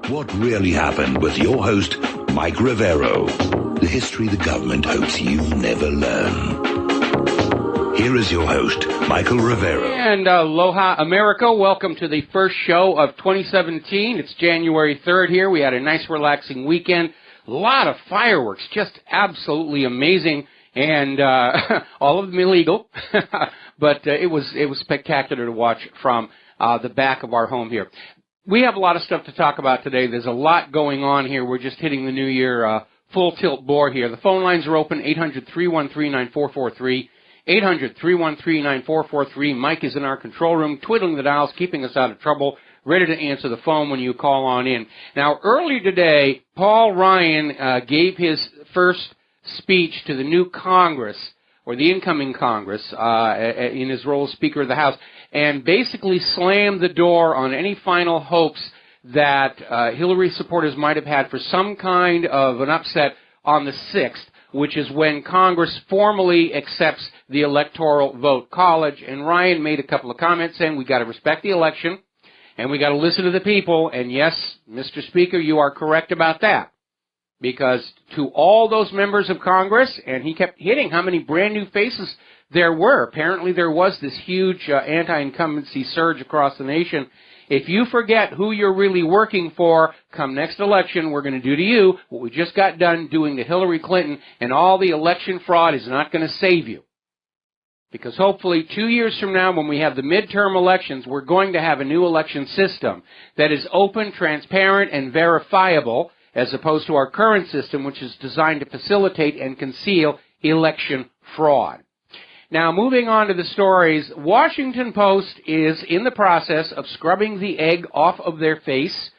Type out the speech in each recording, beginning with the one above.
What Really Happened with your host, Mike Rivero. The history the government hopes you never learn. Here is your host, Michael Rivero. And aloha, America. Welcome to the first show of 2017. It's January 3rd here. We had a nice, relaxing weekend. A lot of fireworks, just absolutely amazing, and all of them illegal. But it was spectacular to watch from the back of our home here. We have a lot of stuff to talk about today. There's a lot going on here. We're just hitting the new year full tilt bore here. The phone lines are open, 800-313-9443, 800-313-9443. Mike is in our control room, twiddling the dials, keeping us out of trouble, ready to answer the phone when you call on in. Now, earlier today, Paul Ryan gave his first speech to the new Congress, or the incoming Congress, in his role as Speaker of the House, and basically slammed the door on any final hopes that Hillary supporters might have had for some kind of an upset on the 6th, which is when Congress formally accepts the Electoral Vote College. And Ryan made a couple of comments saying we got to respect the election, and we got to listen to the people. And yes, Mr. Speaker, you are correct about that. Because to all those members of Congress, and he kept hitting how many brand new faces there were. Apparently there was this huge anti-incumbency surge across the nation. If you forget who you're really working for, come next election, we're going to do to you what we just got done doing to Hillary Clinton, and all the election fraud is not going to save you. Because hopefully 2 years from now, when we have the midterm elections, we're going to have a new election system that is open, transparent, and verifiable, as opposed to our current system, which is designed to facilitate and conceal election fraud. Now, moving on to the stories, Washington Post is in the process of scrubbing the egg off of their face,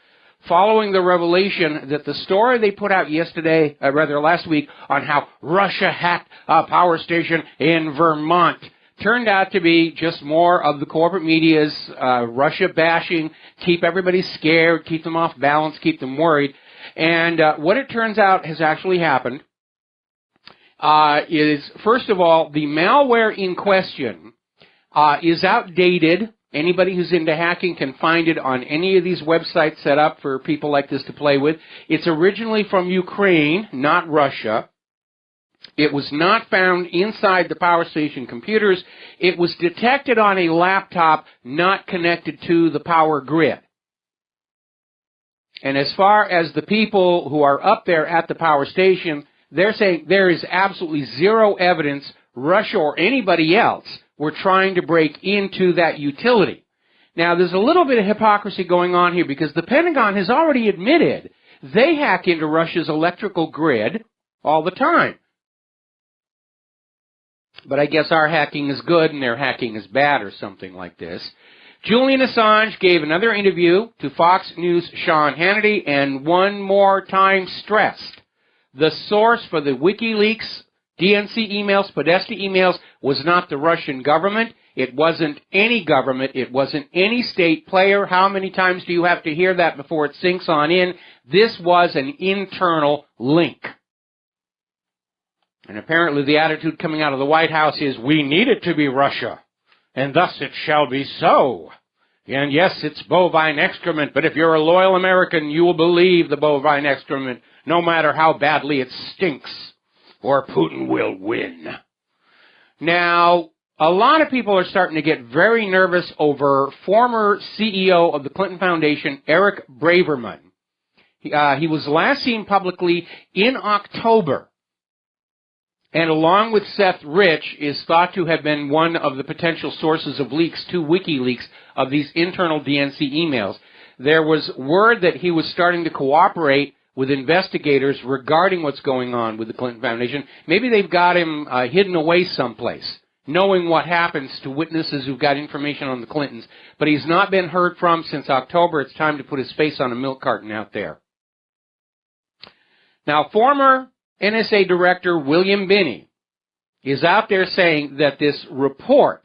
following the revelation that the story they put out last week, on how Russia hacked a power station in Vermont turned out to be just more of the corporate media's Russia bashing, keep everybody scared, keep them off balance, keep them worried. And what it turns out has actually happened is, first of all, the malware in question is outdated. Anybody who's into hacking can find it on any of these websites set up for people like this to play with. It's originally from Ukraine, not Russia. It was not found inside the power station computers. It was detected on a laptop not connected to the power grid. And as far as the people who are up there at the power station, they're saying there is absolutely zero evidence Russia or anybody else were trying to break into that utility. Now, there's a little bit of hypocrisy going on here because the Pentagon has already admitted they hack into Russia's electrical grid all the time. But I guess our hacking is good and their hacking is bad or something like this. Julian Assange gave another interview to Fox News' Sean Hannity, and one more time stressed the source for the WikiLeaks DNC emails, Podesta emails, was not the Russian government. It wasn't any government. It wasn't any state player. How many times do you have to hear that before it sinks on in? This was an internal link. And apparently the attitude coming out of the White House is, we need it to be Russia, and thus it shall be so. And yes, it's bovine excrement, but if you're a loyal American, you will believe the bovine excrement, no matter how badly it stinks, or Putin will win. Now, a lot of people are starting to get very nervous over former CEO of the Clinton Foundation, Eric Braverman. He was last seen publicly in October, and along with Seth Rich, is thought to have been one of the potential sources of leaks to WikiLeaks of these internal DNC emails. There was word that he was starting to cooperate with investigators regarding what's going on with the Clinton Foundation. Maybe they've got him hidden away someplace, knowing what happens to witnesses who've got information on the Clintons. But he's not been heard from since October. It's time to put his face on a milk carton out there. Now, former NSA Director William Binney is out there saying that this report,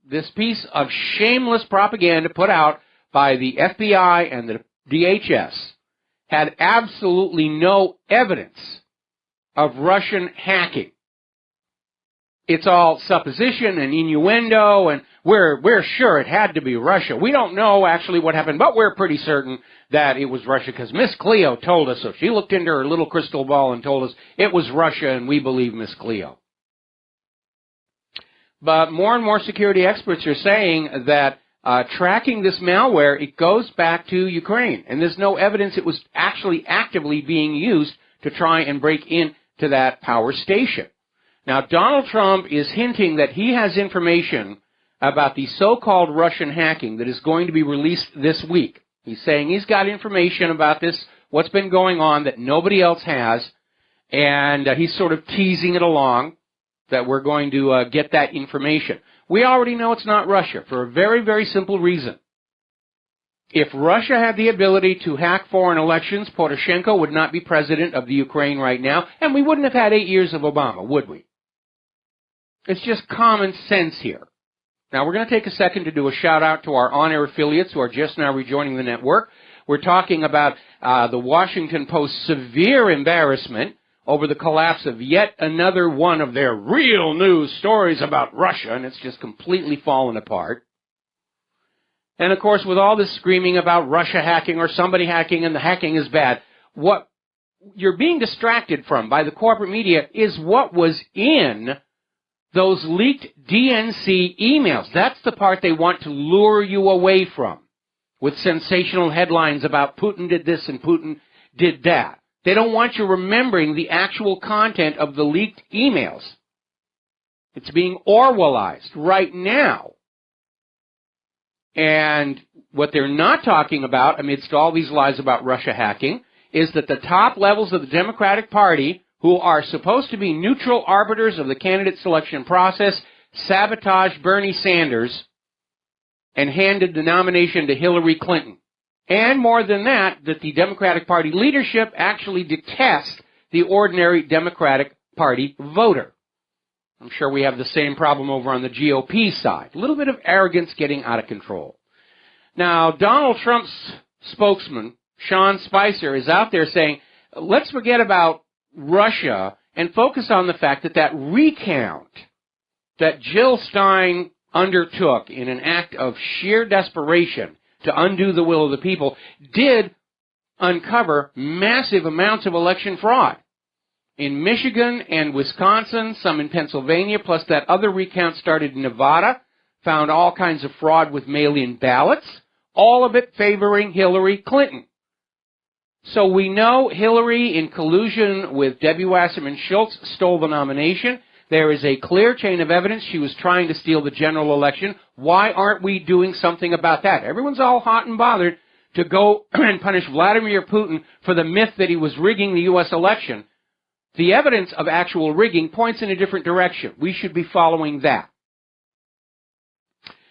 this piece of shameless propaganda put out by the FBI and the DHS, had absolutely no evidence of Russian hacking. it's all supposition and innuendo, and we're sure it had to be Russia. We don't know actually what happened, but we're pretty certain that it was Russia because Miss Cleo told us so. She looked into her little crystal ball and told us it was Russia, and we believe Miss Cleo. But more and more security experts are saying that tracking this malware, it goes back to Ukraine, and there's no evidence it was actually actively being used to try and break into that power station. Now, Donald Trump is hinting that he has information about the so-called Russian hacking that is going to be released this week. He's saying he's got information about this, what's been going on that nobody else has, and he's sort of teasing it along that we're going to get that information. We already know it's not Russia for a very, very simple reason. If Russia had the ability to hack foreign elections, Poroshenko would not be president of the Ukraine right now, and we wouldn't have had 8 years of Obama, would we? It's just common sense here. Now, we're going to take a second to do a shout-out to our on-air affiliates who are just now rejoining the network. We're talking about the Washington Post's severe embarrassment over the collapse of yet another one of their real news stories about Russia, and it's just completely fallen apart. And, of course, with all this screaming about Russia hacking or somebody hacking and the hacking is bad, what you're being distracted from by the corporate media is what was in those leaked DNC emails. That's the part they want to lure you away from with sensational headlines about Putin did this and Putin did that. They don't want you remembering the actual content of the leaked emails. It's being Orwellized right now. And what they're not talking about, amidst all these lies about Russia hacking, is that the top levels of the Democratic Party, who are supposed to be neutral arbiters of the candidate selection process, sabotaged Bernie Sanders and handed the nomination to Hillary Clinton. And more than that, that the Democratic Party leadership actually detests the ordinary Democratic Party voter. I'm sure we have the same problem over on the GOP side. A little bit of arrogance getting out of control. Now, Donald Trump's spokesman, Sean Spicer, is out there saying, let's forget about Russia and focus on the fact that that recount that Jill Stein undertook in an act of sheer desperation to undo the will of the people did uncover massive amounts of election fraud. In Michigan and Wisconsin, some in Pennsylvania, plus that other recount started in Nevada, found all kinds of fraud with mail-in ballots, all of it favoring Hillary Clinton. So we know Hillary, in collusion with Debbie Wasserman Schultz, stole the nomination. There is a clear chain of evidence she was trying to steal the general election. Why aren't we doing something about that? Everyone's all hot and bothered to go and punish Vladimir Putin for the myth that he was rigging the U.S. election. The evidence of actual rigging points in a different direction. We should be following that.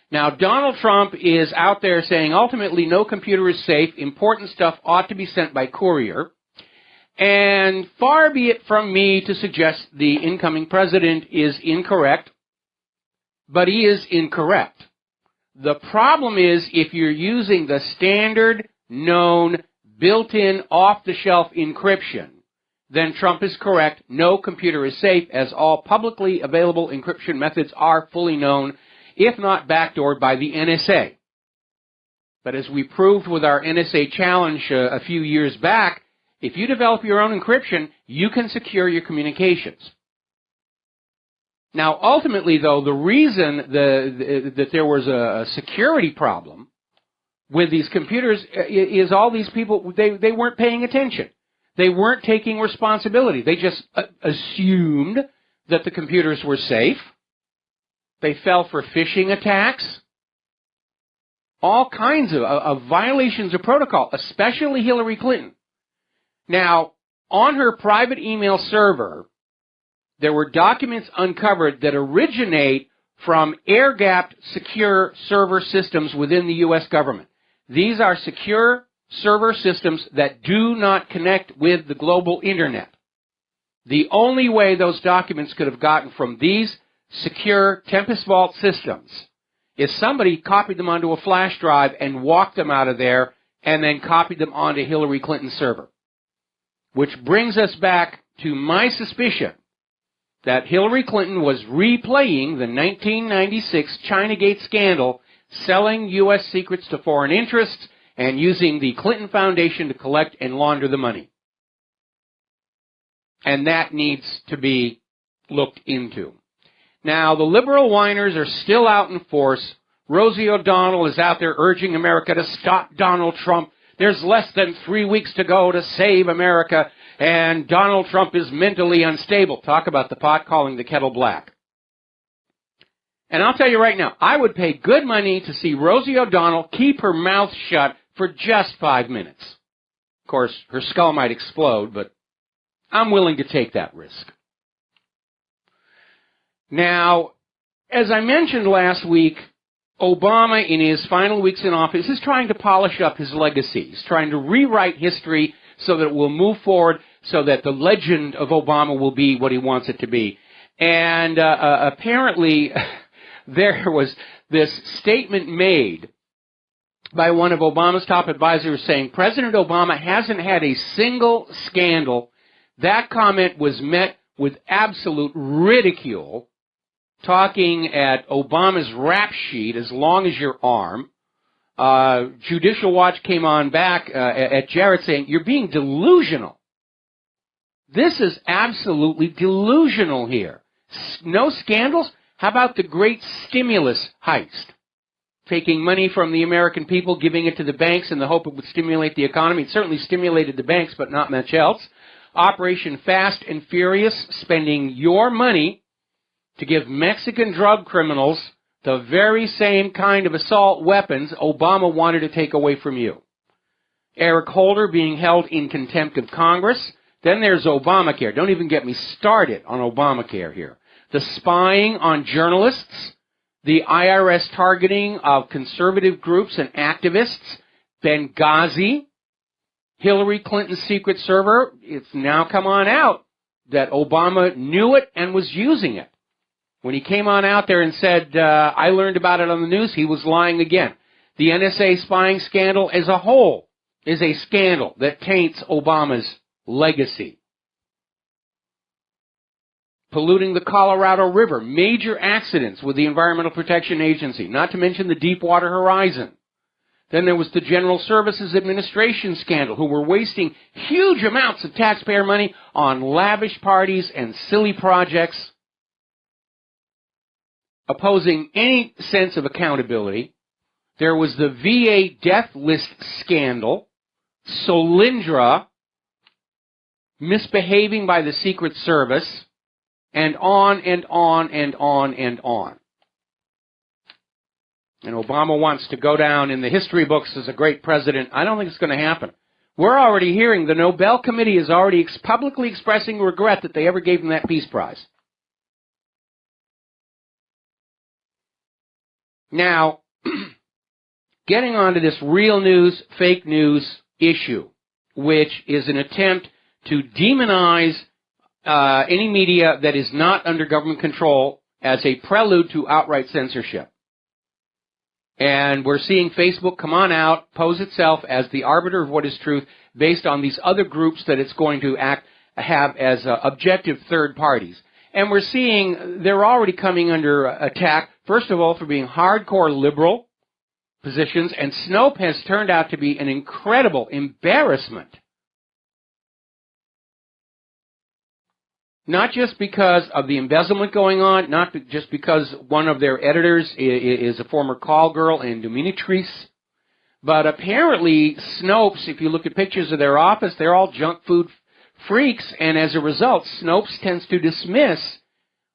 Now, Donald Trump is out there saying ultimately no computer is safe. Important stuff ought to be sent by courier. And far be it from me to suggest the incoming president is incorrect, but he is incorrect. The problem is if you're using the standard, known, built-in, off-the-shelf encryption, then Trump is correct. No computer is safe, as all publicly available encryption methods are fully known, if not backdoored by the NSA. But as we proved with our NSA challenge a few years back, if you develop your own encryption, you can secure your communications. Now, ultimately, though, the reason that there was a security problem with these computers is all these people, they weren't paying attention. They weren't taking responsibility. They just assumed that the computers were safe. They fell for phishing attacks. All kinds of violations of protocol, especially Hillary Clinton. Now, on her private email server, there were documents uncovered that originate from air-gapped secure server systems within the U.S. government. These are secure server systems that do not connect with the global internet. The only way those documents could have gotten from these secure Tempest Vault systems is somebody copied them onto a flash drive and walked them out of there and then copied them onto Hillary Clinton's server. Which brings us back to my suspicion that Hillary Clinton was replaying the 1996 Chinagate scandal, selling U.S. secrets to foreign interests, and using the Clinton Foundation to collect and launder the money. And that needs to be looked into. Now, the liberal whiners are still out in force. Rosie O'Donnell is out there urging America to stop Donald Trump. There's less than 3 weeks to go to save America, and Donald Trump is mentally unstable. Talk about the pot calling the kettle black. And I'll tell you right now, I would pay good money to see Rosie O'Donnell keep her mouth shut for just 5 minutes. Of course, her skull might explode, but I'm willing to take that risk. Now, as I mentioned last week, Obama, in his final weeks in office, is trying to polish up his legacy. He's trying to rewrite history so that it will move forward, so that the legend of Obama will be what he wants it to be. And apparently, there was this statement made by one of Obama's top advisors saying President Obama hasn't had a single scandal. That comment was met with absolute ridicule, talking at Obama's rap sheet as long as your arm. Judicial Watch came on back at Jared saying, you're being delusional. This is absolutely delusional here. No scandals? How about the great stimulus heist? Taking money from the American people, giving it to the banks in the hope it would stimulate the economy. It certainly stimulated the banks, but not much else. Operation Fast and Furious, spending your money to give Mexican drug criminals the very same kind of assault weapons Obama wanted to take away from you. Eric Holder being held in contempt of Congress. Then there's Obamacare. Don't even get me started on Obamacare here. The spying on journalists, the IRS targeting of conservative groups and activists, Benghazi, Hillary Clinton's secret server. It's now come on out that Obama knew it and was using it. When he came on out there and said, I learned about it on the news, he was lying again. The NSA spying scandal as a whole is a scandal that taints Obama's legacy. Polluting the Colorado River, major accidents with the Environmental Protection Agency, not to mention the Deepwater Horizon. Then there was the General Services Administration scandal, who were wasting huge amounts of taxpayer money on lavish parties and silly projects, opposing any sense of accountability. There was the VA death list scandal, Solyndra misbehaving by the Secret Service, and on and on and on and on. And Obama wants to go down in the history books as a great president. I don't think it's going to happen. We're already hearing the Nobel Committee is already publicly expressing regret that they ever gave him that Peace Prize. Now, getting on to this real news, fake news issue, which is an attempt to demonize any media that is not under government control as a prelude to outright censorship. And we're seeing Facebook come on out, pose itself as the arbiter of what is truth based on these other groups that it's going to have as objective third parties. And we're seeing they're already coming under attack, first of all, for being hardcore liberal positions, and Snopes has turned out to be an incredible embarrassment. Not just because of the embezzlement going on, not just because one of their editors is a former call girl and dominatrix, but apparently Snopes, if you look at pictures of their office, they're all junk food freaks, and as a result, Snopes tends to dismiss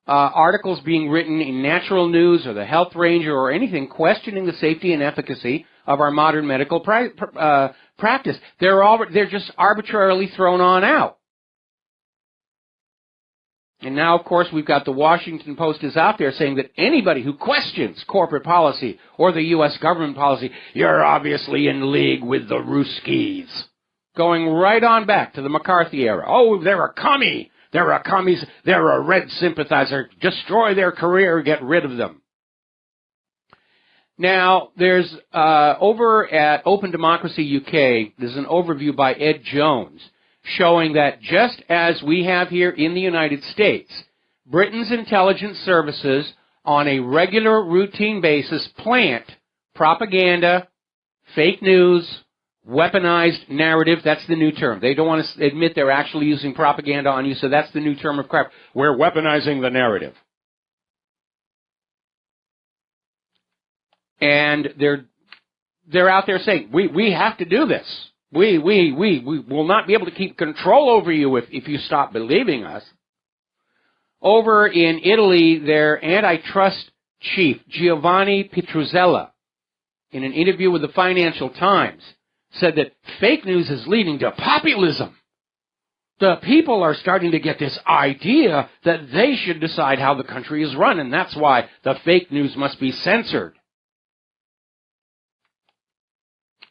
articles being written in Natural News or the Health Ranger or anything questioning the safety and efficacy of our modern medical practice. They're just arbitrarily thrown on out. And now, of course, we've got the Washington Post is out there saying that anybody who questions corporate policy or the U.S. government policy, you're obviously in league with the Ruskies. Going right on back to the McCarthy era. Oh, they're a commie. They're a commies. They're a red sympathizer. Destroy their career. Get rid of them. Now, there's over at Open Democracy UK, there's an overview by Ed Jones showing that just as we have here in the United States, Britain's intelligence services on a regular routine basis plant propaganda, fake news, weaponized narrative. That's the new term. They don't want to admit they're actually using propaganda on you, so that's the new term of crap. We're weaponizing the narrative. And they're out there saying, we have to do this. We will not be able to keep control over you if you stop believing us. Over in Italy, their antitrust chief, Giovanni Petruzella, in an interview with the Financial Times, said that fake news is leading to populism. The people are starting to get this idea that they should decide how the country is run, and that's why the fake news must be censored.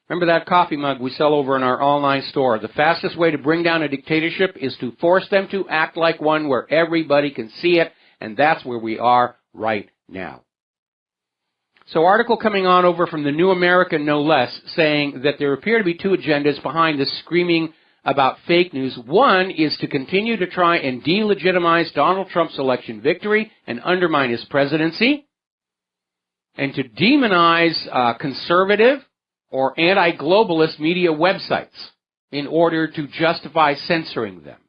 Remember that coffee mug we sell over in our online store? The fastest way to bring down a dictatorship is to force them to act like one where everybody can see it, and that's where we are right now. So, article coming on over from the New American, no less, saying that there appear to be two agendas behind this screaming about fake news. One is to continue to try and delegitimize Donald Trump's election victory and undermine his presidency, and to demonize conservative or anti-globalist media websites in order to justify censoring them.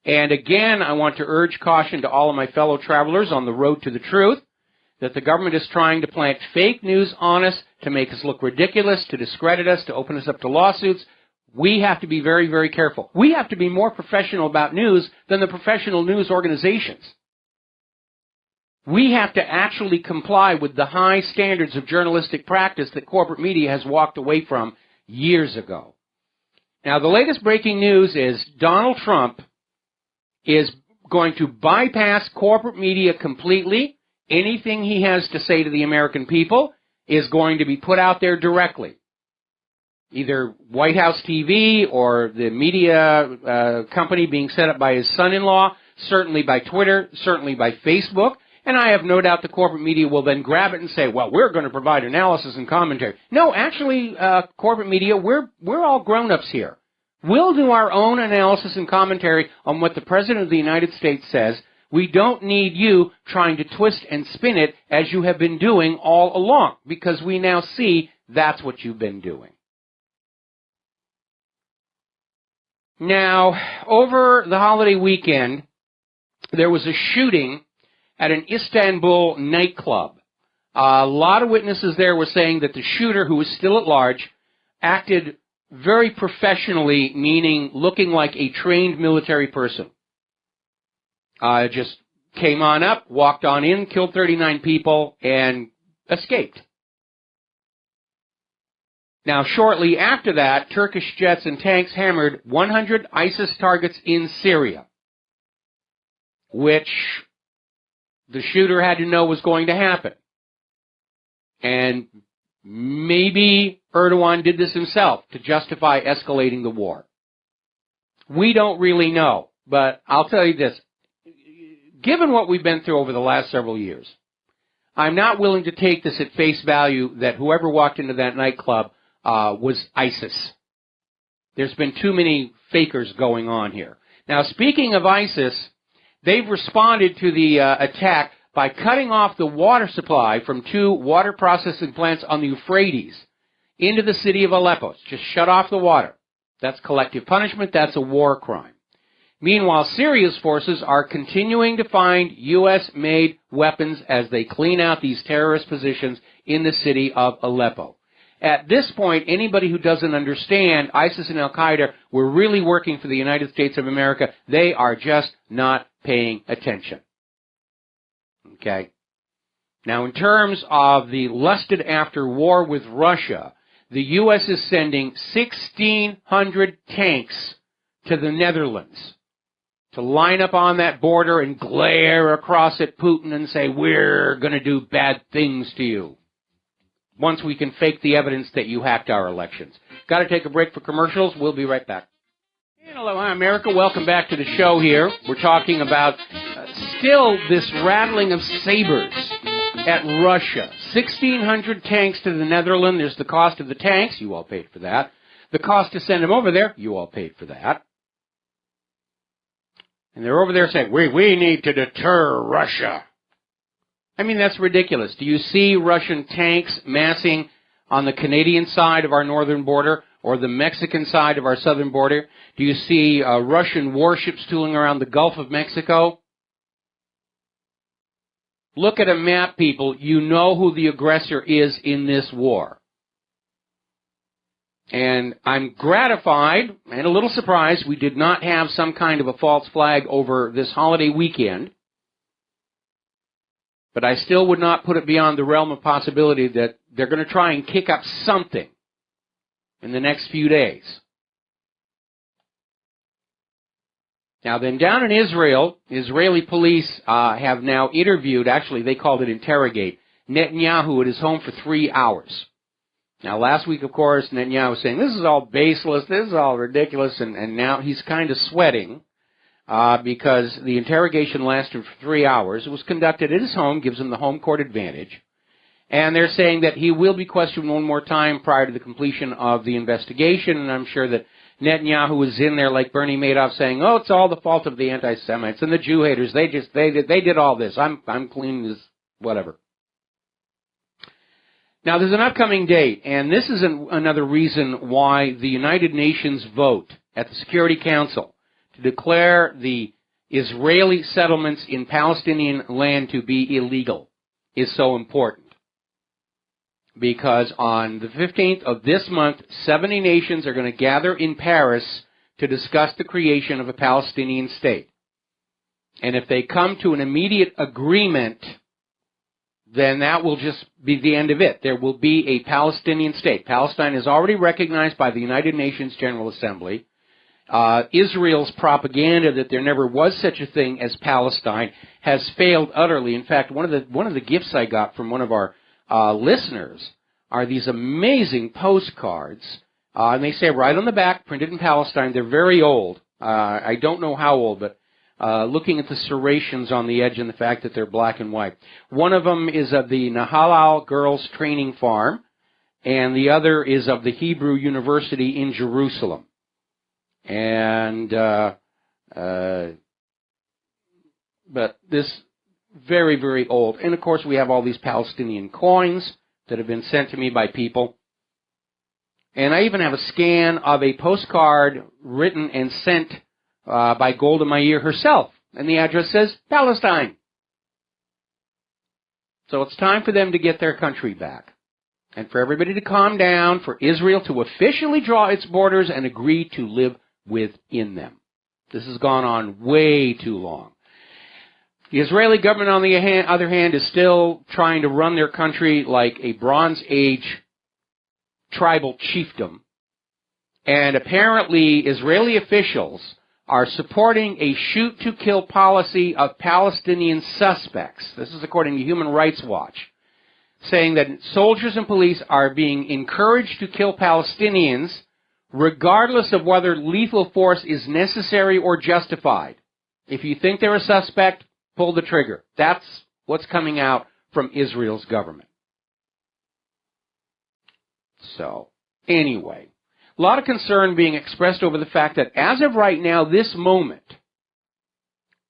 And again, I want to urge caution to all of my fellow travelers on the road to the truth, that the government is trying to plant fake news on us to make us look ridiculous, to discredit us, to open us up to lawsuits. We have to be very, very careful. We have to be more professional about news than the professional news organizations. We have to actually comply with the high standards of journalistic practice that corporate media has walked away from years ago. Now, the latest breaking news is Donald Trump is going to bypass corporate media completely. Anything he has to say to the American people is going to be put out there directly. Either White House TV or the media company being set up by his son-in-law, certainly by Twitter, certainly by Facebook. And I have no doubt the corporate media will then grab it and say, well, we're going to provide analysis and commentary. No, actually, corporate media, we're all grown-ups here. We'll do our own analysis and commentary on what the President of the United States says. We don't need you trying to twist and spin it as you have been doing all along, because we now see that's what you've been doing. Now, over the holiday weekend, there was a shooting at an Istanbul nightclub. A lot of witnesses there were saying that the shooter, who was still at large, acted very professionally, meaning looking like a trained military person. Just came on up, walked on in, killed 39 people, and escaped. Now, shortly after that, Turkish jets and tanks hammered 100 ISIS targets in Syria, which the shooter had to know was going to happen. And maybe Erdogan did this himself to justify escalating the war. We don't really know, but I'll tell you this. Given what we've been through over the last several years, I'm not willing to take this at face value that whoever walked into that nightclub was ISIS. There's been too many fakers going on here. Now, speaking of ISIS, they've responded to the attack by cutting off the water supply from 2 water processing plants on the Euphrates into the city of Aleppo. Just shut off the water. That's collective punishment. That's a war crime. Meanwhile, Syria's forces are continuing to find U.S.-made weapons as they clean out these terrorist positions in the city of Aleppo. At this point, anybody who doesn't understand ISIS and Al-Qaeda were really working for the United States of America, they are just not paying attention. Okay? Now, in terms of the lusted-after war with Russia, the U.S. is sending 1,600 tanks to the Netherlands to line up on that border and glare across at Putin and say, we're going to do bad things to you once we can fake the evidence that you hacked our elections. Got to take a break for commercials. We'll be right back. And aloha, America. Welcome back to the show here. We're talking about still this rattling of sabers at Russia. 1,600 tanks to the Netherlands. There's the cost of the tanks. You all paid for that. The cost to send them over there. You all paid for that. And they're over there saying, we need to deter Russia. I mean, that's ridiculous. Do you see Russian tanks massing on the Canadian side of our northern border or the Mexican side of our southern border? Do you see Russian warships tooling around the Gulf of Mexico? Look at a map, people. You know who the aggressor is in this war. And I'm gratified and a little surprised we did not have some kind of a false flag over this holiday weekend. But I still would not put it beyond the realm of possibility that they're going to try and kick up something in the next few days. Now then, down in Israel, Israeli police have now interviewed, actually they called it interrogate, Netanyahu at his home for 3 hours. Now last week, of course, Netanyahu was saying, this is all baseless, this is all ridiculous, and now he's kind of sweating because the interrogation lasted for 3 hours. It was conducted at his home, gives him the home court advantage. And they're saying that he will be questioned one more time prior to the completion of the investigation, and I'm sure that Netanyahu was in there like Bernie Madoff saying, oh, it's all the fault of the anti-Semites and the Jew haters. They did all this. I'm clean as whatever. Now, there's an upcoming date, and this is another reason why the United Nations vote at the Security Council to declare the Israeli settlements in Palestinian land to be illegal is so important. Because on the 15th of this month, 70 nations are going to gather in Paris to discuss the creation of a Palestinian state. And if they come to an immediate agreement, then that will just be the end of it. There will be a Palestinian state. Palestine is already recognized by the United Nations General Assembly. Israel's propaganda that there never was such a thing as Palestine has failed utterly. In fact, one of the gifts I got from one of our listeners are these amazing postcards, and they say right on the back, printed in Palestine. They're very old. I don't know how old, but looking at the serrations on the edge and the fact that they're black and white. One of them is of the Nahalal Girls Training Farm, and the other is of the Hebrew University in Jerusalem. And but this very, very old. And, of course, we have all these Palestinian coins that have been sent to me by people. And I even have a scan of a postcard written and sent by Golda Meir herself. And the address says Palestine. So it's time for them to get their country back. And for everybody to calm down, for Israel to officially draw its borders and agree to live within them. This has gone on way too long. The Israeli government, on the other hand, is still trying to run their country like a Bronze Age tribal chiefdom. And apparently, Israeli officials are supporting a shoot-to-kill policy of Palestinian suspects. This is according to Human Rights Watch, saying that soldiers and police are being encouraged to kill Palestinians regardless of whether lethal force is necessary or justified. If you think they're a suspect, pull the trigger. That's what's coming out from Israel's government. So, anyway, a lot of concern being expressed over the fact that as of right now, this moment,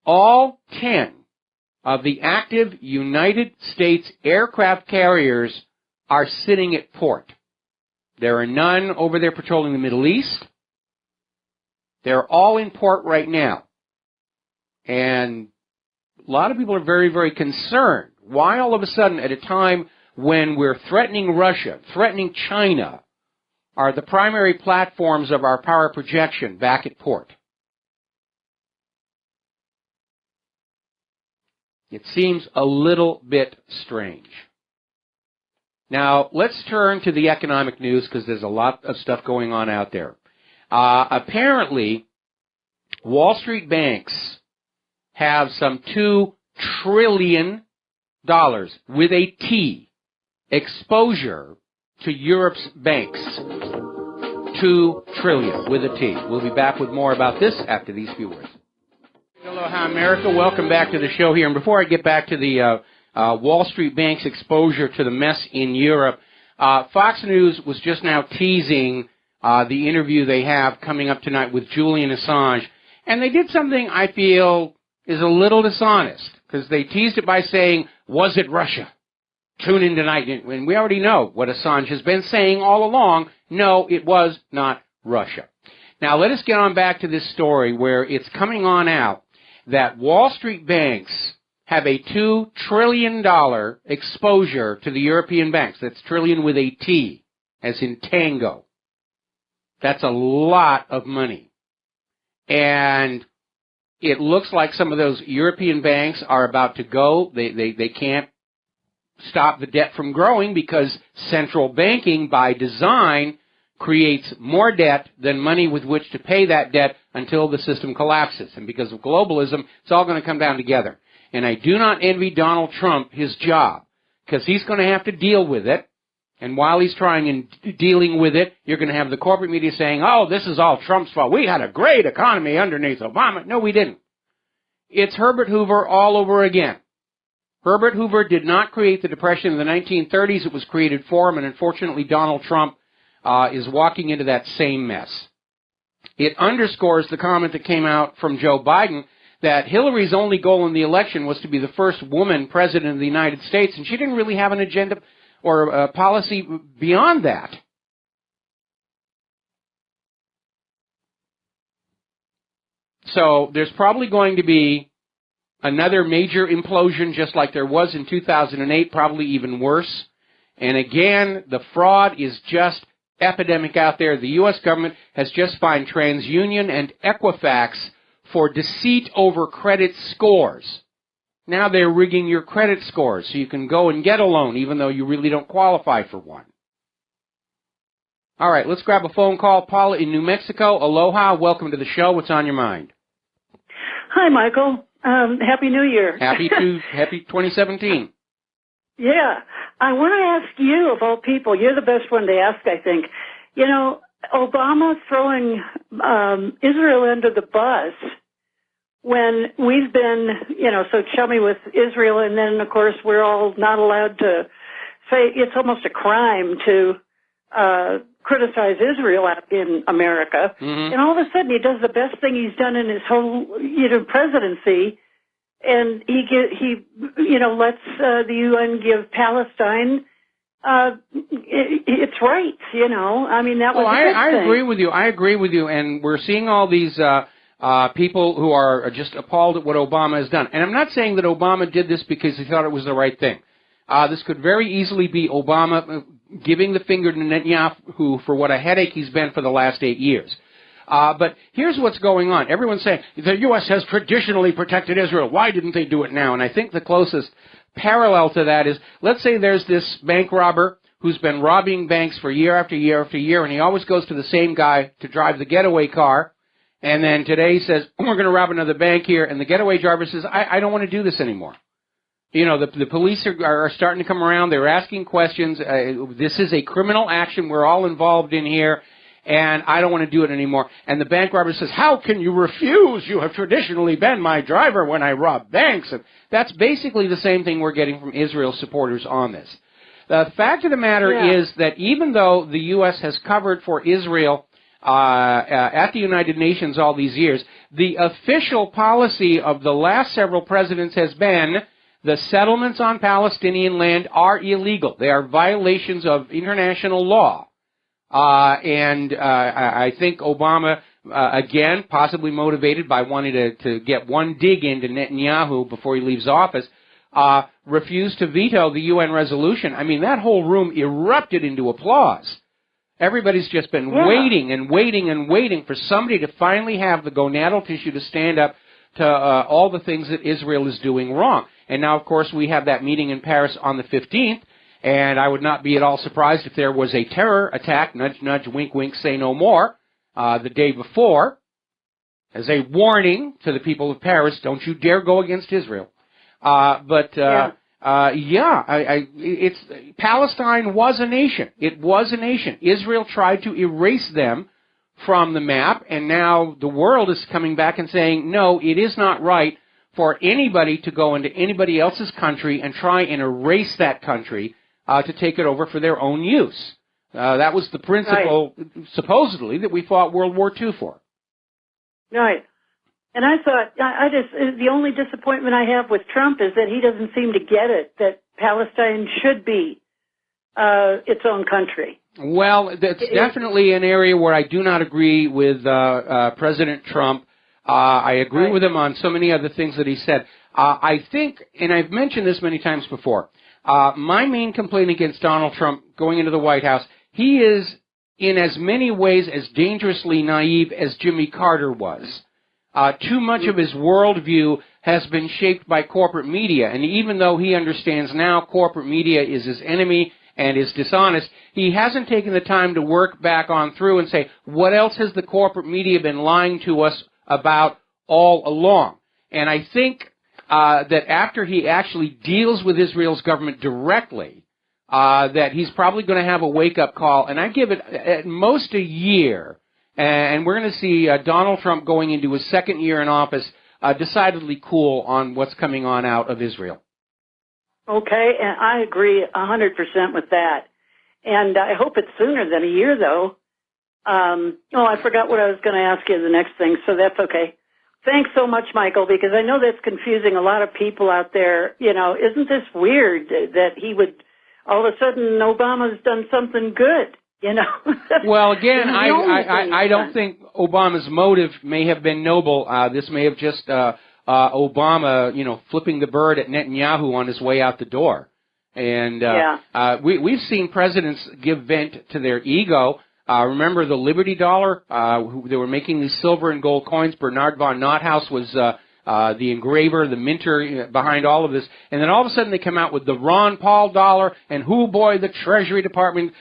all 10 of the active United States aircraft carriers are sitting at port. There are none over there patrolling the Middle East. They're all in port right now. And a lot of people are very, very concerned. Why all of a sudden, at a time when we're threatening Russia, threatening China, are the primary platforms of our power projection back at port? It seems a little bit strange. Now, let's turn to the economic news because there's a lot of stuff going on out there. Apparently, Wall Street banks have some $2 trillion with a T exposure to Europe's banks. $2 trillion with a T. We'll be back with more about this after these few words. Aloha, America. Welcome back to the show here. And before I get back to the Wall Street Bank's exposure to the mess in Europe, Fox News was just now teasing the interview they have coming up tonight with Julian Assange. And they did something I feel is a little dishonest, because they teased it by saying, was it Russia? Tune in tonight. And we already know what Assange has been saying all along. No, it was not Russia. Now, let us get on back to this story where it's coming on out that Wall Street banks have a $2 trillion exposure to the European banks. That's trillion with a T, as in tango. That's a lot of money. And it looks like some of those European banks are about to go. They can't stop the debt from growing because central banking, by design, creates more debt than money with which to pay that debt until the system collapses. And because of globalism, it's all going to come down together. And I do not envy Donald Trump his job, because he's going to have to deal with it. And while he's trying and dealing with it, you're going to have the corporate media saying, oh, this is all Trump's fault. We had a great economy underneath Obama. No, we didn't. It's Herbert Hoover all over again. Herbert Hoover did not create the Depression in the 1930s. It was created for him, and unfortunately Donald Trump is walking into that same mess. It underscores the comment that came out from Joe Biden that Hillary's only goal in the election was to be the first woman president of the United States, and she didn't really have an agenda or a policy beyond that. So there's probably going to be another major implosion just like there was in 2008, probably even worse. And again, the fraud is just epidemic out there. The U.S. government has just fined TransUnion and Equifax for deceit over credit scores. Now they're rigging your credit scores so you can go and get a loan even though you really don't qualify for one. All right, let's grab a phone call. Paula in New Mexico. Aloha. Welcome to the show. What's on your mind? Hi, Michael. Happy New Year. Happy 2017. Yeah. I want to ask you, of all people, you're the best one to ask, I think. You know, Obama throwing Israel under the bus when we've been, so chummy with Israel, and then, of course, we're all not allowed to say it's almost a crime to criticize Israel in America. Mm-hmm. And all of a sudden, he does the best thing he's done in his whole, presidency, and he lets the UN give Palestine its rights. I mean, that was. I agree with you. I agree with you, and we're seeing all these people who are just appalled at what Obama has done. And I'm not saying that Obama did this because he thought it was the right thing. This could very easily be Obama giving the finger to Netanyahu for what a headache he's been for the last 8 years. But here's what's going on. Everyone's saying, the U.S. has traditionally protected Israel. Why didn't they do it now? And I think the closest parallel to that is, let's say there's this bank robber who's been robbing banks for year after year after year, and he always goes to the same guy to drive the getaway car. And then today he says, we're going to rob another bank here. And the getaway driver says, I don't want to do this anymore. The police are starting to come around. They're asking questions. This is a criminal action we're all involved in here, and I don't want to do it anymore. And the bank robber says, how can you refuse? You have traditionally been my driver when I rob banks. And that's basically the same thing we're getting from Israel supporters on this. The fact of the matter is that even though the U.S. has covered for Israel at the United Nations all these years, the official policy of the last several presidents has been the settlements on Palestinian land are illegal. They are violations of international law. I think Obama, again, possibly motivated by wanting to get one dig into Netanyahu before he leaves office, refused to veto the UN resolution. I mean, that whole room erupted into applause. Everybody's just been waiting and waiting and waiting for somebody to finally have the gonadal tissue to stand up to all the things that Israel is doing wrong. And now, of course, we have that meeting in Paris on the 15th, and I would not be at all surprised if there was a terror attack, nudge, nudge, wink, wink, say no more, the day before, as a warning to the people of Paris, don't you dare go against Israel. Palestine was a nation. It was a nation. Israel tried to erase them from the map, and now the world is coming back and saying, no, it is not right for anybody to go into anybody else's country and try and erase that country to take it over for their own use. That was the principle, supposedly, that we fought World War II for. Right. And I thought, the only disappointment I have with Trump is that he doesn't seem to get it, that Palestine should be its own country. Well, that's definitely an area where I do not agree with President Trump. I agree with him on so many other things that he said. I think, and I've mentioned this many times before, my main complaint against Donald Trump going into the White House, he is in as many ways as dangerously naive as Jimmy Carter was. Too much of his worldview has been shaped by corporate media, and even though he understands now corporate media is his enemy and is dishonest, he hasn't taken the time to work back on through and say, what else has the corporate media been lying to us about all along? And I think that after he actually deals with Israel's government directly, that he's probably going to have a wake-up call, and I give it at most a year. And we're going to see Donald Trump going into his second year in office decidedly cool on what's coming on out of Israel. Okay, and I agree 100% with that. And I hope it's sooner than a year, though. I forgot what I was going to ask you the next thing, so that's okay. Thanks so much, Michael, because I know that's confusing a lot of people out there. You know, isn't this weird that he would, all of a sudden, Obama's done something good? You know. Well, again, I don't think Obama's motive may have been noble. This may have just Obama, flipping the bird at Netanyahu on his way out the door. And we've seen presidents give vent to their ego. Remember the Liberty Dollar? They were making these silver and gold coins. Bernard von Nothaus was the engraver, the minter behind all of this. And then all of a sudden they come out with the Ron Paul dollar, and the Treasury Department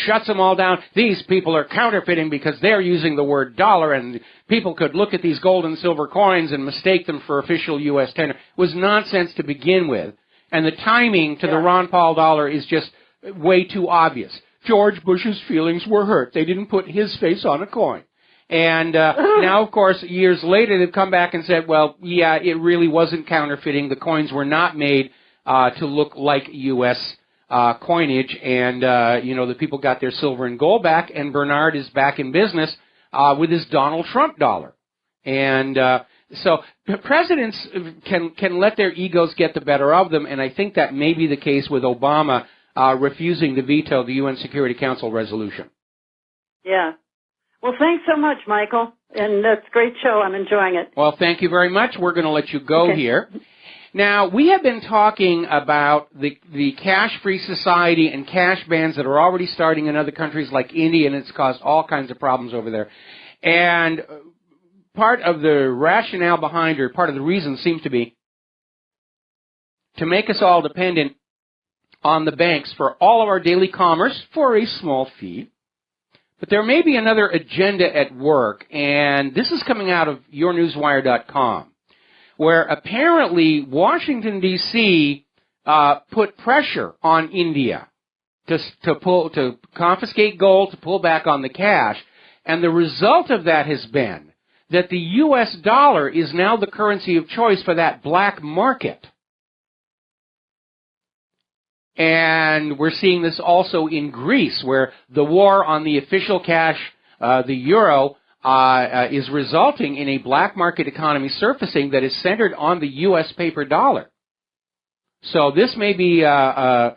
shuts them all down. These people are counterfeiting because they're using the word dollar, and people could look at these gold and silver coins and mistake them for official U.S. tender. It was nonsense to begin with. And the timing to the Ron Paul dollar is just way too obvious. George Bush's feelings were hurt. They didn't put his face on a coin. And now, of course, years later, they've come back and said, well, yeah, it really wasn't counterfeiting. The coins were not made to look like U.S. Coinage. And, the people got their silver and gold back, and Bernard is back in business with his Donald Trump dollar. And so presidents can let their egos get the better of them, and I think that may be the case with Obama refusing to veto the UN Security Council resolution. Yeah. Well, thanks so much, Michael. And that's a great show. I'm enjoying it. Well, thank you very much. We're going to let you go here. Now, we have been talking about the cash-free society and cash bans that are already starting in other countries like India, and it's caused all kinds of problems over there. And part of the rationale behind, or part of the reason seems to be to make us all dependent on the banks for all of our daily commerce for a small fee. But there may be another agenda at work, and this is coming out of yournewswire.com, where apparently Washington, D.C. Put pressure on India to confiscate gold, to pull back on the cash, and the result of that has been that the U.S. dollar is now the currency of choice for that black market. And we're seeing this also in Greece, where the war on the official cash, the euro, is resulting in a black market economy surfacing that is centered on the U.S. paper dollar. So this may be a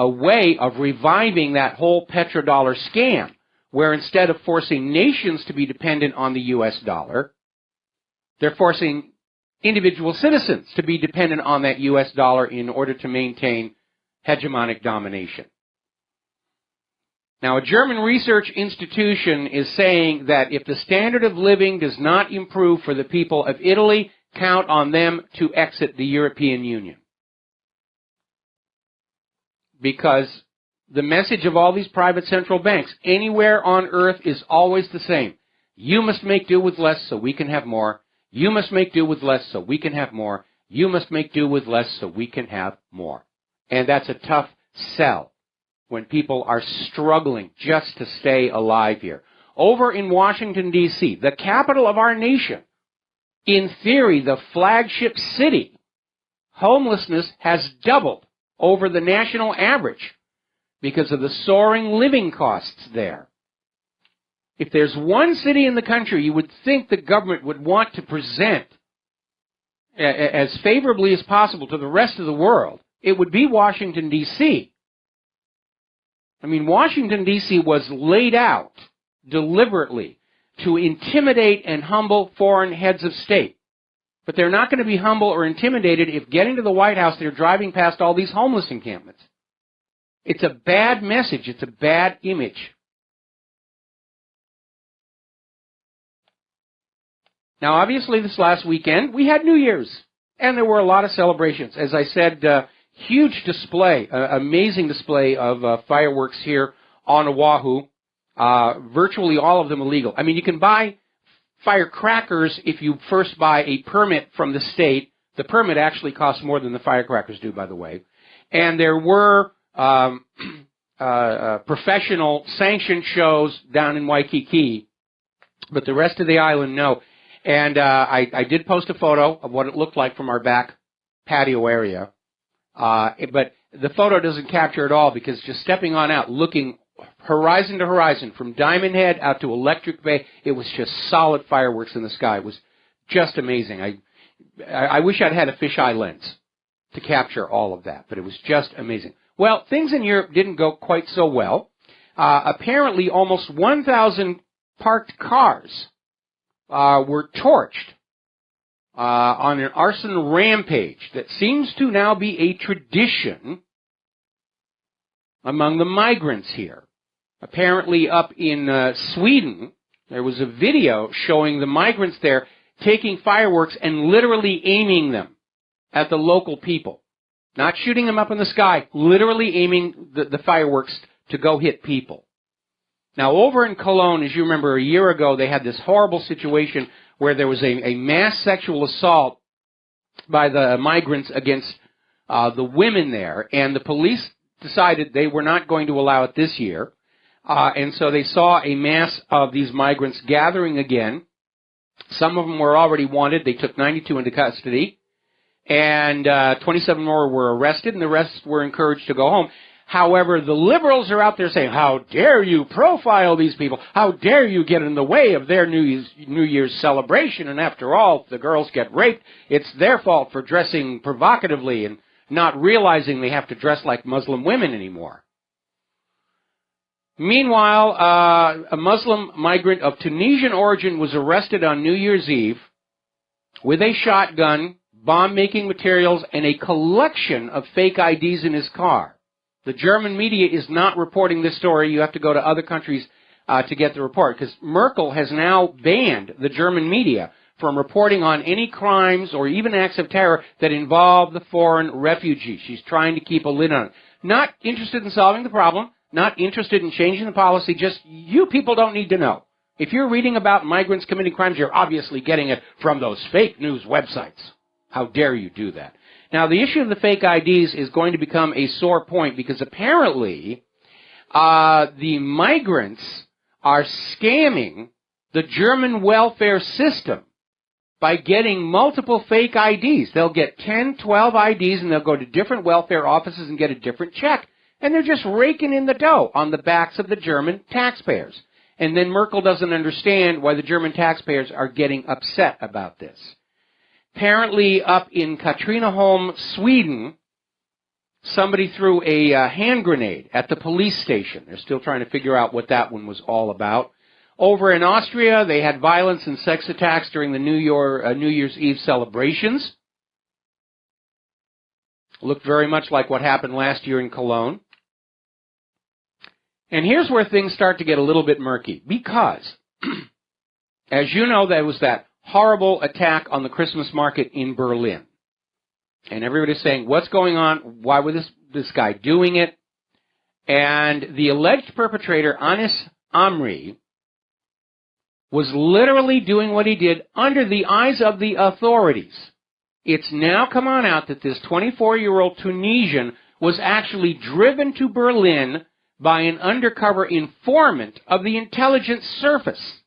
way of reviving that whole petrodollar scam, where instead of forcing nations to be dependent on the U.S. dollar, they're forcing individual citizens to be dependent on that U.S. dollar in order to maintain hegemonic domination. Now, a German research institution is saying that if the standard of living does not improve for the people of Italy, count on them to exit the European Union. Because the message of all these private central banks anywhere on earth is always the same. You must make do with less so we can have more. You must make do with less so we can have more. You must make do with less so we can have more. And that's a tough sell when people are struggling just to stay alive here. Over in Washington, D.C., the capital of our nation, in theory, the flagship city, homelessness has doubled over the national average because of the soaring living costs there. If there's one city in the country you would think the government would want to present as favorably as possible to the rest of the world, it would be Washington, D.C. I mean, Washington, D.C. was laid out deliberately to intimidate and humble foreign heads of state. But they're not going to be humble or intimidated if getting to the White House they're driving past all these homeless encampments. It's a bad message. It's a bad image. Now, obviously, this last weekend, we had New Year's, and there were a lot of celebrations. As I said, huge display, amazing display of fireworks here on Oahu, virtually all of them illegal. I mean, you can buy firecrackers if you first buy a permit from the state. The permit actually costs more than the firecrackers do, by the way. And there were professional sanctioned shows down in Waikiki, but the rest of the island, no. And I did post a photo of what it looked like from our back patio area. But the photo doesn't capture it all because just stepping on out, looking horizon to horizon, from Diamond Head out to Electric Bay, it was just solid fireworks in the sky. It was just amazing. I wish I'd had a fisheye lens to capture all of that, but it was just amazing. Well, things in Europe didn't go quite so well. Apparently, almost 1,000 parked cars were torched on an arson rampage that seems to now be a tradition among the migrants here. Apparently up in Sweden, there was a video showing the migrants there taking fireworks and literally aiming them at the local people. Not shooting them up in the sky, literally aiming the fireworks to go hit people. Now, over in Cologne, as you remember, a year ago, they had this horrible situation where there was a mass sexual assault by the migrants against the women there, and the police decided they were not going to allow it this year, and so they saw a mass of these migrants gathering again. Some of them were already wanted. They took 92 into custody, and 27 more were arrested, and the rest were encouraged to go home. However, the liberals are out there saying, how dare you profile these people? How dare you get in the way of their New Year's celebration? And after all, if the girls get raped, it's their fault for dressing provocatively and not realizing they have to dress like Muslim women anymore. Meanwhile, a Muslim migrant of Tunisian origin was arrested on New Year's Eve with a shotgun, bomb-making materials, and a collection of fake IDs in his car. The German media is not reporting this story. You have to go to other countries to get the report, because Merkel has now banned the German media from reporting on any crimes or even acts of terror that involve the foreign refugee. She's trying to keep a lid on it. Not interested in solving the problem, not interested in changing the policy, just you people don't need to know. If you're reading about migrants committing crimes, you're obviously getting it from those fake news websites. How dare you do that? Now, the issue of the fake IDs is going to become a sore point because apparently the migrants are scamming the German welfare system by getting multiple fake IDs. They'll get 10, 12 IDs, and they'll go to different welfare offices and get a different check. And they're just raking in the dough on the backs of the German taxpayers. And then Merkel doesn't understand why the German taxpayers are getting upset about this. Apparently, up in Katrineholm, Sweden, somebody threw a hand grenade at the police station. They're still trying to figure out what that one was all about. Over in Austria, they had violence and sex attacks during the New Year's Eve celebrations. Looked very much like what happened last year in Cologne. And here's where things start to get a little bit murky, because, as you know, there was that horrible attack on the Christmas market in Berlin. And everybody's saying, what's going on? Why was this guy doing it? And the alleged perpetrator, Anis Amri, was literally doing what he did under the eyes of the authorities. It's now come on out that this 24-year-old Tunisian was actually driven to Berlin by an undercover informant of the intelligence service,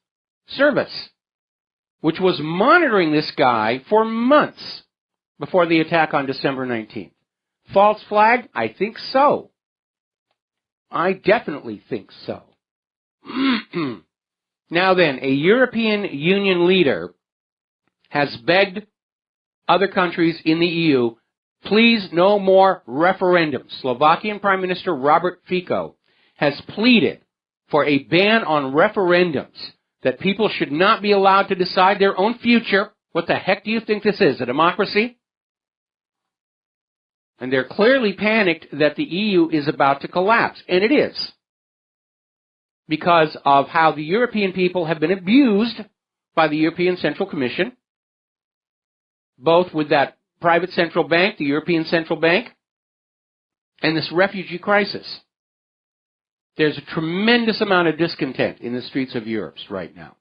which was monitoring this guy for months before the attack on December 19th. False flag? I think so. I definitely think so. Now then, a European Union leader has begged other countries in the EU, please no more referendums. Slovakian Prime Minister Robert Fico has pleaded for a ban on referendums, that people should not be allowed to decide their own future. What the heck do you think this is, a democracy? And they're clearly panicked that the EU is about to collapse, and it is, because of how the European people have been abused by the European Central Commission, both with that private central bank, the European Central Bank, and this refugee crisis. There's a tremendous amount of discontent in the streets of Europe right now.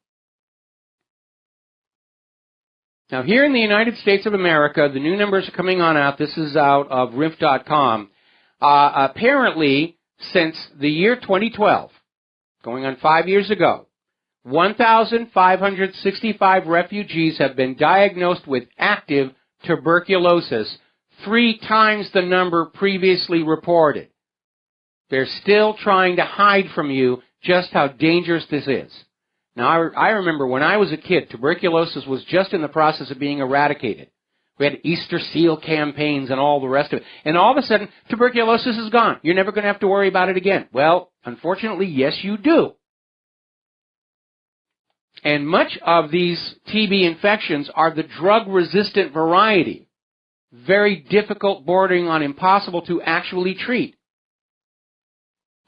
Now, here in the United States of America, the new numbers are coming on out. This is out of RIF.com. Apparently, since the year 2012, going on 5 years ago, 1,565 refugees have been diagnosed with active tuberculosis, 3 times the number previously reported. They're still trying to hide from you just how dangerous this is. Now, I remember when I was a kid, tuberculosis was just in the process of being eradicated. We had Easter seal campaigns and all the rest of it. And all of a sudden, tuberculosis is gone. You're never going to have to worry about it again. Well, unfortunately, yes, you do. And much of these TB infections are the drug-resistant variety. Very difficult, bordering on impossible to actually treat.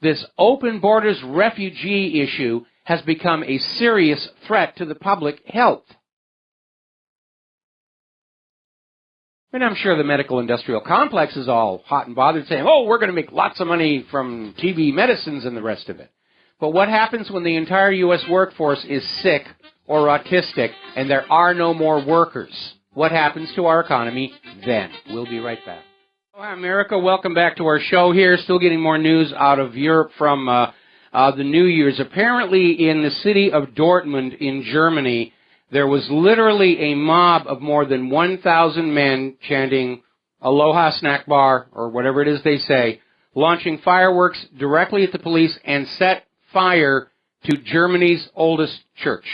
This open borders refugee issue has become a serious threat to the public health. And I'm sure the medical industrial complex is all hot and bothered saying, oh, we're going to make lots of money from TB medicines and the rest of it. But what happens when the entire U.S. workforce is sick or autistic and there are no more workers? What happens to our economy then? We'll be right back. Hi, America. Welcome back to our show here. Still getting more news out of Europe from the New Year's. Apparently in the city of Dortmund in Germany, there was literally a mob of more than 1,000 men chanting Aloha Snack Bar, or whatever it is they say, launching fireworks directly at the police and set fire to Germany's oldest church.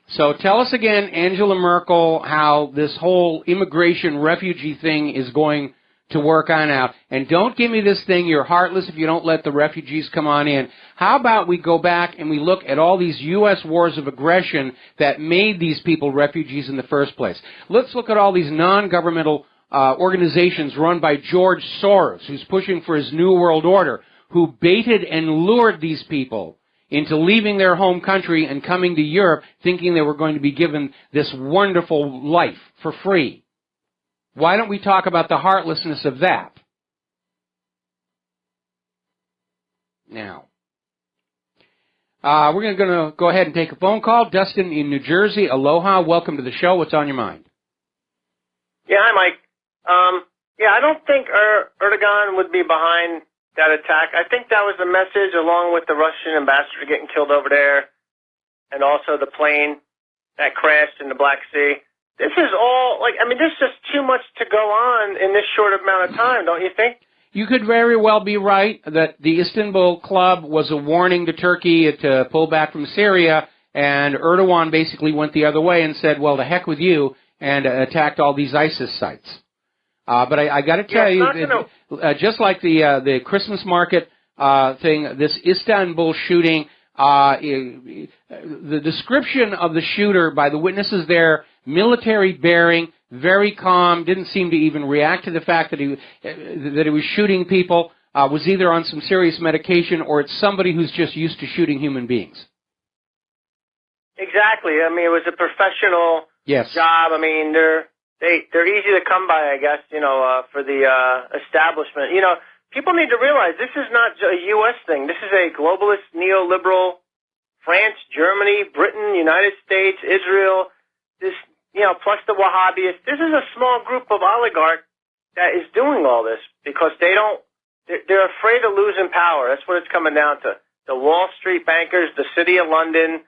So tell us again, Angela Merkel, how this whole immigration refugee thing is going to work on out. And don't give me this thing, you're heartless if you don't let the refugees come on in. How about we go back and we look at all these U.S. wars of aggression that made these people refugees in the first place? Let's look at all these non-governmental organizations run by George Soros, who's pushing for his New World Order, who baited and lured these people into leaving their home country and coming to Europe thinking they were going to be given this wonderful life for free. Why don't we talk about the heartlessness of that? Now, we're going to go ahead and take a phone call. Dustin in New Jersey, aloha, welcome to the show. What's on your mind? Yeah, hi, Mike. I don't think Erdogan would be behind that attack. I think that was the message, along with the Russian ambassador getting killed over there, and also the plane that crashed in the Black Sea. This is all, there's just too much to go on in this short amount of time, don't you think? You could very well be right that the Istanbul Club was a warning to Turkey to pull back from Syria, and Erdogan basically went the other way and said, well, the heck with you, and attacked all these ISIS sites. But I got to tell you, just like the Christmas market thing, this Istanbul shooting, the description of the shooter by the witnesses there, military bearing, very calm, didn't seem to even react to the fact that he was shooting people, was either on some serious medication or it's somebody who's just used to shooting human beings. Exactly. I mean, it was a professional job. I mean, they're easy to come by, I guess, for the establishment. People need to realize this is not a U.S. thing. This is a globalist, neoliberal, France, Germany, Britain, United States, Israel, this, plus the Wahhabis. This is a small group of oligarchs that is doing all this because they're afraid of losing power. That's what it's coming down to. The Wall Street bankers, the City of London,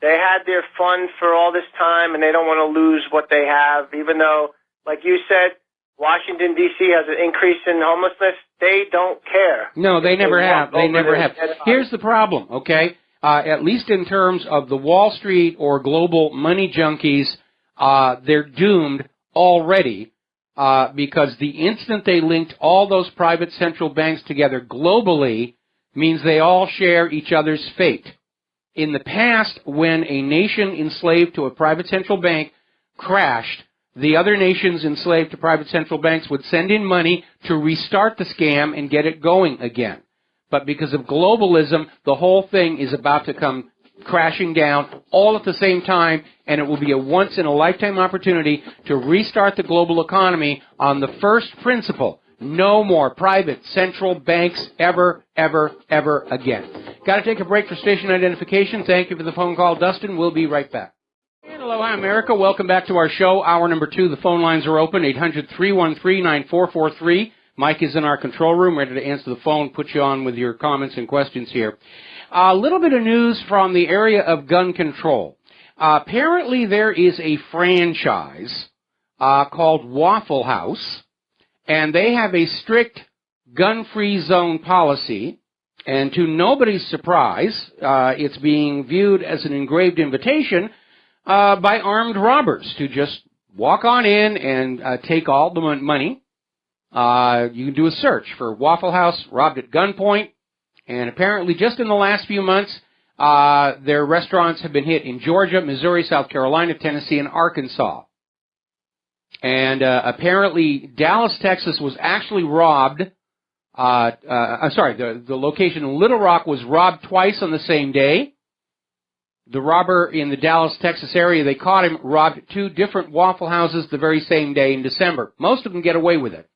they had their fun for all this time, and they don't want to lose what they have, even though, like you said, Washington, D.C. has an increase in homelessness. They don't care. No, they never have. They never have. Here's the problem, okay? at least in terms of the Wall Street or global money junkies, they're doomed already because the instant they linked all those private central banks together globally means they all share each other's fate. In the past, when a nation enslaved to a private central bank crashed, the other nations enslaved to private central banks would send in money to restart the scam and get it going again. But because of globalism, the whole thing is about to come crashing down all at the same time, and it will be a once-in-a-lifetime opportunity to restart the global economy on the first principle: no more private central banks ever, ever, ever again. Got to take a break for station identification. Thank you for the phone call, Dustin. We'll be right back. And aloha, America. Welcome back to our show. Hour number 2. The phone lines are open, 800-313-9443. Mike is in our control room, ready to answer the phone, put you on with your comments and questions here. A little bit of news from the area of gun control. Apparently there is a franchise called Waffle House, and they have a strict gun-free zone policy. And to nobody's surprise, it's being viewed as an engraved invitation by armed robbers to just walk on in and take all the money. You can do a search for Waffle House robbed at gunpoint, and apparently just in the last few months, their restaurants have been hit in Georgia, Missouri, South Carolina, Tennessee, and Arkansas. And apparently Dallas, Texas was actually robbed. The location in Little Rock was robbed twice on the same day. The robber in the Dallas, Texas area, they caught him, robbed 2 different Waffle Houses the very same day in December. Most of them get away with it.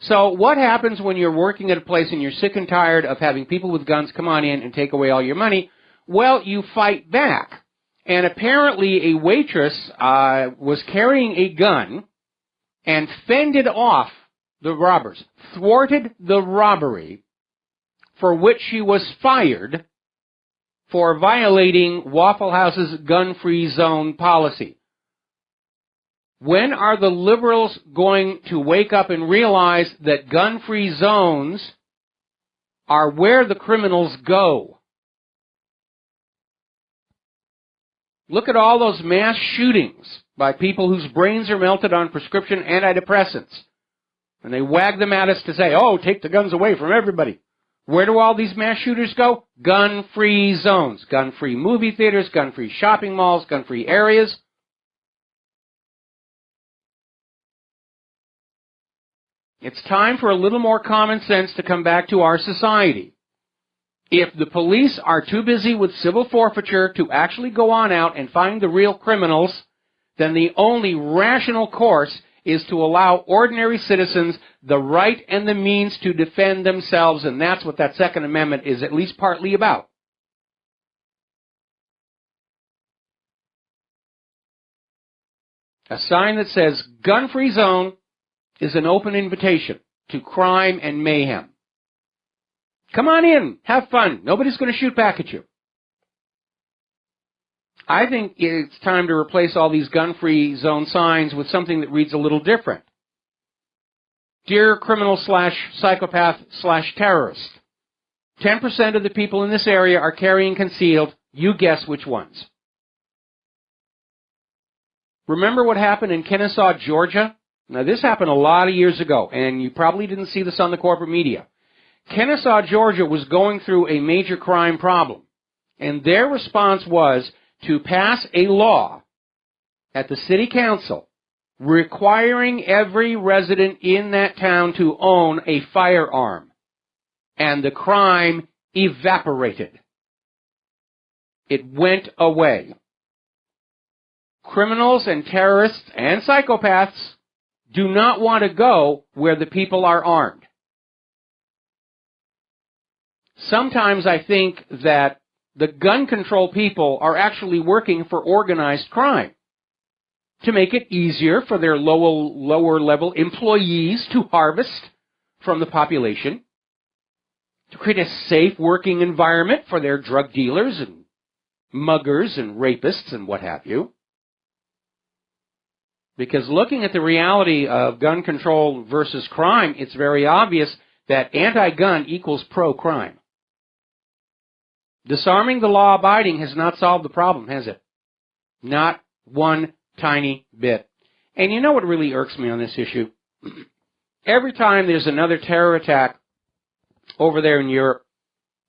So what happens when you're working at a place and you're sick and tired of having people with guns come on in and take away all your money? Well, you fight back. And apparently a waitress was carrying a gun and fended off the robbers, thwarted the robbery, for which she was fired for violating Waffle House's gun-free zone policy. When are the liberals going to wake up and realize that gun-free zones are where the criminals go? Look at all those mass shootings by people whose brains are melted on prescription antidepressants. And they wag them at us to say, oh, take the guns away from everybody. Where do all these mass shooters go? Gun-free zones. Gun-free movie theaters, gun-free shopping malls, gun-free areas. It's time for a little more common sense to come back to our society. If the police are too busy with civil forfeiture to actually go on out and find the real criminals, then the only rational course is to allow ordinary citizens the right and the means to defend themselves, and that's what that Second Amendment is at least partly about. A sign that says gun-free zone is an open invitation to crime and mayhem. Come on in, have fun. Nobody's going to shoot back at you. I think it's time to replace all these gun-free zone signs with something that reads a little different. Dear criminal/psychopath/terrorist, 10% of the people in this area are carrying concealed. You guess which ones. Remember what happened in Kennesaw, Georgia? Now, this happened a lot of years ago, and you probably didn't see this on the corporate media. Kennesaw, Georgia was going through a major crime problem, and their response was to pass a law at the city council requiring every resident in that town to own a firearm, and the crime evaporated. It went away. Criminals and terrorists and psychopaths do not want to go where the people are armed. Sometimes I think that the gun control people are actually working for organized crime to make it easier for their lower level employees to harvest from the population, to create a safe working environment for their drug dealers and muggers and rapists and what have you. Because looking at the reality of gun control versus crime, it's very obvious that anti-gun equals pro-crime. Disarming the law-abiding has not solved the problem, has it? Not one tiny bit. And you know what really irks me on this issue? Every time there's another terror attack over there in Europe,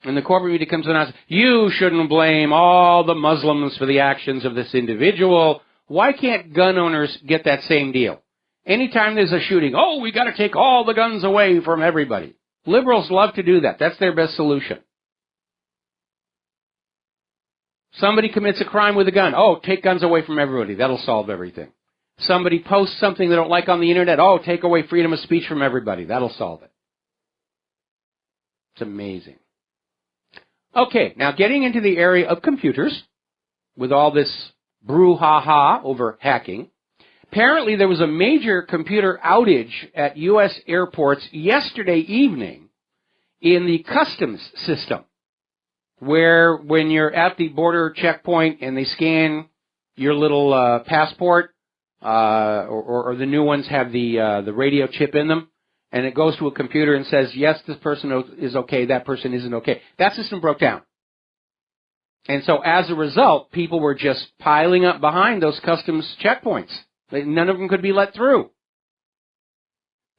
and the corporate media comes in and says, you shouldn't blame all the Muslims for the actions of this individual. Why can't gun owners get that same deal? Anytime there's a shooting, oh, we got to take all the guns away from everybody. Liberals love to do that. That's their best solution. Somebody commits a crime with a gun. Oh, take guns away from everybody. That'll solve everything. Somebody posts something they don't like on the internet. Oh, take away freedom of speech from everybody. That'll solve it. It's amazing. Okay, now getting into the area of computers, with all this brouhaha over hacking, apparently there was a major computer outage at U.S. airports yesterday evening in the customs system, where when you're at the border checkpoint and they scan your little passport, or the new ones have the radio chip in them, and it goes to a computer and says, yes, this person is okay, that person isn't okay. That system broke down. And so as a result, people were just piling up behind those customs checkpoints. None of them could be let through.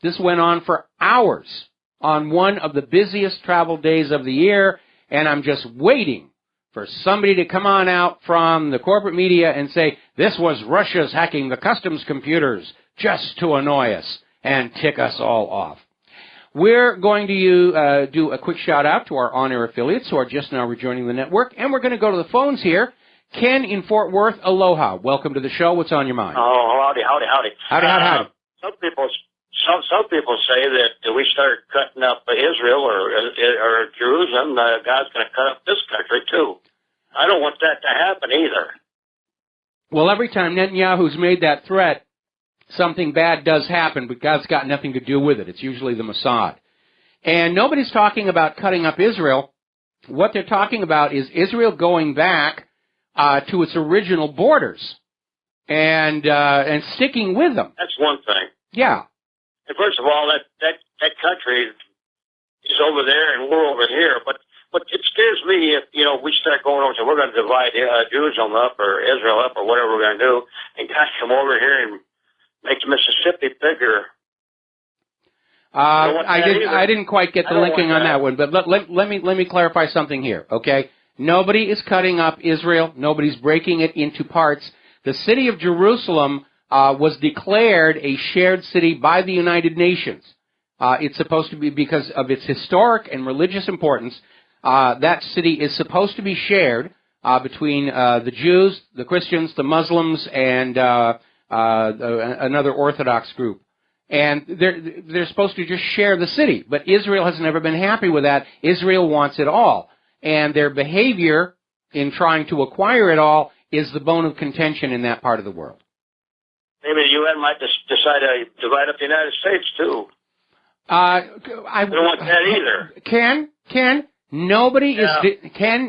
This went on for hours on one of the busiest travel days of the year, and I'm just waiting for somebody to come on out from the corporate media and say, this was Russia's hacking the customs computers just to annoy us and tick us all off. We're going to do a quick shout-out to our on-air affiliates who are just now rejoining the network, and we're going to go to the phones here. Ken in Fort Worth, aloha. Welcome to the show. What's on your mind? Oh, howdy. Howdy. Some people say that we start cutting up Israel or Jerusalem, God's going to cut up this country too. I don't want that to happen either. Well, every time Netanyahu's made that threat, something bad does happen, but God's got nothing to do with it. It's usually the Mossad. And nobody's talking about cutting up Israel. What they're talking about is Israel going back to its original borders and sticking with them. That's one thing. Yeah. And first of all, that country is over there and we're over here. But it scares me if, we start going over, so we're going to divide Jerusalem up or Israel up or whatever we're going to do, and guys come over here and make Mississippi bigger. I didn't quite get the linking on that one, but let me clarify something here, okay? Nobody is cutting up Israel. Nobody's breaking it into parts. The city of Jerusalem was declared a shared city by the United Nations. It's supposed to be, because of its historic and religious importance, that city is supposed to be shared between the Jews, the Christians, the Muslims, and another Orthodox group. And they're supposed to just share the city. But Israel has never been happy with that. Israel wants it all. And their behavior in trying to acquire it all is the bone of contention in that part of the world. Maybe the UN might decide to divide up the United States, too. I don't want that either. Ken,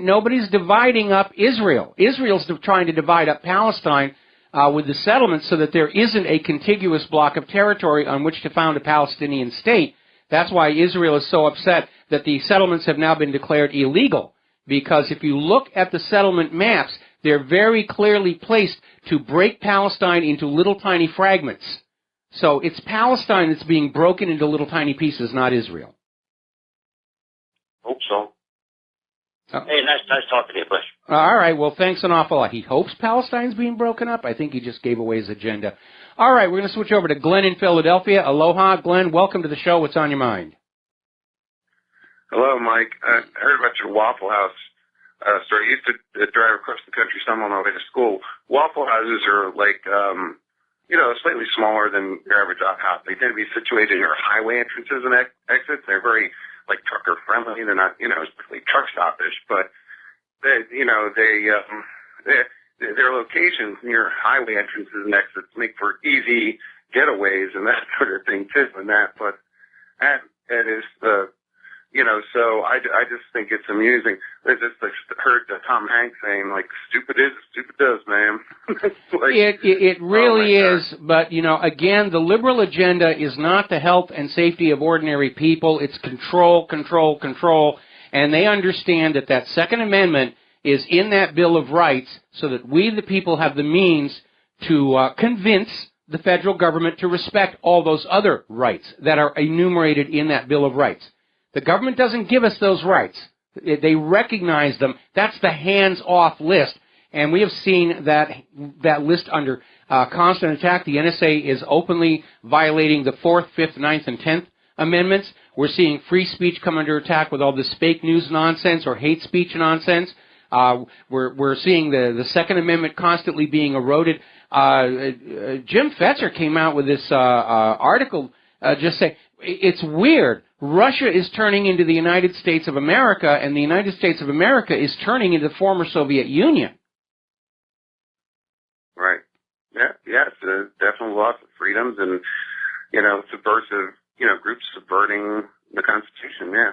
nobody's dividing up Israel. Israel's trying to divide up Palestine with the settlements so that there isn't a contiguous block of territory on which to found a Palestinian state. That's why Israel is so upset that the settlements have now been declared illegal. Because if you look at the settlement maps, they're very clearly placed to break Palestine into little tiny fragments. So it's Palestine that's being broken into little tiny pieces, not Israel. Hope so. Oh. Hey, nice talking to you, Bush. All right, well, thanks an awful lot. He hopes Palestine's being broken up. I think he just gave away his agenda. All right, we're going to switch over to Glenn in Philadelphia. Aloha, Glenn. Welcome to the show. What's on your mind? Hello, Mike. I heard about your Waffle House story. I used to drive across the country some on my way to school. Waffle houses are like, slightly smaller than your average house. They tend to be situated near highway entrances and exits. They're very, trucker friendly. They're not, strictly truck stoppish, but their locations near highway entrances and exits make for easy getaways and that sort of thing too. And that is so I just think it's amusing. I just heard Tom Hanks saying, stupid is, stupid does, man. It really is, but, again, the liberal agenda is not the health and safety of ordinary people. It's control, control, control. And they understand that that Second Amendment is in that Bill of Rights so that we, the people, have the means to convince the federal government to respect all those other rights that are enumerated in that Bill of Rights. The government doesn't give us those rights. They recognize them. That's the hands-off list. And we have seen that list under constant attack. The NSA is openly violating the 4th, 5th, 9th, and 10th Amendments. We're seeing free speech come under attack with all this fake news nonsense or hate speech nonsense. We're seeing the Second Amendment constantly being eroded. Jim Fetzer came out with this article just saying, it's weird. Russia is turning into the United States of America, and the United States of America is turning into the former Soviet Union. Right. Yes, definitely loss of freedoms and, subversive, groups subverting the Constitution, yeah.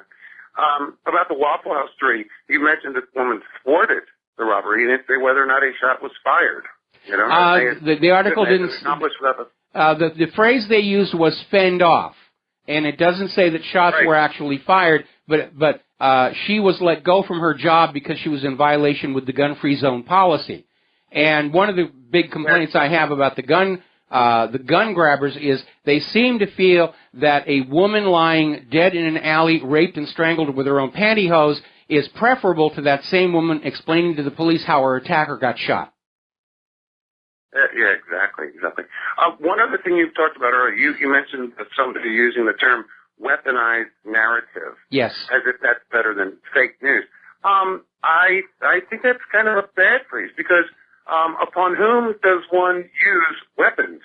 About the Waffle House story, you mentioned this woman thwarted the robbery. You didn't say whether or not a shot was fired. The article didn't. The phrase they used was fend off. And it doesn't say that shots were actually fired, but she was let go from her job because she was in violation with the gun-free zone policy. And one of the big complaints I have about the gun grabbers is they seem to feel that a woman lying dead in an alley, raped and strangled with her own pantyhose, is preferable to that same woman explaining to the police how her attacker got shot. Yeah, exactly. One other thing you talked about earlier, you mentioned somebody using the term weaponized narrative. Yes. As if that's better than fake news. I think that's kind of a bad phrase because upon whom does one use weapons?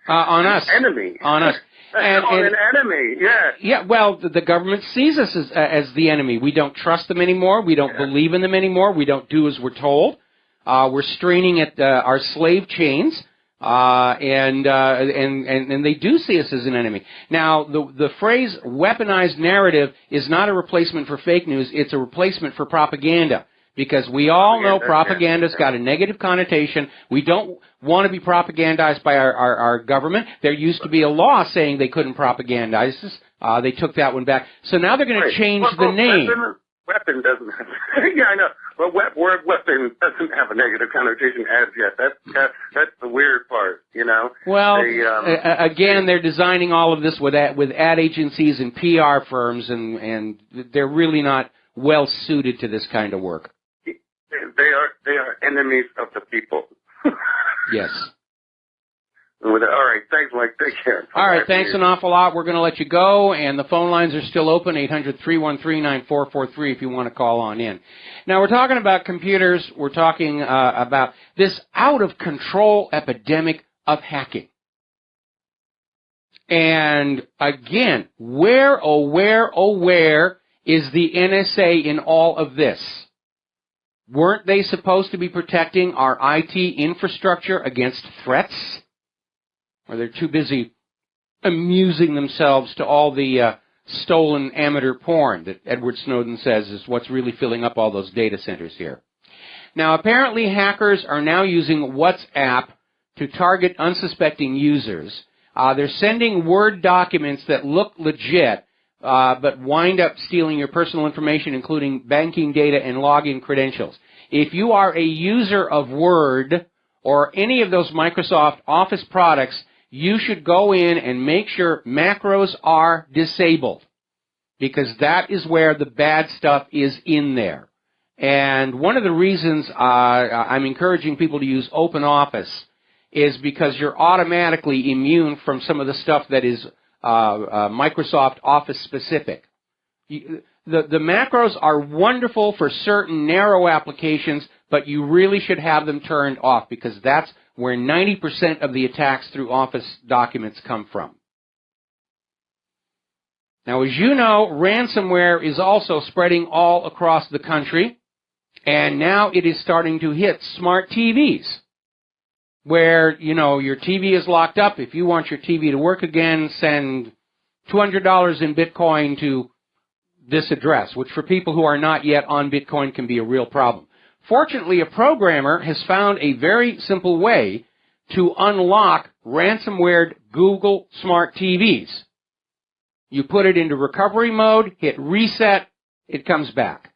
On us. Enemy. On us. And an enemy, yeah. Yeah, well, the government sees us as the enemy. We don't trust them anymore. We don't believe in them anymore. We don't do as we're told. We're straining at our slave chains, and they do see us as an enemy. Now, the phrase weaponized narrative is not a replacement for fake news. It's a replacement for propaganda. Because we all know propaganda's got a negative connotation. We don't want to be propagandized by our government. There used to be a law saying they couldn't propagandize us. They took that one back. So now they're going to change the name. Weapon doesn't have, yeah, I know. But word weapon doesn't have a negative connotation as yet. That's the weird part, Well, again, they're designing all of this with ad agencies and PR firms, and they're really not well suited to this kind of work. They are enemies of the people. Yes. All right, thanks, Mike. Take care. All right, thanks an awful lot. We're going to let you go, and the phone lines are still open, 800-313-9443 if you want to call on in. Now, we're talking about computers. We're talking about this out-of-control epidemic of hacking. And, again, where is the NSA in all of this? Weren't they supposed to be protecting our IT infrastructure against threats? Or they're too busy amusing themselves to all the stolen amateur porn that Edward Snowden says is what's really filling up all those data centers here. Now, apparently hackers are now using WhatsApp to target unsuspecting users. They're sending Word documents that look legit, but wind up stealing your personal information, including banking data and login credentials. If you are a user of Word or any of those Microsoft Office products, you should go in and make sure macros are disabled, because that is where the bad stuff is in there. And one of the reasons I'm encouraging people to use OpenOffice is because you're automatically immune from some of the stuff that is Microsoft Office specific. The macros are wonderful for certain narrow applications, but you really should have them turned off, because that's where 90% of the attacks through Office documents come from. Now, as you know, ransomware is also spreading all across the country, and now it is starting to hit smart TVs, where, your TV is locked up. If you want your TV to work again, send $200 in Bitcoin to this address, which for people who are not yet on Bitcoin can be a real problem. Fortunately, a programmer has found a very simple way to unlock ransomware Google Smart TVs. You put it into recovery mode, hit reset, it comes back.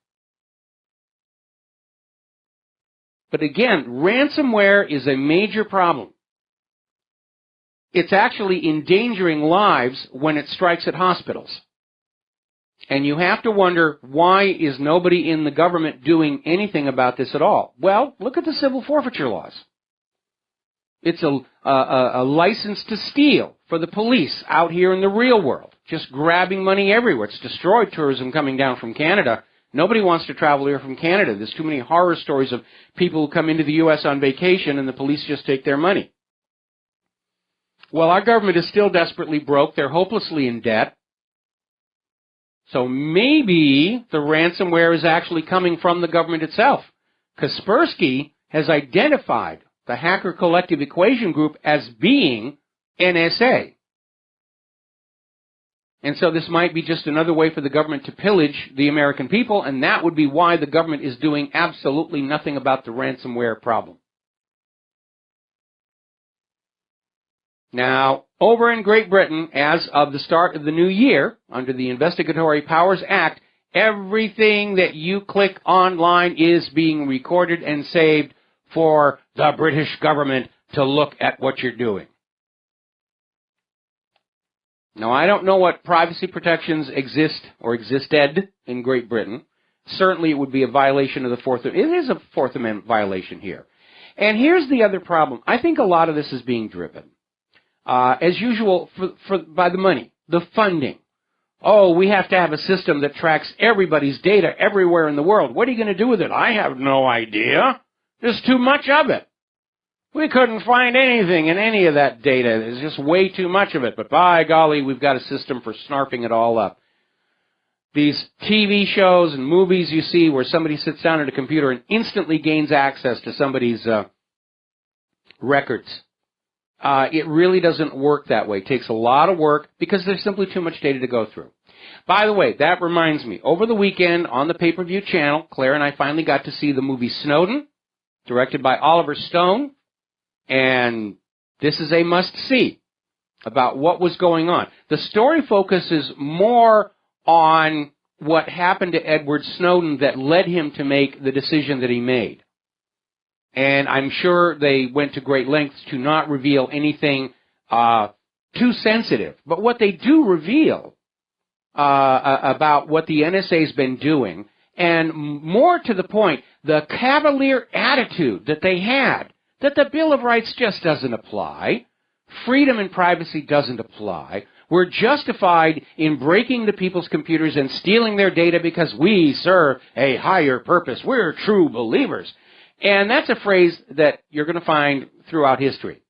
But again, ransomware is a major problem. It's actually endangering lives when it strikes at hospitals. And you have to wonder, why is nobody in the government doing anything about this at all? Well, look at the civil forfeiture laws. It's a license to steal for the police out here in the real world, just grabbing money everywhere. It's destroyed tourism coming down from Canada. Nobody wants to travel here from Canada. There's too many horror stories of people who come into the U.S. on vacation and the police just take their money. Well, our government is still desperately broke. They're hopelessly in debt. So maybe the ransomware is actually coming from the government itself. Kaspersky has identified the Hacker Collective Equation Group as being NSA. And so this might be just another way for the government to pillage the American people, and that would be why the government is doing absolutely nothing about the ransomware problem. Now, over in Great Britain, as of the start of the new year, under the Investigatory Powers Act, everything that you click online is being recorded and saved for the British government to look at what you're doing. Now, I don't know what privacy protections exist or existed in Great Britain. Certainly it would be a violation of the Fourth Amendment. It is a Fourth Amendment violation here. And here's the other problem. I think a lot of this is being driven, as usual, by the money, the funding. Oh, we have to have a system that tracks everybody's data everywhere in the world. What are you going to do with it? I have no idea. There's too much of it. We couldn't find anything in any of that data. There's just way too much of it. But by golly, we've got a system for snarfing it all up. These TV shows and movies you see where somebody sits down at a computer and instantly gains access to somebody's records. It really doesn't work that way. It takes a lot of work because there's simply too much data to go through. By the way, that reminds me, over the weekend on the pay-per-view channel, Claire and I finally got to see the movie Snowden, directed by Oliver Stone. And this is a must-see about what was going on. The story focuses more on what happened to Edward Snowden that led him to make the decision that he made. And I'm sure they went to great lengths to not reveal anything too sensitive. But what they do reveal about what the NSA's been doing, and more to the point, the cavalier attitude that they had, that the Bill of Rights just doesn't apply. Freedom and privacy doesn't apply. We're justified in breaking the people's computers and stealing their data because we serve a higher purpose. We're true believers. And that's a phrase that you're going to find throughout history.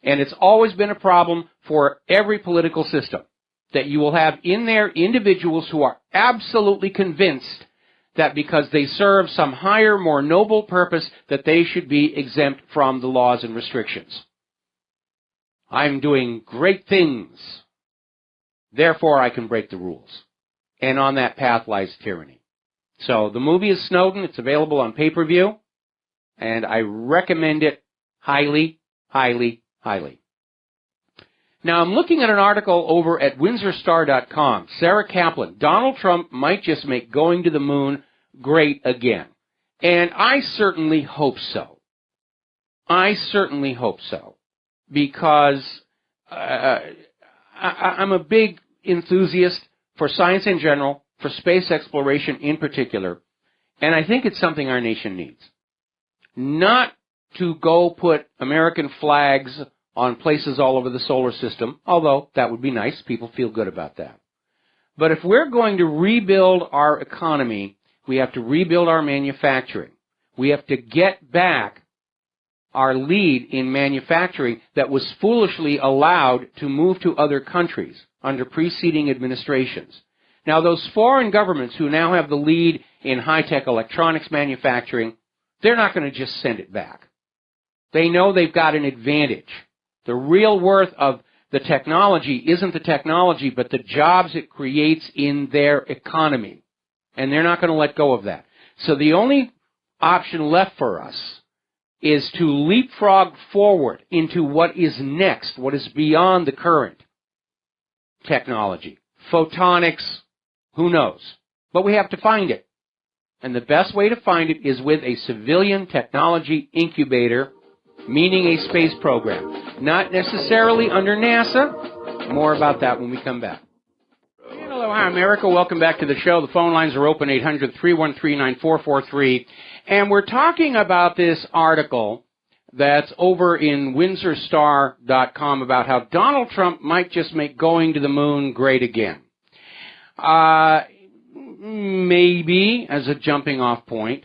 And it's always been a problem for every political system, that you will have in there individuals who are absolutely convinced that because they serve some higher, more noble purpose, that they should be exempt from the laws and restrictions. I'm doing great things, therefore I can break the rules. And on that path lies tyranny. So the movie is Snowden. It's available on pay-per-view, and I recommend it highly, highly, highly. Now, I'm looking at an article over at WindsorStar.com. Sarah Kaplan, Donald Trump might just make going to the moon great again. And I certainly hope so. I certainly hope so. Because I'm a big enthusiast for science in general, for space exploration in particular, and I think it's something our nation needs. Not to go put American flags on places all over the solar system, although that would be nice. People feel good about that. But if we're going to rebuild our economy, we have to rebuild our manufacturing. We have to get back our lead in manufacturing that was foolishly allowed to move to other countries under preceding administrations. Now, those foreign governments who now have the lead in high-tech electronics manufacturing, they're not going to just send it back. They know they've got an advantage. The real worth of the technology isn't the technology, but the jobs it creates in their economy. And they're not going to let go of that. So the only option left for us is to leapfrog forward into what is next, what is beyond the current technology. Photonics, who knows? but we have to find it. And the best way to find it is with a civilian technology incubator, meaning a space program. Not necessarily under NASA. More about that when we come back. Hello, hi, America. Welcome back to the show. The phone lines are open, 800-313-9443. And we're talking about this article that's over in WindsorStar.com about how Donald Trump might just make going to the moon great again. Maybe as a jumping off point,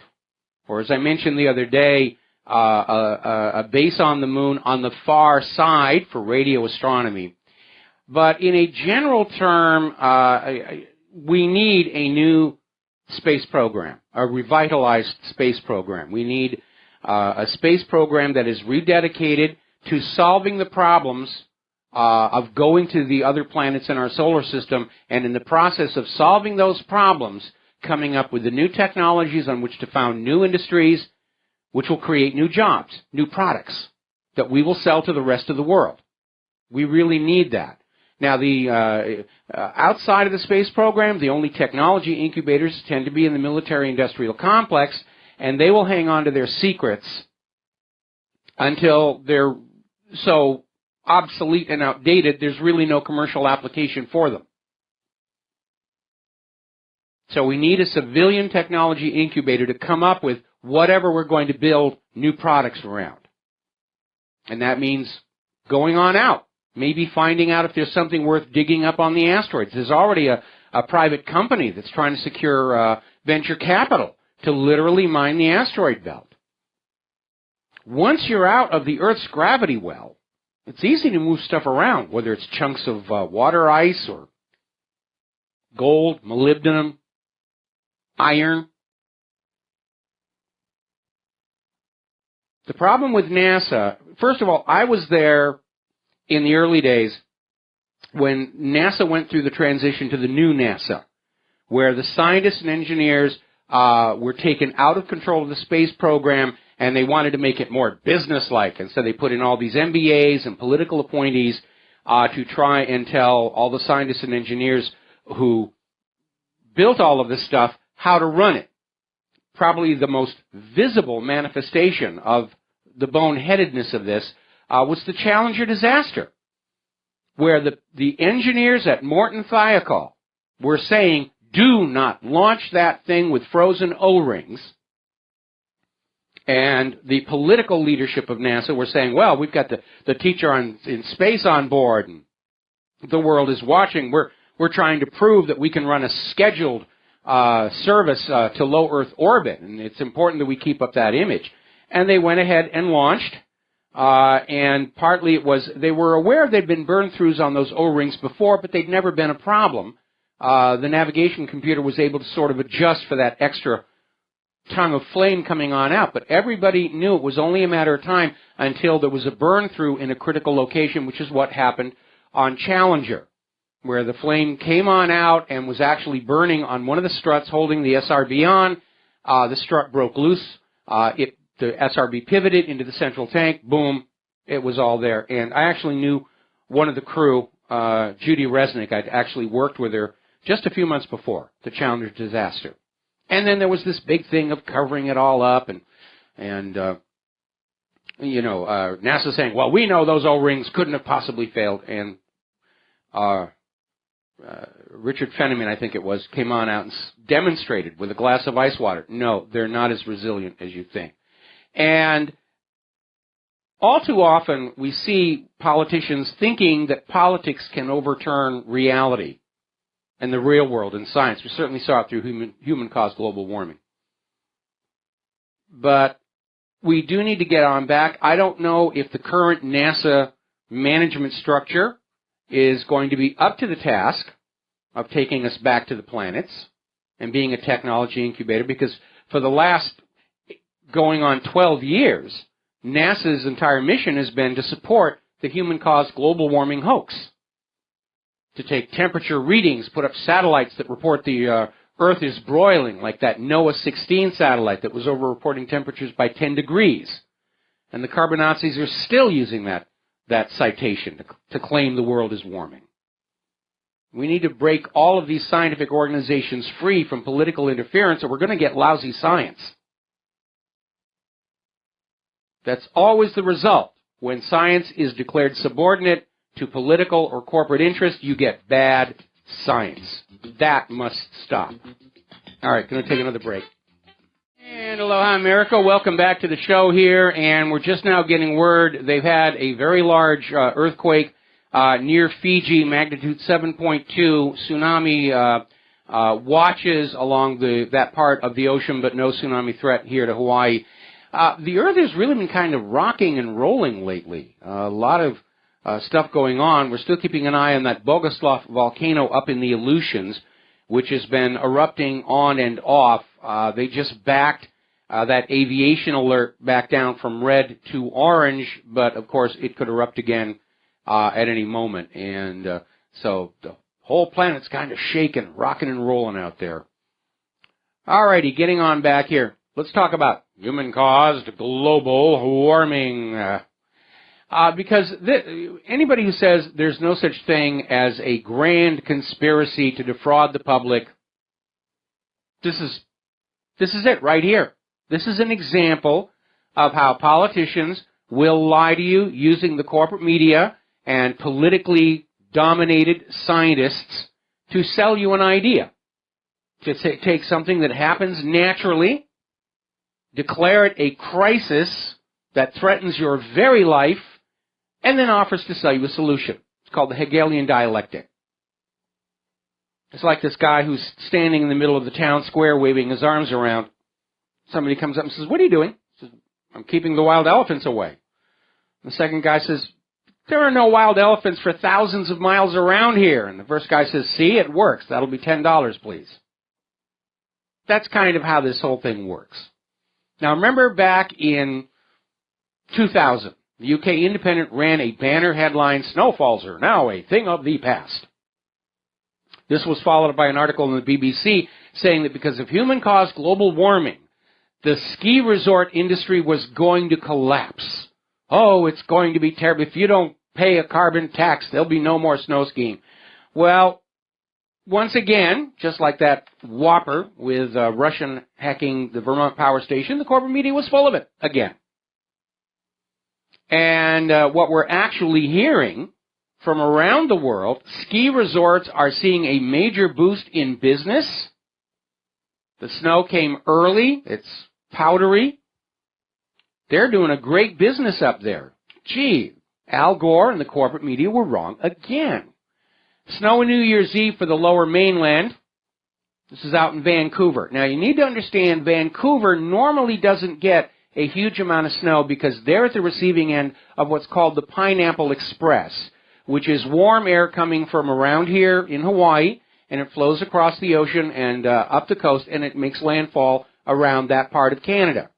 or as I mentioned the other day, a base on the moon on the far side for radio astronomy. But in a general term, we need a new space program, a revitalized space program. We need a space program that is rededicated to solving the problems of going to the other planets in our solar system, and in the process of solving those problems, coming up with the new technologies on which to found new industries, which will create new jobs, new products that we will sell to the rest of the world. We really need that. Now, the outside of the space program, the only technology incubators tend to be in the military-industrial complex, and they will hang on to their secrets until they're so obsolete and outdated, there's really no commercial application for them. So we need a civilian technology incubator to come up with whatever we're going to build new products around. And that means going on out, maybe finding out if there's something worth digging up on the asteroids. There's already a private company that's trying to secure venture capital to literally mine the asteroid belt. Once you're out of the Earth's gravity well, it's easy to move stuff around, whether it's chunks of water ice or gold, molybdenum, iron. The problem with NASA, first of all, I was there in the early days when NASA went through the transition to the new NASA, where the scientists and engineers were taken out of control of the space program, and they wanted to make it more business-like. And so they put in all these MBAs and political appointees to try and tell all the scientists and engineers who built all of this stuff how to run it. Probably the most visible manifestation of the boneheadedness of this was the Challenger disaster, where the engineers at Morton Thiokol were saying, do not launch that thing with frozen O-rings. And the political leadership of NASA were saying, well, we've got the teacher in space on board, and the world is watching. We're trying to prove that we can run a scheduled service to low Earth orbit, and it's important that we keep up that image. And they went ahead and launched, and partly it was they were aware there'd been burn-throughs on those O-rings before, but they'd never been a problem. The navigation computer was able to sort of adjust for that extra tongue of flame coming on out, but everybody knew it was only a matter of time until there was a burn-through in a critical location, which is what happened on Challenger, where the flame came on out and was actually burning on one of the struts holding the SRB on. The strut broke loose. The SRB pivoted into the central tank. Boom. It was all there. And I actually knew one of the crew, Judy Resnick. I'd actually worked with her just a few months before the Challenger disaster. And then there was this big thing of covering it all up and NASA saying, well, we know those O-rings couldn't have possibly failed. And Richard Feynman, I think it was, came on out and demonstrated with a glass of ice water. No, they're not as resilient as you think. And all too often we see politicians thinking that politics can overturn reality and the real world and science. We certainly saw it through human-caused global warming. But we do need to get on back. I don't know if the current NASA management structure is going to be up to the task of taking us back to the planets and being a technology incubator, because for the last going on 12 years, NASA's entire mission has been to support the human-caused global warming hoax, to take temperature readings, put up satellites that report the Earth is broiling, like that NOAA 16 satellite that was over-reporting temperatures by 10 degrees. And the carbon Nazis are still using that citation to claim the world is warming. We need to break all of these scientific organizations free from political interference, or we're going to get lousy science. That's always the result. When science is declared subordinate to political or corporate interest, you get bad science. That must stop. All right, going to take another break. And aloha, America. Welcome back to the show here. And we're just now getting word they've had a very large earthquake near Fiji, magnitude 7.2, tsunami watches along that part of the ocean, but no tsunami threat here to Hawaii. The Earth has really been kind of rocking and rolling lately. A lot of stuff going on. We're still keeping an eye on that Bogoslav volcano up in the Aleutians, which has been erupting on and off. They just backed that aviation alert back down from red to orange, but of course it could erupt again at any moment. And so the whole planet's kind of shaking, rocking and rolling out there. All righty, getting on back here. Let's talk about human-caused global warming. Because anybody who says there's no such thing as a grand conspiracy to defraud the public, this is it right here. This is an example of how politicians will lie to you using the corporate media and politically dominated scientists to sell you an idea. To take something that happens naturally, declare it a crisis that threatens your very life, and then offers to sell you a solution. It's called the Hegelian dialectic. It's like this guy who's standing in the middle of the town square waving his arms around. Somebody comes up and says, "What are you doing?" He says, "I'm keeping the wild elephants away." The second guy says, "There are no wild elephants for thousands of miles around here." And the first guy says, "See, it works. That'll be $10, please." That's kind of how this whole thing works. Now, remember back in 2000, the UK Independent ran a banner headline, "Snowfalls are now a thing of the past." This was followed by an article in the BBC saying that because of human-caused global warming, the ski resort industry was going to collapse. Oh, it's going to be terrible. If you don't pay a carbon tax, there'll be no more snow skiing. Well, once again, just like that whopper with Russian hacking the Vermont power station, the corporate media was full of it again. And what we're actually hearing from around the world, ski resorts are seeing a major boost in business. The snow came early. It's powdery. They're doing a great business up there. Gee, Al Gore and the corporate media were wrong again. Snow on New Year's Eve for the lower mainland. This is out in Vancouver. Now, you need to understand Vancouver normally doesn't get a huge amount of snow because they're at the receiving end of what's called the Pineapple Express, which is warm air coming from around here in Hawaii, and it flows across the ocean and up the coast, and it makes landfall around that part of Canada.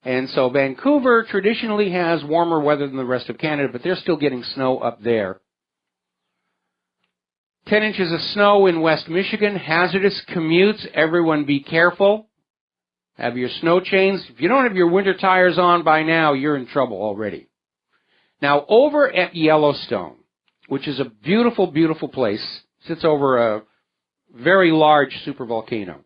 And so Vancouver traditionally has warmer weather than the rest of Canada, but they're still getting snow up there. 10 inches of snow in West Michigan. Hazardous commutes. Everyone be careful. Have your snow chains. If you don't have your winter tires on by now, you're in trouble already. Now, over at Yellowstone, which is a beautiful, beautiful place, sits over a very large supervolcano.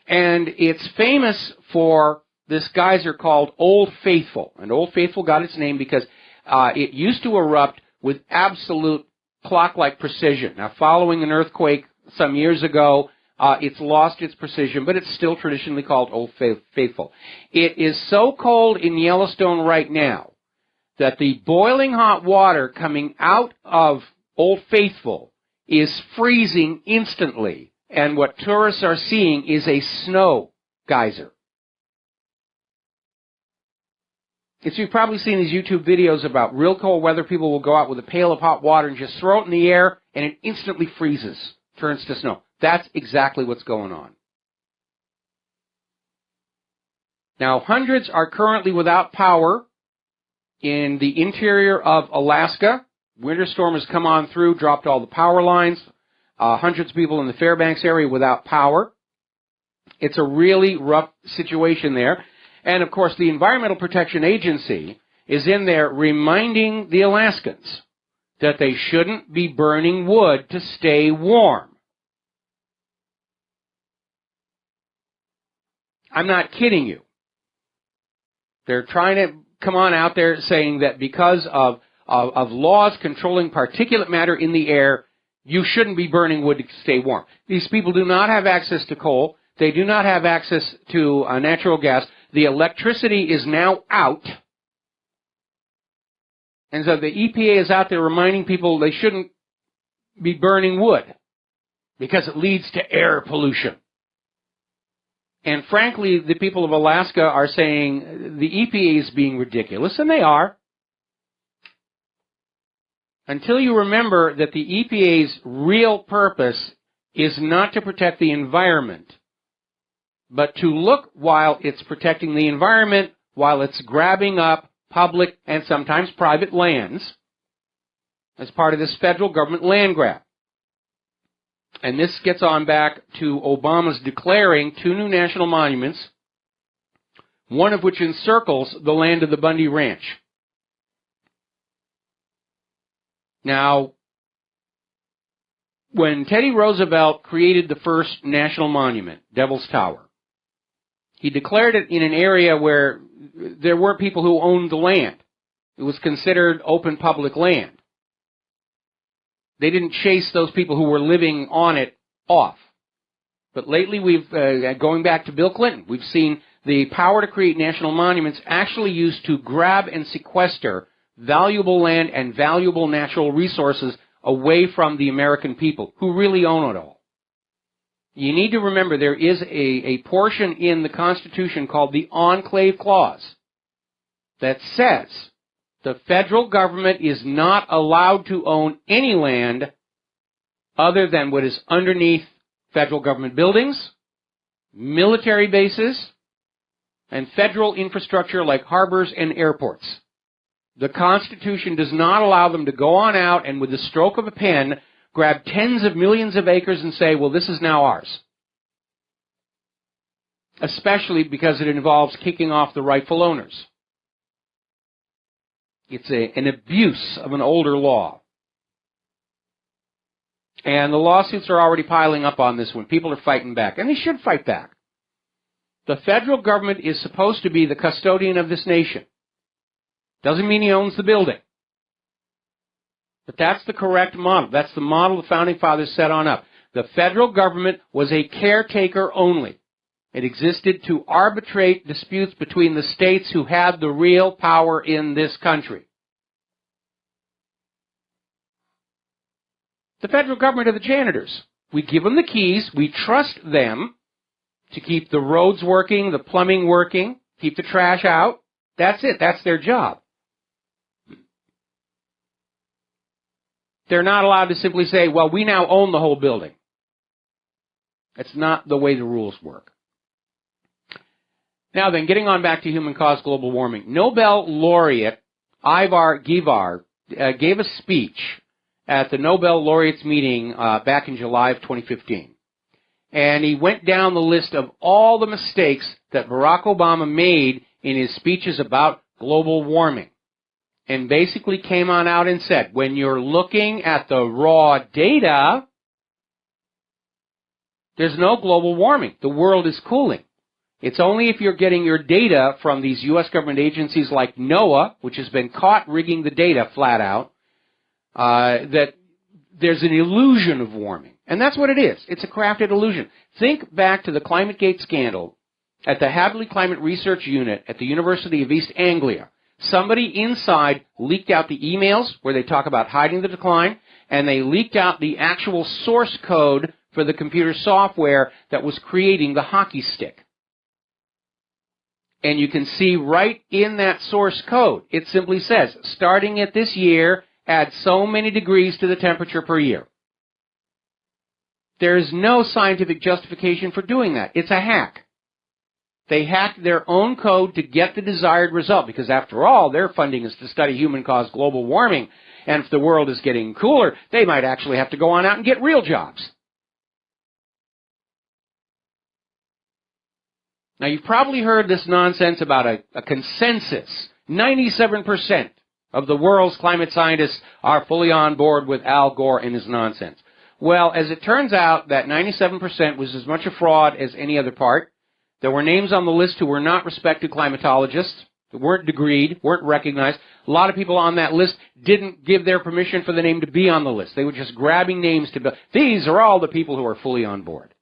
And it's famous for this geyser called Old Faithful. And Old Faithful got its name because it used to erupt with absolute clock-like precision. Now, following an earthquake some years ago, it's lost its precision, but it's still traditionally called Old Faithful. It is so cold in Yellowstone right now that the boiling hot water coming out of Old Faithful is freezing instantly. And what tourists are seeing is a snow geyser. You've probably seen these YouTube videos about real cold weather. People will go out with a pail of hot water and just throw it in the air, and it instantly freezes, turns to snow. That's exactly what's going on. Now, hundreds are currently without power in the interior of Alaska. Winter storm has come on through, dropped all the power lines. Hundreds of people in the Fairbanks area without power. It's a really rough situation there. And, of course, the Environmental Protection Agency is in there reminding the Alaskans that they shouldn't be burning wood to stay warm. I'm not kidding you. They're trying to come on out there saying that because of laws controlling particulate matter in the air, you shouldn't be burning wood to stay warm. These people do not have access to coal. They do not have access to natural gas. The electricity is now out. And so the EPA is out there reminding people they shouldn't be burning wood because it leads to air pollution. And frankly, the people of Alaska are saying the EPA is being ridiculous, and they are. Until you remember that the EPA's real purpose is not to protect the environment, but to look while it's protecting the environment, while it's grabbing up public and sometimes private lands as part of this federal government land grab. And this gets on back to Obama's declaring 2 new national monuments, one of which encircles the land of the Bundy Ranch. Now, when Teddy Roosevelt created the first national monument, Devil's Tower, he declared it in an area where there were people who owned the land. It was considered open public land. They didn't chase those people who were living on it off. But lately, we've, going back to Bill Clinton, we've seen the power to create national monuments actually used to grab and sequester valuable land and valuable natural resources away from the American people who really own it all. You need to remember there is a portion in the Constitution called the Enclave Clause that says the federal government is not allowed to own any land other than what is underneath federal government buildings, military bases, and federal infrastructure like harbors and airports. The Constitution does not allow them to go on out and with the stroke of a pen grab tens of millions of acres and say, well, this is now ours. Especially because it involves kicking off the rightful owners. It's an abuse of an older law. And the lawsuits are already piling up on this one. People are fighting back, and they should fight back. The federal government is supposed to be the custodian of this nation. Doesn't mean he owns the building. But that's the correct model. That's the model the Founding Fathers set on up. The federal government was a caretaker only. It existed to arbitrate disputes between the states who had the real power in this country. The federal government are the janitors. We give them the keys. We trust them to keep the roads working, the plumbing working, keep the trash out. That's it. That's their job. They're not allowed to simply say, well, we now own the whole building. That's not the way the rules work. Now then, getting on back to human-caused global warming. Nobel laureate Ivar Givar gave a speech at the Nobel laureates meeting back in July of 2015. And he went down the list of all the mistakes that Barack Obama made in his speeches about global warming. And basically came on out and said, when you're looking at the raw data, there's no global warming. The world is cooling. It's only if you're getting your data from these U.S. government agencies like NOAA, which has been caught rigging the data flat out, that there's an illusion of warming. And that's what it is. It's a crafted illusion. Think back to the ClimateGate scandal at the Hadley Climate Research Unit at the University of East Anglia. Somebody inside leaked out the emails where they talk about hiding the decline, and they leaked out the actual source code for the computer software that was creating the hockey stick. And you can see right in that source code, it simply says, starting at this year, add so many degrees to the temperature per year. There is no scientific justification for doing that. It's a hack. They hacked their own code to get the desired result, because after all, their funding is to study human-caused global warming, and if the world is getting cooler, they might actually have to go on out and get real jobs. Now, you've probably heard this nonsense about a consensus. 97% of the world's climate scientists are fully on board with Al Gore and his nonsense. Well, as it turns out, that 97% was as much a fraud as any other part. There were names on the list who were not respected climatologists, who weren't degreed, weren't recognized. A lot of people on that list didn't give their permission for the name to be on the list. They were just grabbing names to build. These are all the people who are fully on board.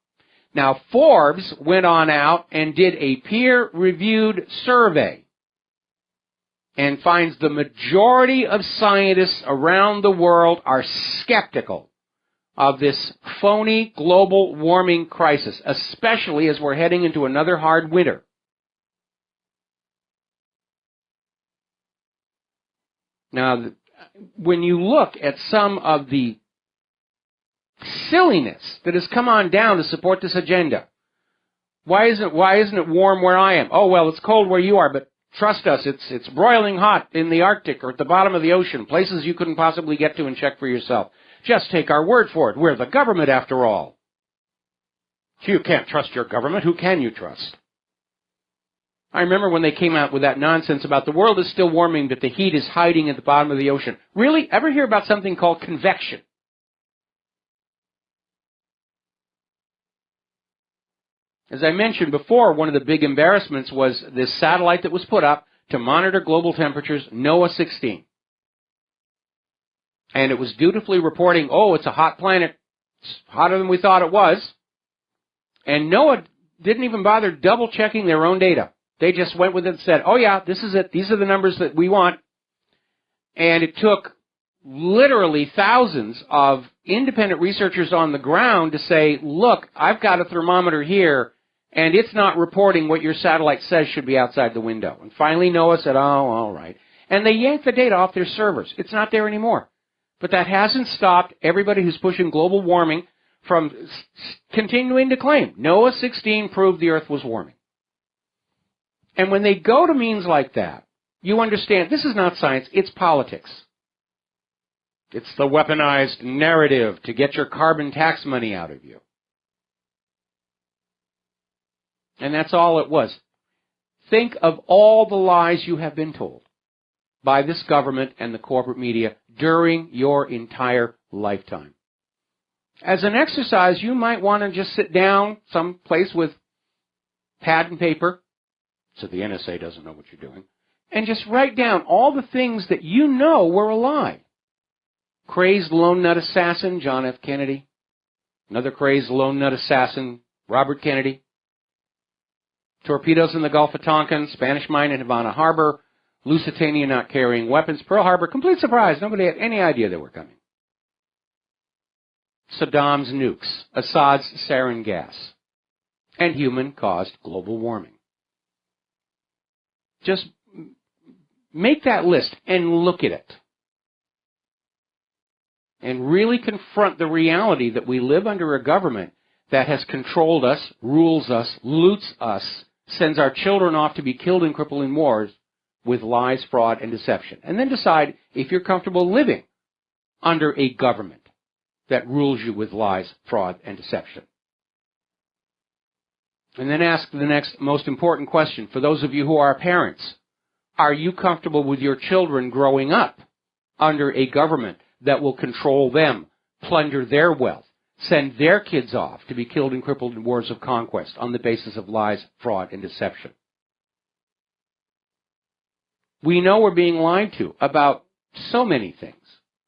Now, Forbes went on out and did a peer-reviewed survey and finds the majority of scientists around the world are skeptical of this phony global warming crisis, especially as we're heading into another hard winter. Now, when you look at some of the silliness that has come on down to support this agenda, why isn't it warm where I am? Oh, well, it's cold where you are, but trust us, it's broiling hot in the Arctic or at the bottom of the ocean, places you couldn't possibly get to and check for yourself. Just take our word for it. We're the government, after all. You can't trust your government. Who can you trust? I remember when they came out with that nonsense about the world is still warming, but the heat is hiding at the bottom of the ocean. Really? Ever hear about something called convection? As I mentioned before, one of the big embarrassments was this satellite that was put up to monitor global temperatures, NOAA 16. And it was dutifully reporting, oh, it's a hot planet. It's hotter than we thought it was. And NOAA didn't even bother double-checking their own data. They just went with it and said, oh, yeah, this is it. These are the numbers that we want. And it took literally thousands of independent researchers on the ground to say, look, I've got a thermometer here, and it's not reporting what your satellite says should be outside the window. And finally NOAA said, oh, all right. And they yanked the data off their servers. It's not there anymore. But that hasn't stopped everybody who's pushing global warming from continuing to claim NOAA 16 proved the Earth was warming. And when they go to means like that, you understand this is not science, it's politics. It's the weaponized narrative to get your carbon tax money out of you. And that's all it was. Think of all the lies you have been told by this government and the corporate media during your entire lifetime. As an exercise, you might want to just sit down someplace with pad and paper, so the NSA doesn't know what you're doing, and just write down all the things that you know were a lie. Crazed lone nut assassin, John F. Kennedy. Another crazed lone nut assassin, Robert Kennedy. Torpedoes in the Gulf of Tonkin, Spanish mine in Havana Harbor, Lusitania not carrying weapons, Pearl Harbor, complete surprise. Nobody had any idea they were coming. Saddam's nukes, Assad's sarin gas, and human-caused global warming. Just make that list and look at it. And really confront the reality that we live under a government that has controlled us, rules us, loots us, sends our children off to be killed and crippled in wars with lies, fraud, and deception. And then decide if you're comfortable living under a government that rules you with lies, fraud, and deception. And then ask the next most important question. For those of you who are parents, are you comfortable with your children growing up under a government that will control them, plunder their wealth, send their kids off to be killed and crippled in wars of conquest on the basis of lies, fraud, and deception? We know we're being lied to about so many things.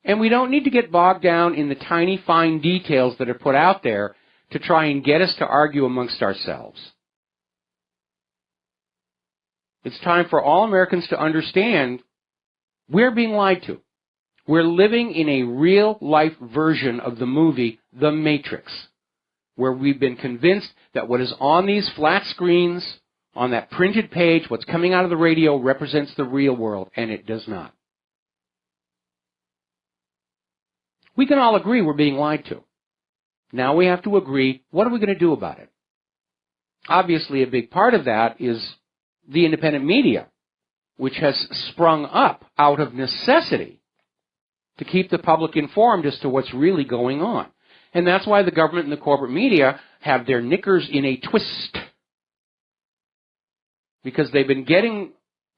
And we don't need to get bogged down in the tiny, fine details that are put out there to try and get us to argue amongst ourselves. It's time for all Americans to understand we're being lied to. We're living in a real-life version of the movie The Matrix, where we've been convinced that what is on these flat screens, on that printed page, what's coming out of the radio represents the real world, and it does not. We can all agree we're being lied to. Now we have to agree, what are we going to do about it? Obviously, a big part of that is the independent media, which has sprung up out of necessity to keep the public informed as to what's really going on. And that's why the government and the corporate media have their knickers in a twist, because they've been getting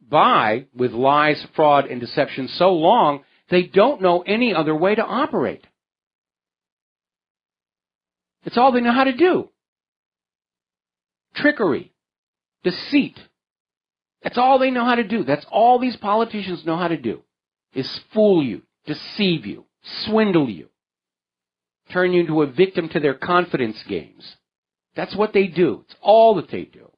by with lies, fraud, and deception so long, they don't know any other way to operate. It's all they know how to do. Trickery, deceit. That's all they know how to do. That's all these politicians know how to do, is fool you, deceive you, swindle you, turn you into a victim to their confidence games. That's what they do. It's all that they do.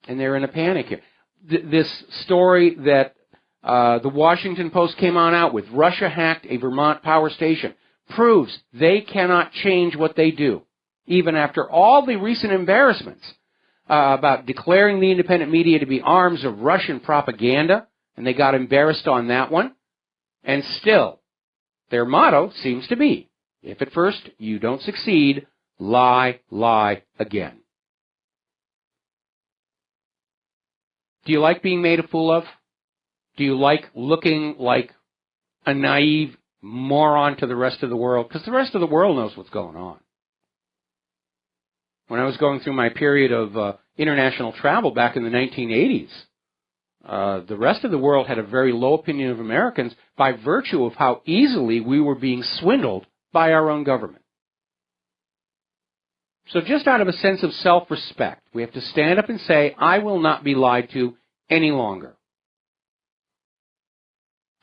And they're in a panic here. This story that the Washington Post came on out with, Russia hacked a Vermont power station, proves they cannot change what they do, even after all the recent embarrassments about declaring the independent media to be arms of Russian propaganda, and they got embarrassed on that one. And still, their motto seems to be, if at first you don't succeed, lie, lie again. Do you like being made a fool of? Do you like looking like a naive moron to the rest of the world? Because the rest of the world knows what's going on. When I was going through my period of international travel back in the 1980s, the rest of the world had a very low opinion of Americans by virtue of how easily we were being swindled by our own government. So just out of a sense of self-respect, we have to stand up and say, I will not be lied to any longer.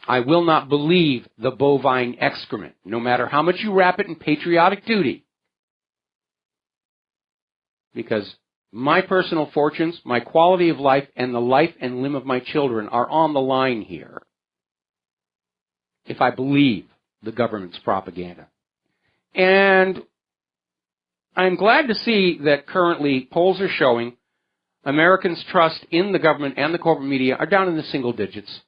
I will not believe the bovine excrement, no matter how much you wrap it in patriotic duty. Because my personal fortunes, my quality of life, and the life and limb of my children are on the line here if I believe the government's propaganda. And I'm glad to see that currently polls are showing Americans' trust in the government and the corporate media are down in the single digits.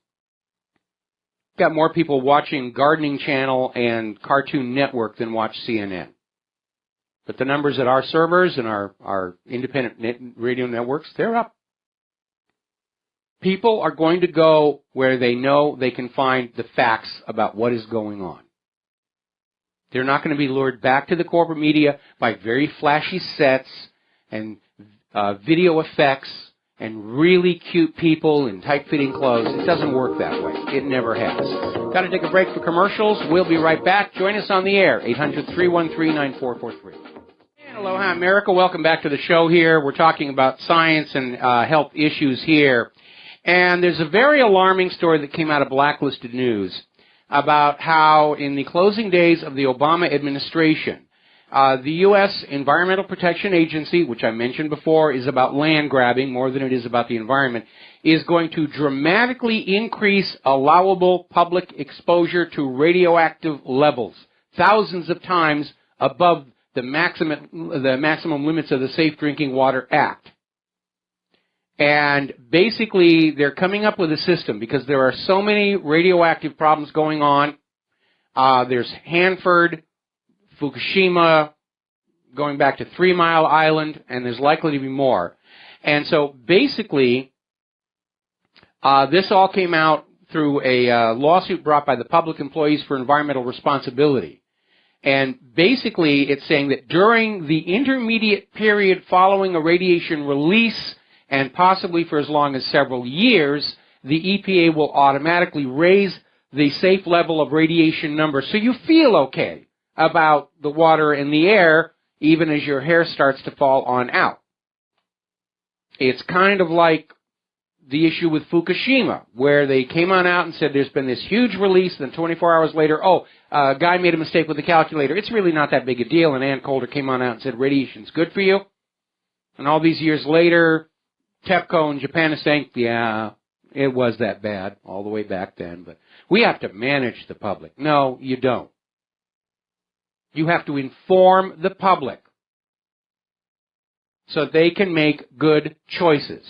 Got more people watching Gardening Channel and Cartoon Network than watch CNN. But the numbers at our servers and our independent radio networks, they're up. People are going to go where they know they can find the facts about what is going on. They're not going to be lured back to the corporate media by very flashy sets and video effects and really cute people in tight-fitting clothes. It doesn't work that way. It never has. Got to take a break for commercials. We'll be right back. Join us on the air, 800-313-9443. Aloha, America. Welcome back to the show here. We're talking about science and health issues here. And there's a very alarming story that came out of Blacklisted News about how in the closing days of the Obama administration, the U.S. Environmental Protection Agency, which I mentioned before is about land grabbing more than it is about the environment, is going to dramatically increase allowable public exposure to radioactive levels, thousands of times above the maximum limits of the Safe Drinking Water Act. And basically, they're coming up with a system because there are so many radioactive problems going on. There's Hanford, Fukushima, going back to 3 Mile Island, and there's likely to be more. And so basically, this all came out through a lawsuit brought by the Public Employees for Environmental Responsibility. And basically, it's saying that during the intermediate period following a radiation release, and possibly for as long as several years, the EPA will automatically raise the safe level of radiation number so you feel okay about the water and the air, even as your hair starts to fall on out. It's kind of like the issue with Fukushima, where they came on out and said there's been this huge release, then 24 hours later, a guy made a mistake with the calculator. It's really not that big a deal, and Ann Coulter came on out and said radiation's good for you. And all these years later, TEPCO in Japan is saying, yeah, it was that bad all the way back then, but we have to manage the public. No, you don't. You have to inform the public so they can make good choices.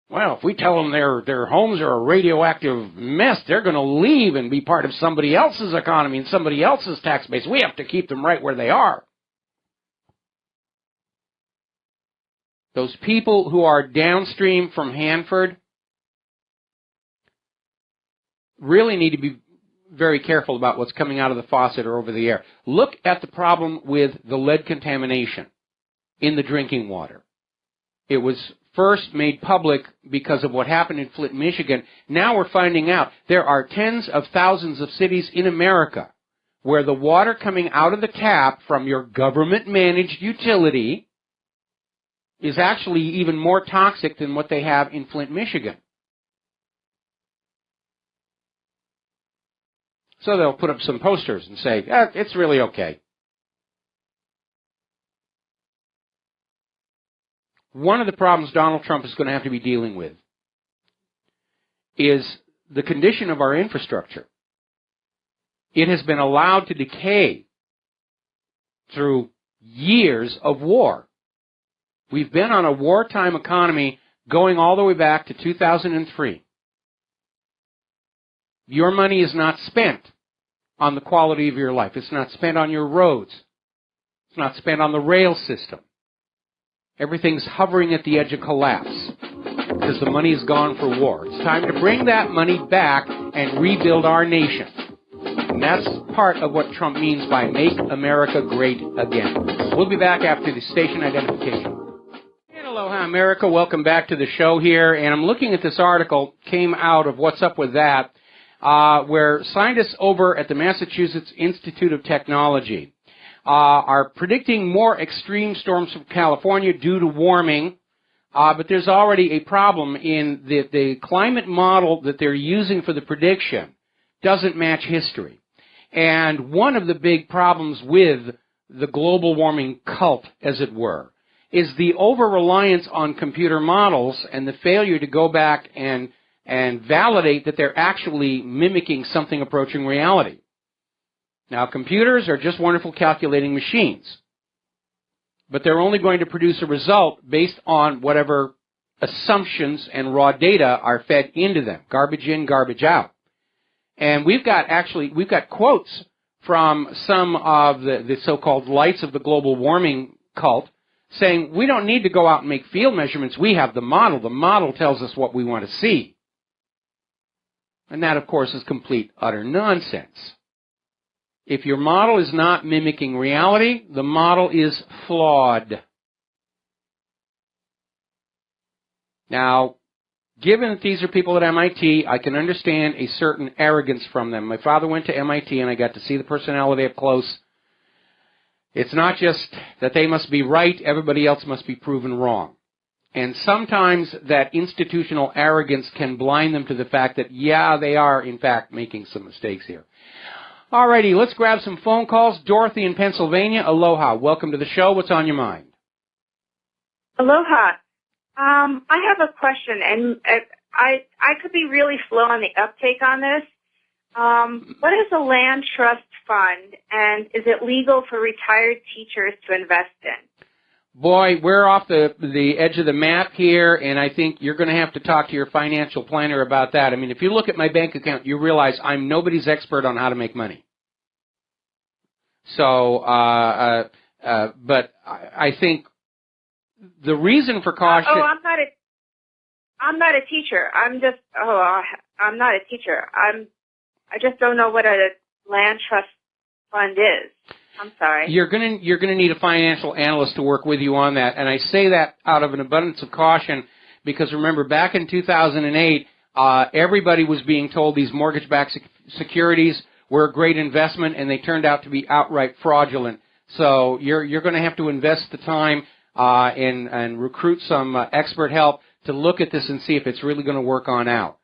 Well, if we tell them their homes are a radioactive mess, they're going to leave and be part of somebody else's economy and somebody else's tax base. We have to keep them right where they are. Those people who are downstream from Hanford really need to be very careful about what's coming out of the faucet or over the air. Look at the problem with the lead contamination in the drinking water. It was first made public because of what happened in Flint, Michigan. Now we're finding out there are tens of thousands of cities in America where the water coming out of the tap from your government-managed utility is actually even more toxic than what they have in Flint, Michigan. So they'll put up some posters and say, it's really okay. One of the problems Donald Trump is going to have to be dealing with is the condition of our infrastructure. It has been allowed to decay through years of war. We've been on a wartime economy going all the way back to 2003. Your money is not spent on the quality of your life. It's not spent on your roads. It's not spent on the rail system. Everything's hovering at the edge of collapse because the money is gone for war. It's time to bring that money back and rebuild our nation. And that's part of what Trump means by Make America Great Again. We'll be back after the station identification. And aloha, America. Welcome back to the show here. And I'm looking at this article, came out of What's Up With That, where scientists over at the Massachusetts Institute of Technology are predicting more extreme storms from California due to warming, but there's already a problem in the climate model that they're using for the prediction doesn't match history. And one of the big problems with the global warming cult, as it were, is the over-reliance on computer models and the failure to go back and validate that they're actually mimicking something approaching reality. Now, computers are just wonderful calculating machines, but they're only going to produce a result based on whatever assumptions and raw data are fed into them, garbage in, garbage out. And we've got quotes from some of the so-called lights of the global warming cult saying, we don't need to go out and make field measurements. We have the model. The model tells us what we want to see. And that, of course, is complete, utter nonsense. If your model is not mimicking reality, the model is flawed. Now, given that these are people at MIT, I can understand a certain arrogance from them. My father went to MIT, and I got to see the personality up close. It's not just that they must be right, everybody else must be proven wrong. And sometimes that institutional arrogance can blind them to the fact that, yeah, they are, in fact, making some mistakes here. Alrighty, let's grab some phone calls. Dorothy in Pennsylvania, aloha. Welcome to the show. What's on your mind? Aloha. I have a question, and I could be really slow on the uptake on this. What is a land trust fund, and is it legal for retired teachers to invest in? Boy, we're off the edge of the map here, and I think you're going to have to talk to your financial planner about that. I mean, if you look at my bank account, you realize I'm nobody's expert on how to make money. So, but I think the reason for caution... I'm not a teacher. I'm not a teacher. I just don't know what a land trust fund is. I'm sorry. You're gonna need a financial analyst to work with you on that, and I say that out of an abundance of caution because remember, back in 2008, everybody was being told these mortgage-backed securities were a great investment, and they turned out to be outright fraudulent. So you're going to have to invest the time and recruit some expert help to look at this and see if it's really going to work on out.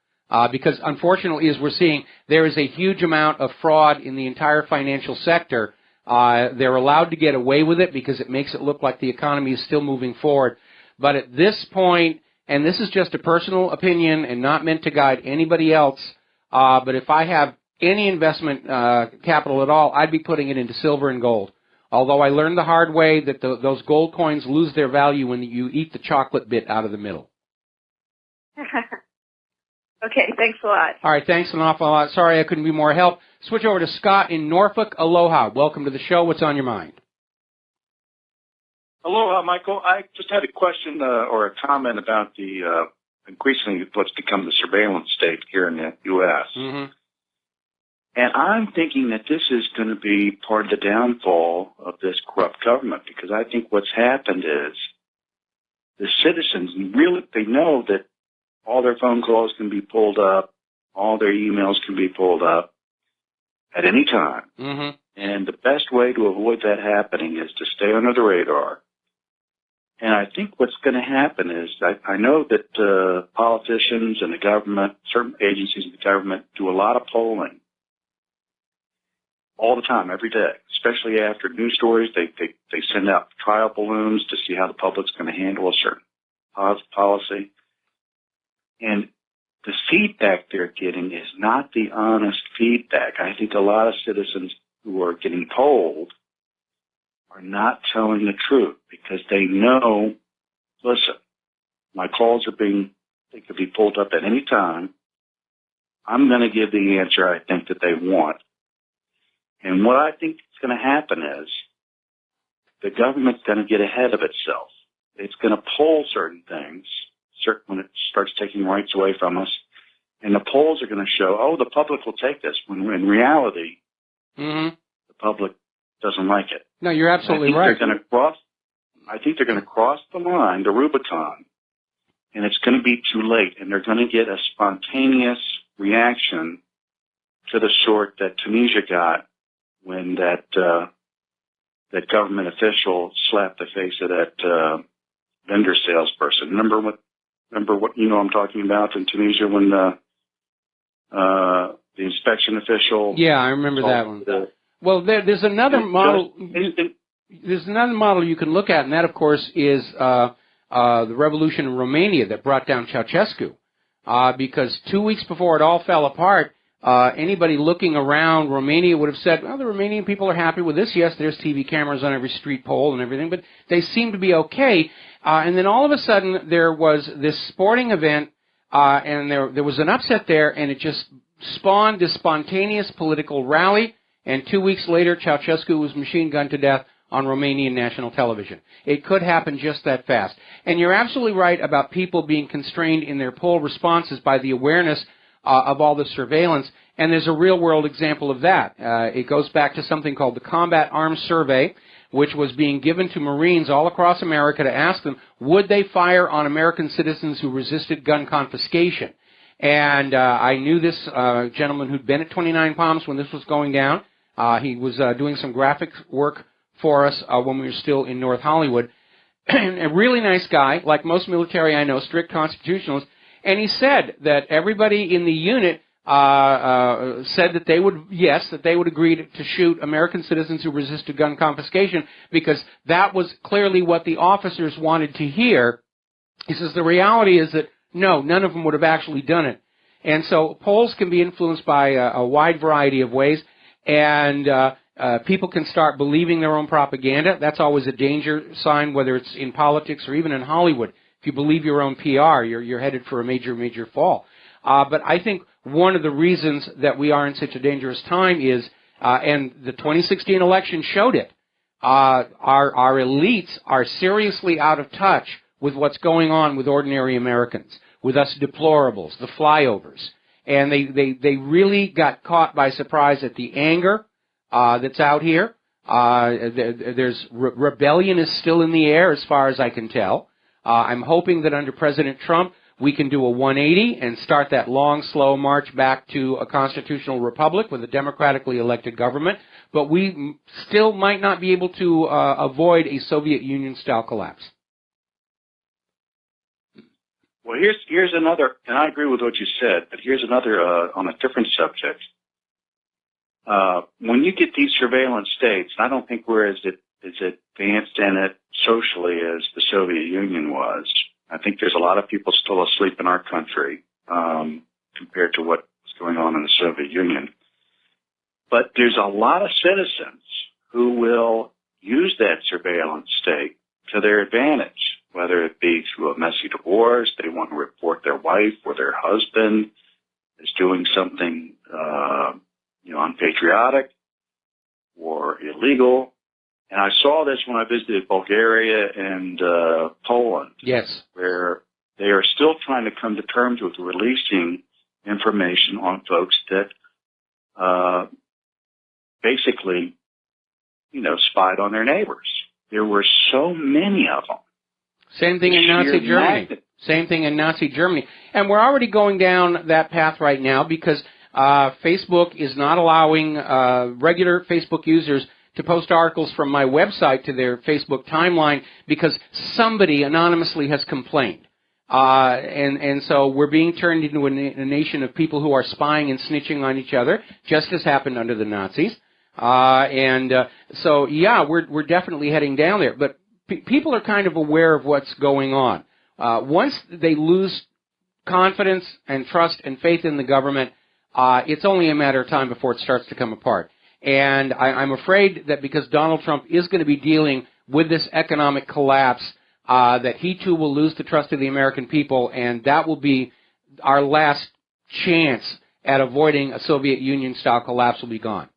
Because unfortunately, as we're seeing, there is a huge amount of fraud in the entire financial sector. They're allowed to get away with it because it makes it look like the economy is still moving forward. But at this point, and this is just a personal opinion and not meant to guide anybody else, but if I have any investment capital at all, I'd be putting it into silver and gold. Although I learned the hard way that those gold coins lose their value when you eat the chocolate bit out of the middle. Okay, thanks a lot. All right, thanks an awful lot. Sorry I couldn't be more help. Switch over to Scott in Norfolk. Aloha. Welcome to the show. What's on your mind? Aloha, Michael. I just had a question or a comment about the increasingly what's become the surveillance state here in the U.S. Mm-hmm. And I'm thinking that this is going to be part of the downfall of this corrupt government because I think what's happened is the citizens really, they know that all their phone calls can be pulled up, all their emails can be pulled up at any time. Mm-hmm. And the best way to avoid that happening is to stay under the radar. And I think what's going to happen is, I know that politicians and the government, certain agencies of the government, do a lot of polling all the time, every day, especially after news stories. They send out trial balloons to see how the public's going to handle a certain policy. And the feedback they're getting is not the honest feedback. I think a lot of citizens who are getting polled are not telling the truth because they know, listen, my calls they could be pulled up at any time. I'm going to give the answer I think that they want. And what I think is going to happen is the government's going to get ahead of itself. It's going to poll certain things, when it starts taking rights away from us, and the polls are going to show, oh, the public will take this, when in reality, mm-hmm. the public doesn't like it. No, you're absolutely right. I think they're going to cross the line, the Rubicon, and it's going to be too late, and they're going to get a spontaneous reaction to the sort that Tunisia got when that government official slapped the face of that vendor salesperson. Remember what I'm talking about in Tunisia when the inspection official? Yeah, I remember that one. Well, there's another model. There's another model you can look at, and that, of course, is the revolution in Romania that brought down Ceausescu. Because 2 weeks before it all fell apart, anybody looking around Romania would have said, well, the Romanian people are happy with this. Yes, there's TV cameras on every street pole and everything, but they seem to be okay. And then all of a sudden, there was this sporting event, and there was an upset there, and it just spawned this spontaneous political rally. And 2 weeks later, Ceausescu was machine-gunned to death on Romanian national television. It could happen just that fast. And you're absolutely right about people being constrained in their poll responses by the awareness of all the surveillance. And there's a real-world example of that. It goes back to something called the Combat Arms Survey, which was being given to Marines all across America to ask them, would they fire on American citizens who resisted gun confiscation? And I knew this gentleman who'd been at 29 Palms when this was going down. He was doing some graphics work for us when we were still in North Hollywood. A really nice guy, like most military I know, strict constitutionalist. And he said that everybody in the unit said that they would agree to shoot American citizens who resisted gun confiscation because that was clearly what the officers wanted to hear. He says the reality is that, no, none of them would have actually done it. And so polls can be influenced by a wide variety of ways. And people can start believing their own propaganda. That's always a danger sign, whether it's in politics or even in Hollywood. If you believe your own PR, you're headed for a major, major fall. But I think one of the reasons that we are in such a dangerous time is, and the 2016 election showed it, our elites are seriously out of touch with what's going on with ordinary Americans, with us deplorables, the flyovers. And they really got caught by surprise at the anger that's out here. There's rebellion is still in the air as far as I can tell. I'm hoping that under President Trump we can do a 180 and start that long, slow march back to a constitutional republic with a democratically elected government. But we still might not be able to avoid a Soviet Union-style collapse. Well, here's another, and I agree with what you said, but here's another on a different subject. When you get these surveillance states, I don't think we're as advanced in it socially as the Soviet Union was. I think there's a lot of people still asleep in our country compared to what was going on in the Soviet Union. But there's a lot of citizens who will use that surveillance state to their advantage, whether it be through a messy divorce, they want to report their wife or their husband is doing something unpatriotic or illegal. And I saw this when I visited Bulgaria and Poland. Yes. Where they are still trying to come to terms with releasing information on folks that basically, spied on their neighbors. There were so many of them. Same thing in Nazi Germany. Same thing in Nazi Germany. And we're already going down that path right now because Facebook is not allowing regular Facebook users to post articles from my website to their Facebook timeline because somebody anonymously has complained. And so we're being turned into a nation of people who are spying and snitching on each other, just as happened under the Nazis. So, yeah, we're definitely heading down there. But people are kind of aware of what's going on. Once they lose confidence and trust and faith in the government, it's only a matter of time before it starts to come apart. And I'm afraid that because Donald Trump is going to be dealing with this economic collapse, that he too will lose the trust of the American people, and that will be our last chance at avoiding a Soviet Union-style collapse will be gone.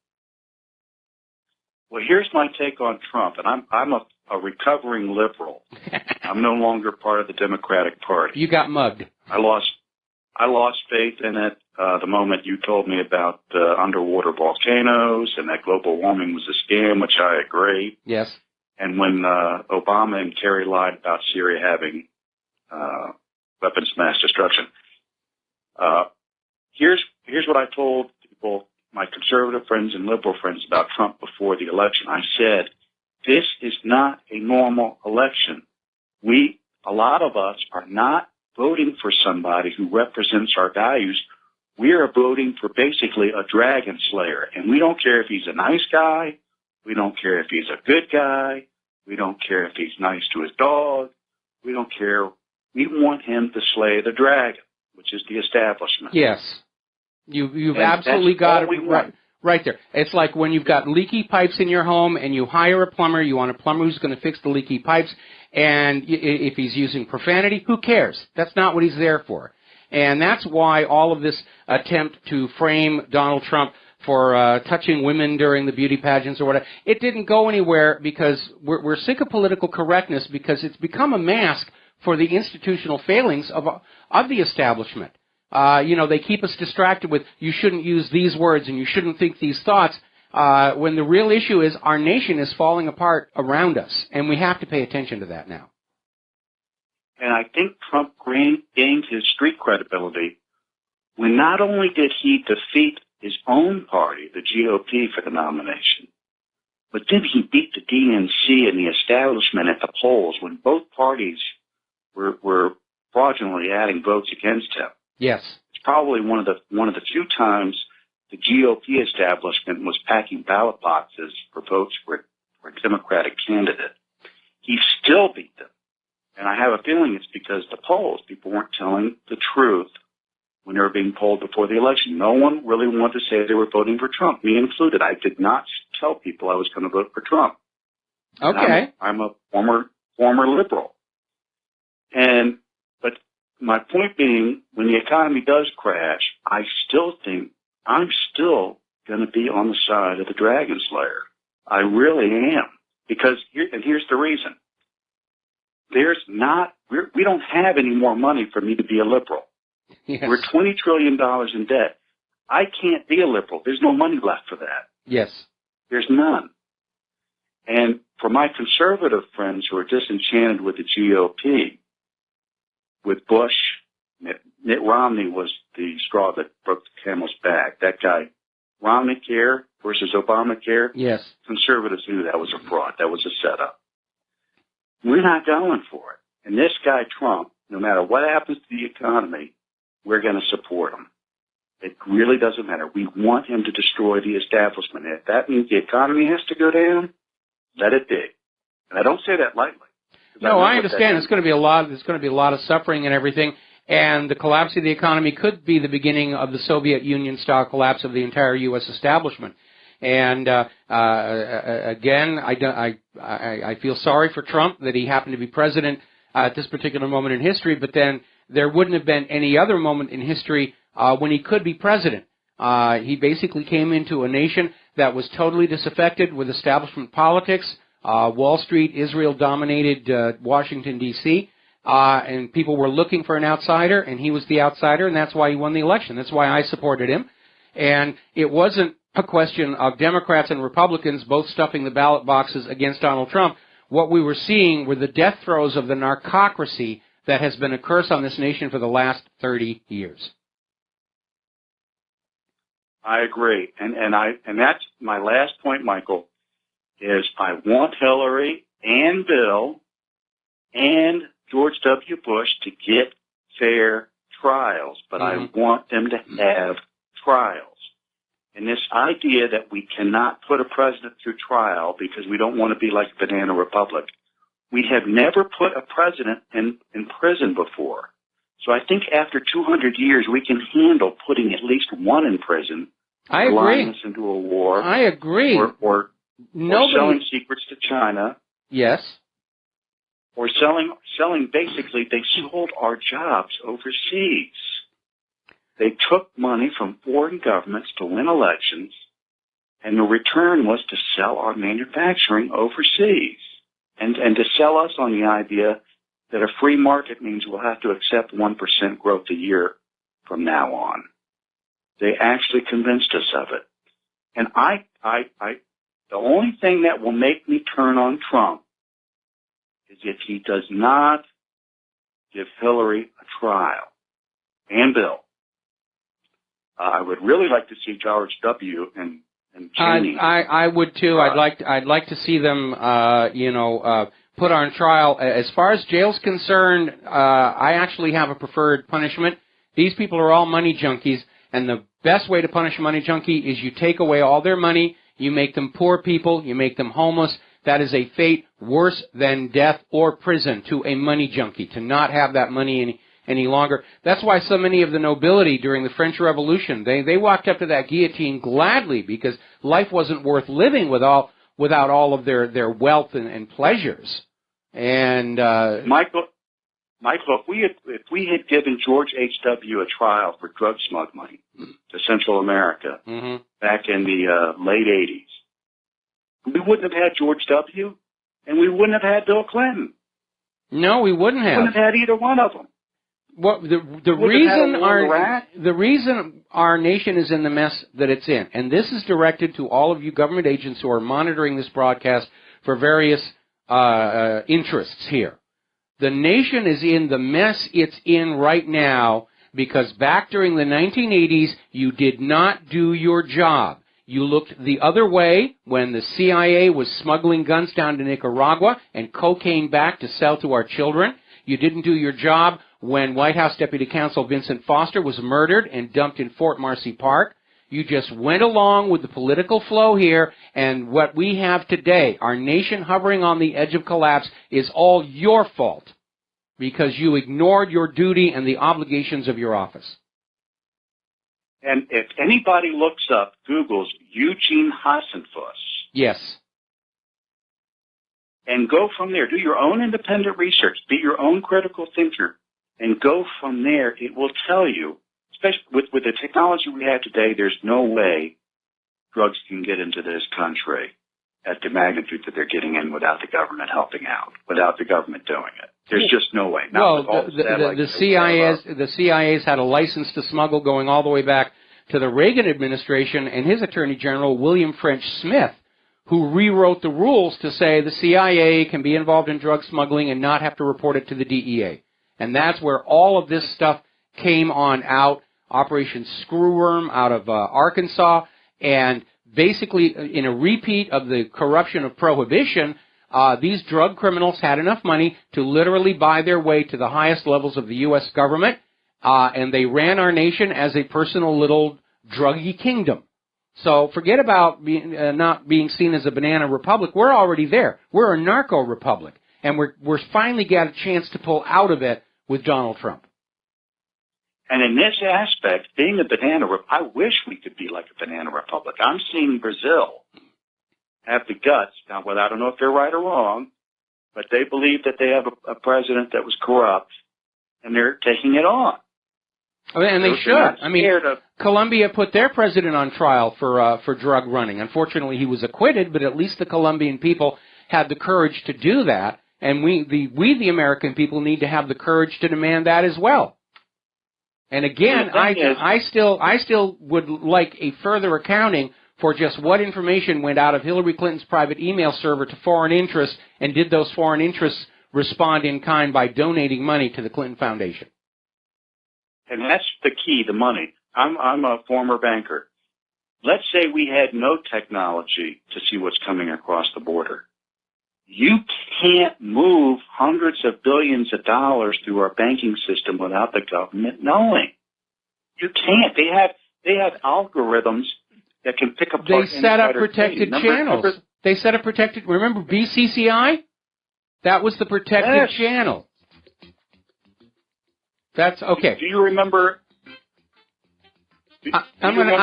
Well, here's my take on Trump, and I'm a recovering liberal. I'm no longer part of the Democratic Party. You got mugged. I lost faith in it the moment you told me about underwater volcanoes and that global warming was a scam, which I agree. Yes. And when Obama and Kerry lied about Syria having weapons of mass destruction, here's what I told people, my conservative friends and liberal friends, about Trump before the election. I said, this is not a normal election. A lot of us are not voting for somebody who represents our values. We are voting for basically a dragon slayer. And we don't care if he's a nice guy. We don't care if he's a good guy. We don't care if he's nice to his dog. We don't care. We want him to slay the dragon, which is the establishment. Yes. You've absolutely got it right there. It's like when you've got leaky pipes in your home and you hire a plumber, you want a plumber who's going to fix the leaky pipes, and if he's using profanity, who cares? That's not what he's there for. And that's why all of this attempt to frame Donald Trump for touching women during the beauty pageants or whatever, it didn't go anywhere because we're sick of political correctness because it's become a mask for the institutional failings of the establishment. They keep us distracted with, you shouldn't use these words and you shouldn't think these thoughts, when the real issue is our nation is falling apart around us, and we have to pay attention to that now. And I think Trump gained his street credibility when not only did he defeat his own party, the GOP, for the nomination, but then he beat the DNC and the establishment at the polls when both parties were fraudulently adding votes against him. Yes. It's probably one of the few times the GOP establishment was packing ballot boxes for votes for a Democratic candidate. He still beat them. And I have a feeling it's because the polls, people weren't telling the truth when they were being polled before the election. No one really wanted to say they were voting for Trump, me included. I did not tell people I was going to vote for Trump. Okay. I'm a former liberal. But my point being, when the economy does crash, I still think I'm still going to be on the side of the Dragon Slayer. I really am. Because here's the reason. We don't have any more money for me to be a liberal. Yes. We're $20 trillion in debt. I can't be a liberal. There's no money left for that. Yes. There's none. And for my conservative friends who are disenchanted with the GOP, with Bush, Mitt Romney was the straw that broke the camel's back. That guy, Romneycare versus Obamacare. Yes. Conservatives knew that was a fraud. That was a setup. We're not going for it. And this guy, Trump, no matter what happens to the economy, we're going to support him. It really doesn't matter. We want him to destroy the establishment. If that means the economy has to go down, let it be. And I don't say that lightly. No, I understand. There's going to be a lot of suffering and everything. And the collapse of the economy could be the beginning of the Soviet Union-style collapse of the entire U.S. establishment. And again, I feel sorry for Trump that he happened to be president at this particular moment in history, but then there wouldn't have been any other moment in history when he could be president. He basically came into a nation that was totally disaffected with establishment politics. Wall Street, Israel-dominated Washington, D.C., and people were looking for an outsider, and he was the outsider, and that's why he won the election. That's why I supported him. And it wasn't a question of Democrats and Republicans both stuffing the ballot boxes against Donald Trump. what we were seeing were the death throes of the narcocracy that has been a curse on this nation for the last 30 years. I agree. And that's my last point, Michael, is I want Hillary and Bill and George W. Bush to get fair trials, but I want them to have trials. And this idea that we cannot put a president through trial because we don't want to be like a banana republic. We have never put a president in prison before. So I think after 200 years, we can handle putting at least one in prison. I agree. Lying us into a war. I agree. Or selling secrets to China. Yes. Or selling basically, they sold our jobs overseas. They took money from foreign governments to win elections, and the return was to sell our manufacturing overseas. And to sell us on the idea that a free market means we'll have to accept 1% growth a year from now on. They actually convinced us of it. And the only thing that will make me turn on Trump is if he does not give Hillary a trial. And Bill. I would really like to see George W. and Cheney. I would too. I'd like to see them, put on trial. As far as jail's concerned, I actually have a preferred punishment. These people are all money junkies, and the best way to punish a money junkie is you take away all their money, you make them poor people, you make them homeless. That is a fate worse than death or prison to a money junkie, to not have that money any longer. That's why so many of the nobility during the French Revolution, they walked up to that guillotine gladly, because life wasn't worth living without all of their wealth and pleasures. And Michael, if we had given George H.W. a trial for drug smuggling to Central America back in the late 80s, we wouldn't have had George W. and we wouldn't have had Bill Clinton. No, we wouldn't have. We wouldn't have had either one of them. Well, the reason our nation is in the mess that it's in, and this is directed to all of you government agents who are monitoring this broadcast for various interests here. The nation is in the mess it's in right now because back during the 1980s, you did not do your job. You looked the other way when the CIA was smuggling guns down to Nicaragua and cocaine back to sell to our children. You didn't do your job when White House Deputy Counsel Vincent Foster was murdered and dumped in Fort Marcy Park. You just went along with the political flow here, and what we have today, our nation hovering on the edge of collapse, is all your fault because you ignored your duty and the obligations of your office. And if anybody looks up, Googles Eugene Hassenfuss. Yes. And go from there. Do your own independent research. Be your own critical thinker. And go from there. It will tell you, especially with the technology we have today, there's no way drugs can get into this country at the magnitude that they're getting in without the government helping out, without the government doing it. There's just no way. The CIA's had a license to smuggle going all the way back to the Reagan administration and his Attorney General, William French Smith, who rewrote the rules to say the CIA can be involved in drug smuggling and not have to report it to the DEA. And that's where all of this stuff came on out, Operation Screwworm out of Arkansas, and basically in a repeat of the corruption of Prohibition, these drug criminals had enough money to literally buy their way to the highest levels of the U.S. government, and they ran our nation as a personal little druggy kingdom. So forget about not being seen as a banana republic. We're already there. We're a narco republic, and we're finally got a chance to pull out of it with Donald Trump. And in this aspect, being a banana republic, I wish we could be like a banana republic. I'm seeing Brazil have the guts. Now, well, I don't know if they're right or wrong, but they believe that they have a president that was corrupt, and they're taking it on. Oh, and they should. I mean, Colombia put their president on trial for drug running. Unfortunately, he was acquitted, but at least the Colombian people had the courage to do that, and we the American people need to have the courage to demand that as well. And again, I still would like a further accounting for just what information went out of Hillary Clinton's private email server to foreign interests, and did those foreign interests respond in kind by donating money to the Clinton Foundation? And that's the key, the money. I'm a former banker. Let's say we had no technology to see what's coming across the border. You can't move hundreds of billions of dollars through our banking system without the government knowing. You can't. They have algorithms that can pick apart. They set up protected channels. They set up protected. Remember BCCI? That was the protected channel. That's okay. Do you remember? I'm going to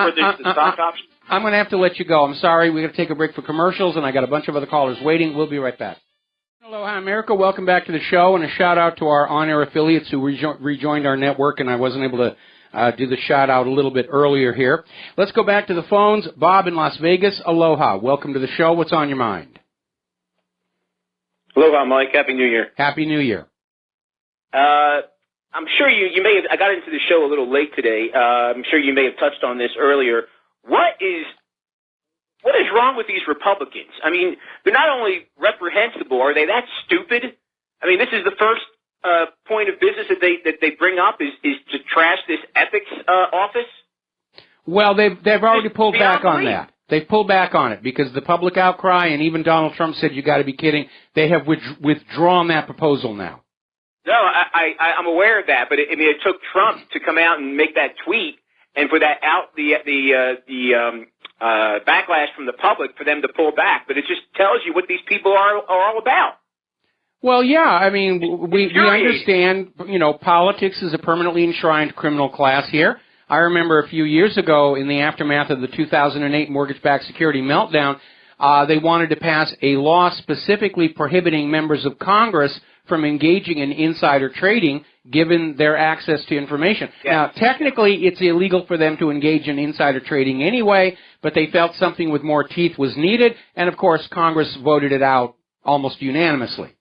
have to let you go. I'm sorry. We're going to take a break for commercials, and I got a bunch of other callers waiting. We'll be right back. Aloha, America. Welcome back to the show, and a shout-out to our on-air affiliates who rejoined our network, and I wasn't able to do the shout-out a little bit earlier here. Let's go back to the phones. Bob in Las Vegas. Aloha. Welcome to the show. What's on your mind? Aloha, Mike. Happy New Year. Happy New Year. I'm sure you may have, I got into the show a little late today. I'm sure you may have touched on this earlier. What is wrong with these Republicans? I mean, they're not only reprehensible, are they that stupid? I mean, this is the first point of business that they bring up is to trash this ethics office. Well, they've already pulled back on that. They've pulled back on it because the public outcry, and even Donald Trump said, "You got to be kidding." They have withdrawn that proposal now. No, I'm aware of that, but it took Trump to come out and make that tweet, and for that backlash from the public for them to pull back. But it just tells you what these people are all about. Well, yeah, I mean, we understand, politics is a permanently enshrined criminal class here. I remember a few years ago in the aftermath of the 2008 mortgage-backed security meltdown, they wanted to pass a law specifically prohibiting members of Congress from engaging in insider trading given their access to information. Yes. Now, technically, it's illegal for them to engage in insider trading anyway, but they felt something with more teeth was needed, and of course, Congress voted it out almost unanimously.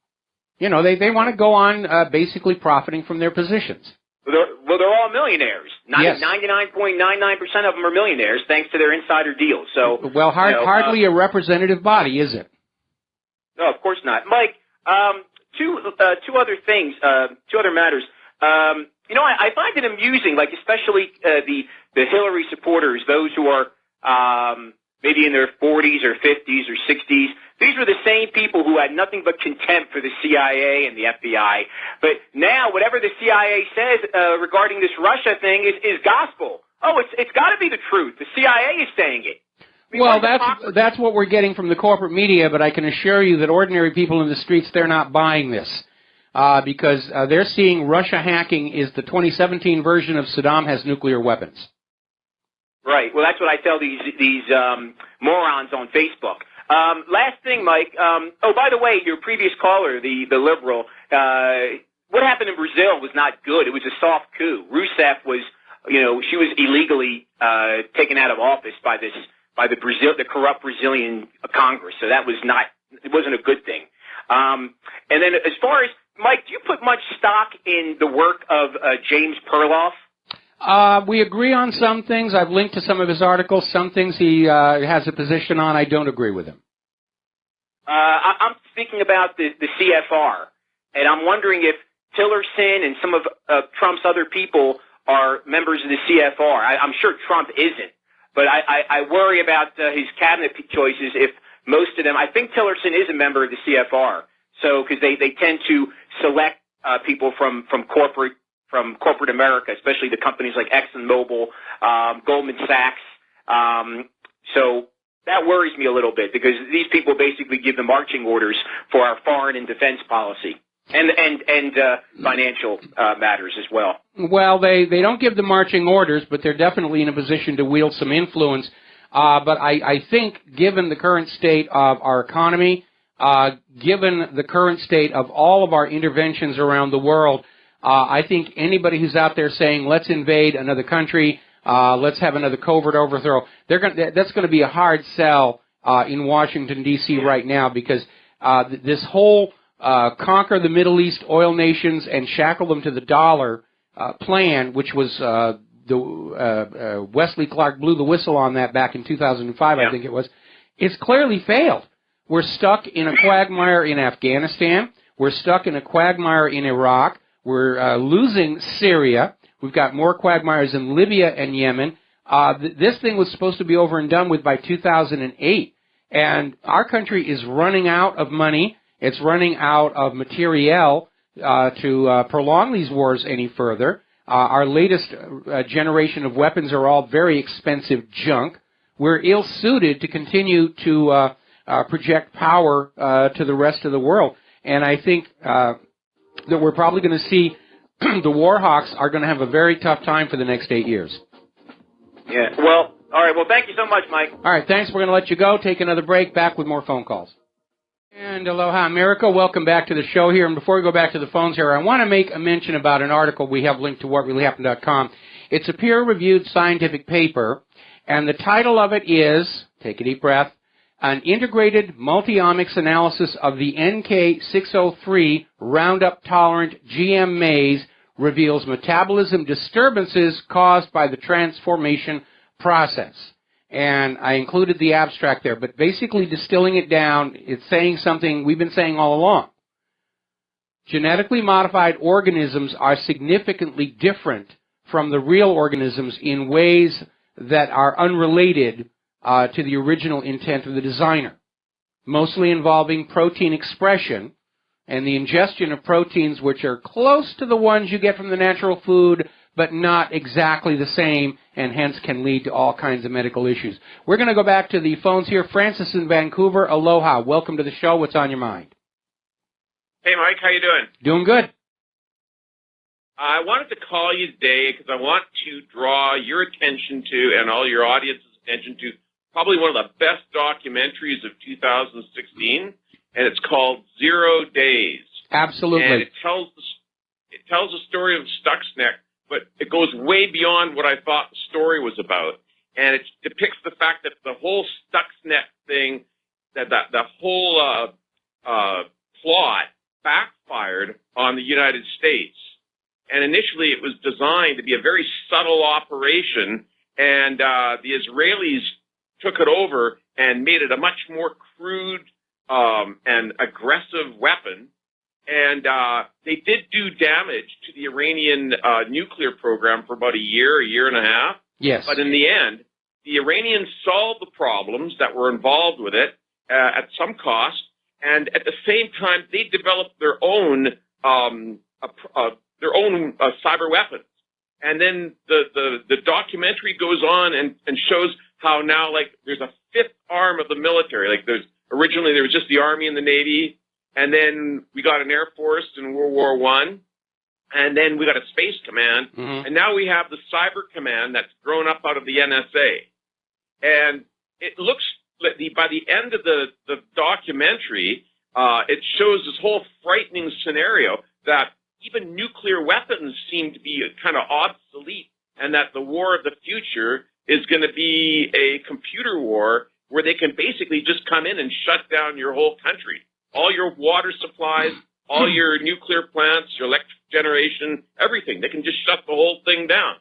They want to go on basically profiting from their positions. Well, they're all millionaires. Yes. 99.99% of them are millionaires thanks to their insider deals. So, well, hardly a representative body, is it? No, of course not. Mike, two other things, two other matters. I find it amusing, like especially the Hillary supporters, those who are maybe in their 40s or 50s or 60s. These were the same people who had nothing but contempt for the CIA and the FBI. But now, whatever the CIA says regarding this Russia thing is gospel. Oh, it's got to be the truth. The CIA is saying it. Well, that's what we're getting from the corporate media, but I can assure you that ordinary people in the streets, they're not buying this because they're seeing Russia hacking is the 2017 version of Saddam has nuclear weapons. Right. Well, that's what I tell these morons on Facebook. Last thing, Mike. By the way, your previous caller, the liberal, what happened in Brazil was not good. It was a soft coup. Rousseff was, she was illegally taken out of office by the corrupt Brazilian Congress. So it wasn't a good thing. And then as far as, Mike, do you put much stock in the work of James Perloff? We agree on some things. I've linked to some of his articles. Some things he has a position on. I don't agree with him. I'm speaking about the CFR, and I'm wondering if Tillerson and some of Trump's other people are members of the CFR. I'm sure Trump isn't, but I worry about his cabinet choices if most of them. I think Tillerson is a member of the CFR, so because they tend to select people from corporate America, especially the companies like ExxonMobil, Goldman Sachs. So that worries me a little bit because these people basically give the marching orders for our foreign and defense policy and financial matters as well. Well, they don't give the marching orders, but they're definitely in a position to wield some influence. But I think given the current state of our economy, given the current state of all of our interventions around the world, I think anybody who's out there saying, let's invade another country, let's have another covert overthrow, that's going to be a hard sell in Washington, D.C. right now because this whole conquer the Middle East oil nations and shackle them to the dollar plan, which was Wesley Clark blew the whistle on that back in 2005, I think it was. It's clearly failed. We're stuck in a quagmire in Afghanistan. We're stuck in a quagmire in Iraq. We're losing Syria. We've got more quagmires in Libya and Yemen. This thing was supposed to be over and done with by 2008. And our country is running out of money. It's running out of materiel to prolong these wars any further. Our latest generation of weapons are all very expensive junk. We're ill-suited to continue to project power to the rest of the world. And I think that we're probably going to see the war hawks are going to have a very tough time for the next 8 years. Yeah, well, all right. Well, thank you so much, Mike. All right, thanks. We're going to let you go. Take another break. Back with more phone calls. And aloha, America. Welcome back to the show here. And before we go back to the phones here, I want to make a mention about an article we have linked to WhatReallyHappened.com. It's a peer-reviewed scientific paper, and the title of it is, take a deep breath, An Integrated Multiomics Analysis of the NK603 Roundup-Tolerant GM Maize Reveals Metabolism Disturbances Caused by the Transformation Process. And I included the abstract there, but basically distilling it down, it's saying something we've been saying all along. Genetically modified organisms are significantly different from the real organisms in ways that are unrelated to the original intent of the designer, mostly involving protein expression and the ingestion of proteins which are close to the ones you get from the natural food, but not exactly the same, and hence can lead to all kinds of medical issues. We're going to go back to the phones here. Francis in Vancouver, aloha. Welcome to the show. What's on your mind? Hey, Mike. How you doing? Doing good. I wanted to call you today because I want to draw your attention to, and all your audience's attention to, probably one of the best documentaries of 2016, and it's called 0 Days. Absolutely. And it tells the story of Stuxnet, but it goes way beyond what I thought the story was about. And it depicts the fact that the whole Stuxnet thing, that the whole plot backfired on the United States. And initially it was designed to be a very subtle operation, and the Israelis took it over and made it a much more crude and aggressive weapon. And they did do damage to the Iranian nuclear program for about a year and a half. Yes. But in the end, the Iranians solved the problems that were involved with it at some cost, and at the same time, they developed their own cyber weapons. And then the documentary goes on and shows how now, like, there's a fifth arm of the military. Like, originally there was just the Army and the Navy, and then we got an Air Force in World War I, and then we got a Space Command, and now we have the Cyber Command that's grown up out of the NSA. And it looks like by the end of the documentary, it shows this whole frightening scenario that even nuclear weapons seem to be kind of obsolete, and that the war of the future is going to be a computer war where they can basically just come in and shut down your whole country. All your water supplies, all your nuclear plants, your electric generation, everything. They can just shut the whole thing down.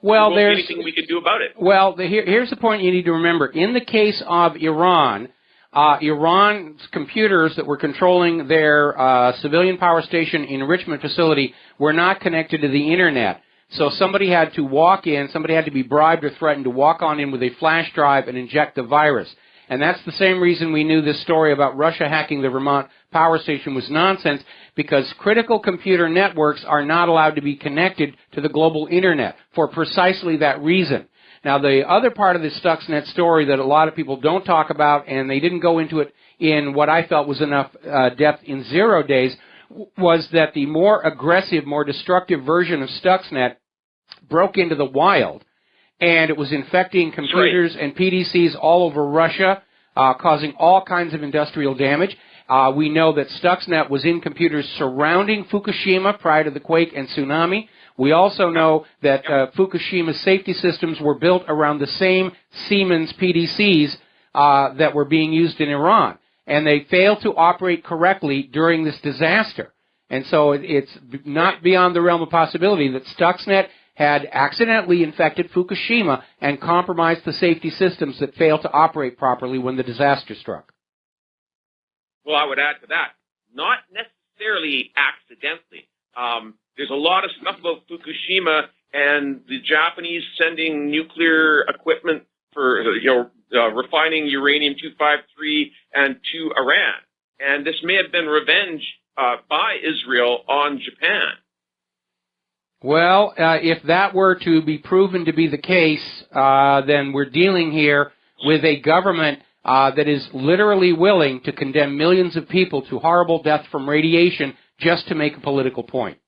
Well, there won't be anything we can do about it. Well, here's the point you need to remember. In the case of Iran, Iran's computers that were controlling their civilian power station enrichment facility were not connected to the Internet. So somebody had to walk in, somebody had to be bribed or threatened to walk on in with a flash drive and inject the virus. And that's the same reason we knew this story about Russia hacking the Vermont power station was nonsense, because critical computer networks are not allowed to be connected to the global Internet for precisely that reason. Now, the other part of this Stuxnet story that a lot of people don't talk about, and they didn't go into it in what I felt was enough depth in 0 days, was that the more aggressive, more destructive version of Stuxnet broke into the wild, and it was infecting computers and PDCs all over Russia, causing all kinds of industrial damage. We know that Stuxnet was in computers surrounding Fukushima prior to the quake and tsunami. We also know that Fukushima's safety systems were built around the same Siemens PDCs that were being used in Iran, and they failed to operate correctly during this disaster. And so it's not beyond the realm of possibility that Stuxnet had accidentally infected Fukushima and compromised the safety systems that failed to operate properly when the disaster struck. Well, I would add to that, not necessarily accidentally. There's a lot of stuff about Fukushima and the Japanese sending nuclear equipment for refining uranium-253 and to Iran. And this may have been revenge by Israel on Japan. Well, if that were to be proven to be the case, then we're dealing here with a government that is literally willing to condemn millions of people to horrible death from radiation just to make a political point.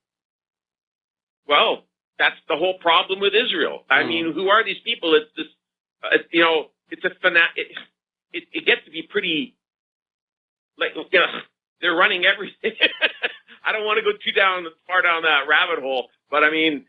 Well, that's the whole problem with Israel. I mean, who are these people? It's this, it's a it gets to be pretty, they're running everything. I don't want to go far down that rabbit hole, but I mean,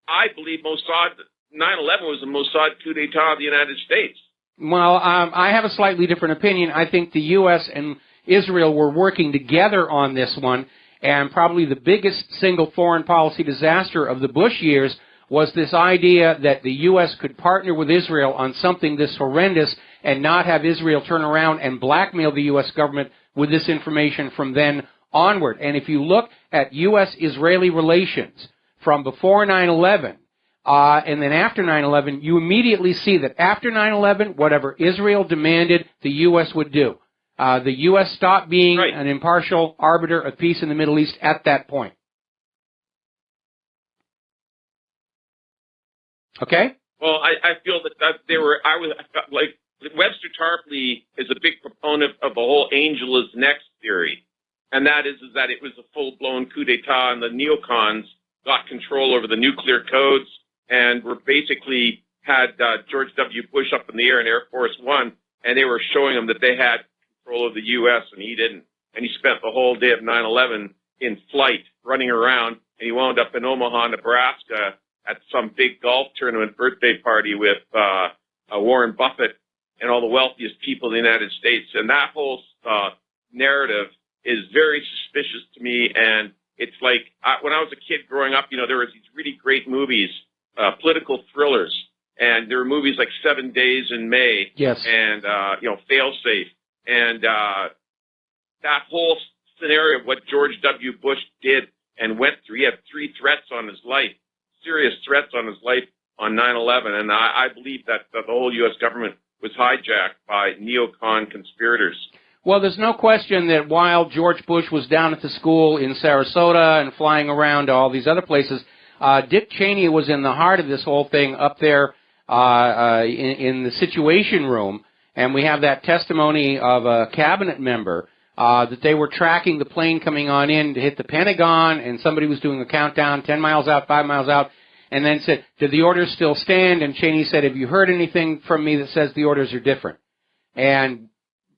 I believe 9/11 was the Mossad coup d'etat of the United States. Well, I have a slightly different opinion. I think the U.S. and Israel were working together on this one, and probably the biggest single foreign policy disaster of the Bush years was this idea that the U.S. could partner with Israel on something this horrendous and not have Israel turn around and blackmail the U.S. government with this information from then onward. And if you look at U.S.-Israeli relations from before 9/11 and then after 9/11, you immediately see that after 9/11, whatever Israel demanded, the U.S. would do. The U.S. stopped being an impartial arbiter of peace in the Middle East at that point. Okay? Well, I feel that Webster Tarpley is a big proponent of the whole angel is next theory. And that is that it was a full-blown coup d'etat and the neocons got control over the nuclear codes and were basically had George W. Bush up in the air in Air Force One, and they were showing him that they had control of the U.S. and he didn't. And he spent the whole day of 9/11 in flight, running around, and he wound up in Omaha, Nebraska, at some big golf tournament birthday party with Warren Buffett and all the wealthiest people in the United States. And that whole narrative is very suspicious to me. And it's like when I was a kid growing up, there was these really great movies, political thrillers. And there were movies like 7 Days in May. Yes. And, Failsafe. And that whole scenario of what George W. Bush did and went through, he had 3 threats on his life, serious threats on his life on 9/11. And I believe that the whole U.S. government was hijacked by neocon conspirators. Well, there's no question that while George Bush was down at the school in Sarasota and flying around to all these other places, Dick Cheney was in the heart of this whole thing up there in the Situation Room. And we have that testimony of a cabinet member that they were tracking the plane coming on in to hit the Pentagon, and somebody was doing a countdown, 10 miles out, 5 miles out, and then said, "Did the orders still stand?" And Cheney said, "Have you heard anything from me that says the orders are different?" And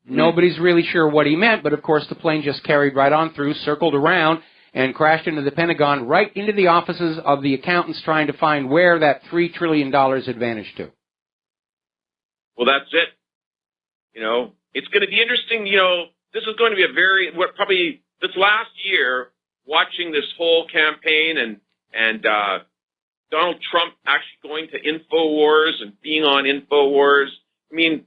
nobody's really sure what he meant, but of course the plane just carried right on through, circled around, and crashed into the Pentagon, right into the offices of the accountants trying to find where that $3 trillion had vanished to. Well, that's it. It's going to be interesting. This is going to be probably this last year, watching this whole campaign and Donald Trump actually going to InfoWars and being on InfoWars. I mean,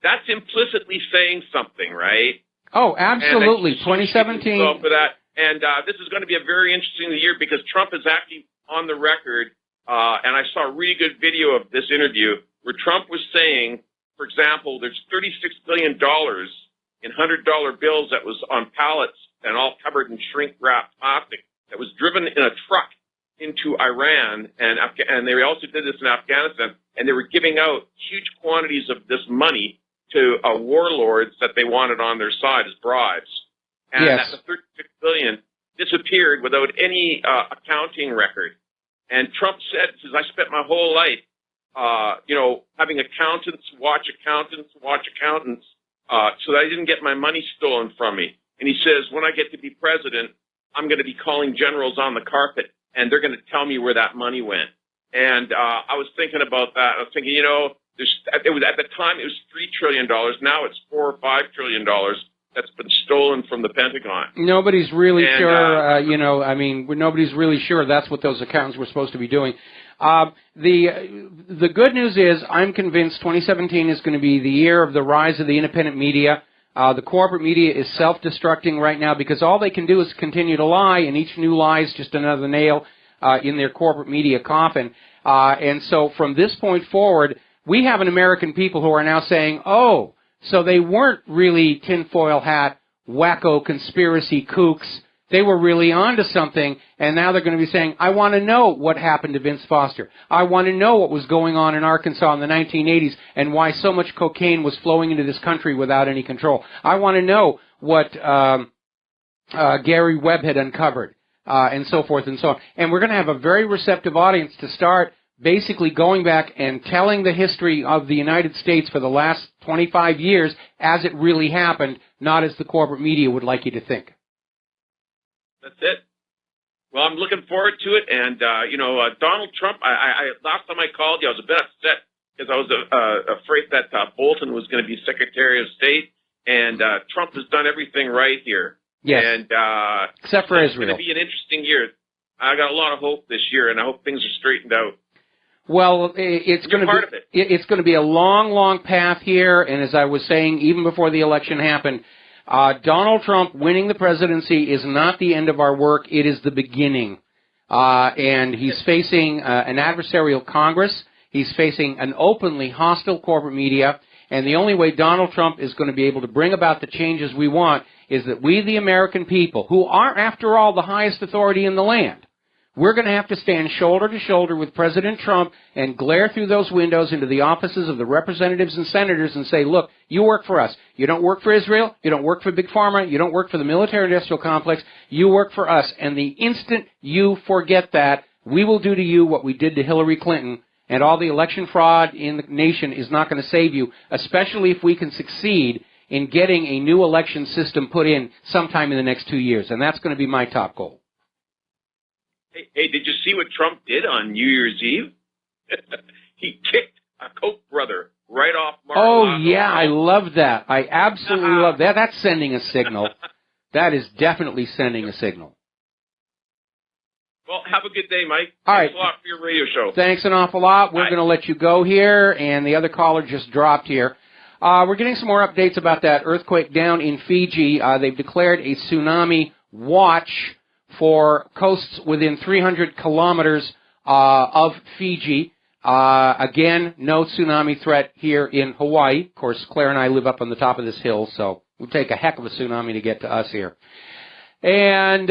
that's implicitly saying something, right? Oh, absolutely. 2017. For that. And this is going to be a very interesting year because Trump is actually on the record, and I saw a really good video of this interview where Trump was saying, for example, there's $36 billion in $100 bills that was on pallets and all covered in shrink-wrapped plastic that was driven in a truck into Iran, and they also did this in Afghanistan, and they were giving out huge quantities of this money to warlords that they wanted on their side as bribes. And yes. That the $36 billion disappeared without any accounting record. And Trump said, I spent my whole life having accountants watch accountants, so that I didn't get my money stolen from me. And he says, when I get to be president, I'm going to be calling generals on the carpet, and they're going to tell me where that money went. And I was thinking about that. I was thinking, at the time it was $3 trillion. Now it's $4 or $5 trillion. that's been stolen from the Pentagon. Nobody's really sure, nobody's really sure that's what those accountants were supposed to be doing. The good news is I'm convinced 2017 is going to be the year of the rise of the independent media. The corporate media is self-destructing right now because all they can do is continue to lie, and each new lie is just another nail in their corporate media coffin. And so from this point forward, we have an American people who are now saying, oh, so they weren't really tinfoil hat, wacko conspiracy kooks. They were really onto something, and now they're going to be saying, I want to know what happened to Vince Foster. I want to know what was going on in Arkansas in the 1980s and why so much cocaine was flowing into this country without any control. I want to know what Gary Webb had uncovered, and so forth and so on. And we're going to have a very receptive audience to start basically going back and telling the history of the United States for the last 25 years as it really happened, not as the corporate media would like you to think. That's it. Well, I'm looking forward to it. And, Donald Trump, last time I called you, I was a bit upset because I was afraid that Bolton was going to be Secretary of State. And Trump has done everything right here. Yes. And except for Israel. It's going to be an interesting year. I got a lot of hope this year, and I hope things are straightened out. Well, it's going to be a long, long path here. And as I was saying, even before the election happened, Donald Trump winning the presidency is not the end of our work. It is the beginning. And he's facing an adversarial Congress. He's facing an openly hostile corporate media. And the only way Donald Trump is going to be able to bring about the changes we want is that we, the American people, who are, after all, the highest authority in the land, we're going to have to stand shoulder to shoulder with President Trump and glare through those windows into the offices of the representatives and senators and say, look, you work for us. You don't work for Israel. You don't work for Big Pharma. You don't work for the military-industrial complex. You work for us. And the instant you forget that, we will do to you what we did to Hillary Clinton, and all the election fraud in the nation is not going to save you, especially if we can succeed in getting a new election system put in sometime in the next 2 years. And that's going to be my top goal. Hey, did you see what Trump did on New Year's Eve? He kicked a Koch brother right off Mar-a-Lago. Oh, yeah, I love that. I absolutely love that. That's sending a signal. That is definitely sending a signal. Well, have a good day, Mike. All Thanks right. a lot for your radio show. Thanks an awful lot. We're going to let you go here, and the other caller just dropped here. We're getting some more updates about that earthquake down in Fiji. They've declared a tsunami watch for coasts within 300 kilometers of Fiji. Again, no tsunami threat here in Hawaii. Of course, Claire and I live up on the top of this hill, so it would take a heck of a tsunami to get to us here. And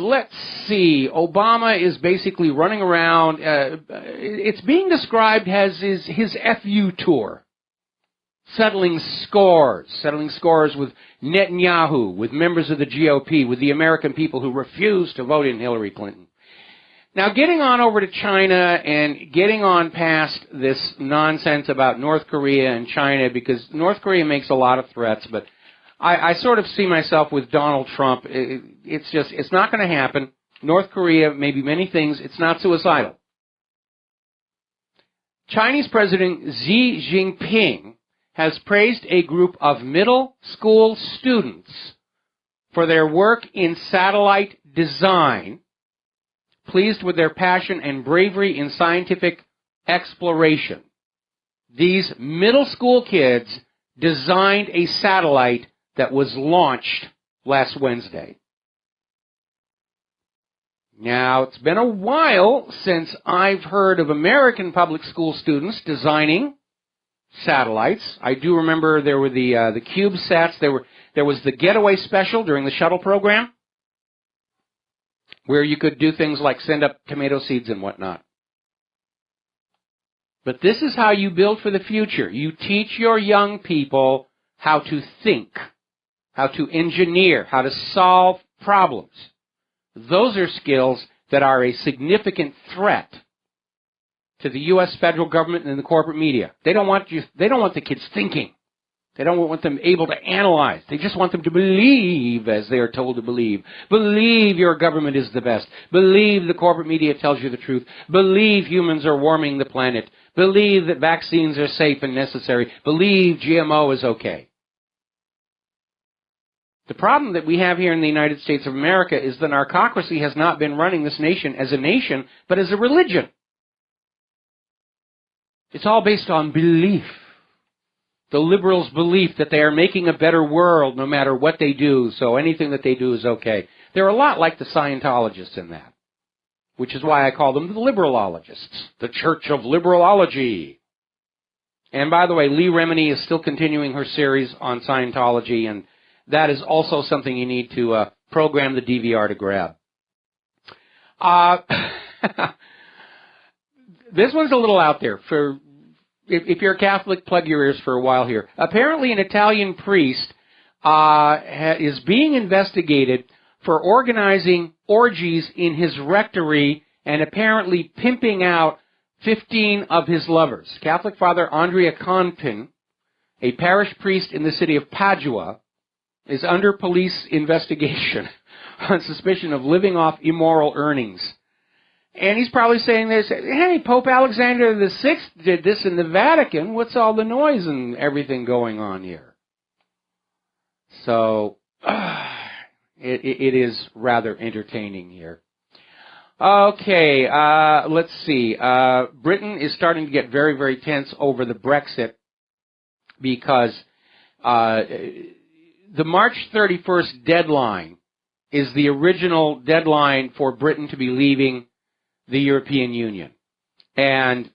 let's see. Obama is basically running around. It's being described as his FU tour. Settling scores with Netanyahu, with members of the GOP, with the American people who refuse to vote in Hillary Clinton. Now, getting on over to China and getting on past this nonsense about North Korea and China, because North Korea makes a lot of threats, but I sort of see myself with Donald Trump. It's not going to happen. North Korea may be many things. It's not suicidal. Chinese President Xi Jinping has praised a group of middle school students for their work in satellite design, pleased with their passion and bravery in scientific exploration. These middle school kids designed a satellite that was launched last Wednesday. Now, it's been a while since I've heard of American public school students designing satellites. I do remember there were the CubeSats. There was the Getaway Special during the shuttle program, where you could do things like send up tomato seeds and whatnot. But this is how you build for the future. You teach your young people how to think, how to engineer, how to solve problems. Those are skills that are a significant threat to the U.S. federal government and the corporate media. They don't want the kids thinking. They don't want them able to analyze. They just want them to believe as they are told to believe. Believe your government is the best. Believe the corporate media tells you the truth. Believe humans are warming the planet. Believe that vaccines are safe and necessary. Believe GMO is okay. The problem that we have here in the United States of America is the narcocracy has not been running this nation as a nation, but as a religion. It's all based on belief. The liberals' belief that they are making a better world no matter what they do, so anything that they do is okay. They're a lot like the Scientologists in that, which is why I call them the liberalologists, the Church of Liberalology. And by the way, Lee Remini is still continuing her series on Scientology, and that is also something you need to program the DVR to grab. This one's a little out there. If you're a Catholic, plug your ears for a while here. Apparently an Italian priest is being investigated for organizing orgies in his rectory and apparently pimping out 15 of his lovers. Catholic Father Andrea Contin, a parish priest in the city of Padua, is under police investigation on suspicion of living off immoral earnings. And he's probably saying this, hey, Pope Alexander VI did this in the Vatican. What's all the noise and everything going on here? So, it is rather entertaining here. Okay, let's see. Britain is starting to get very, very tense over the Brexit because the March 31st deadline is the original deadline for Britain to be leaving the European Union. And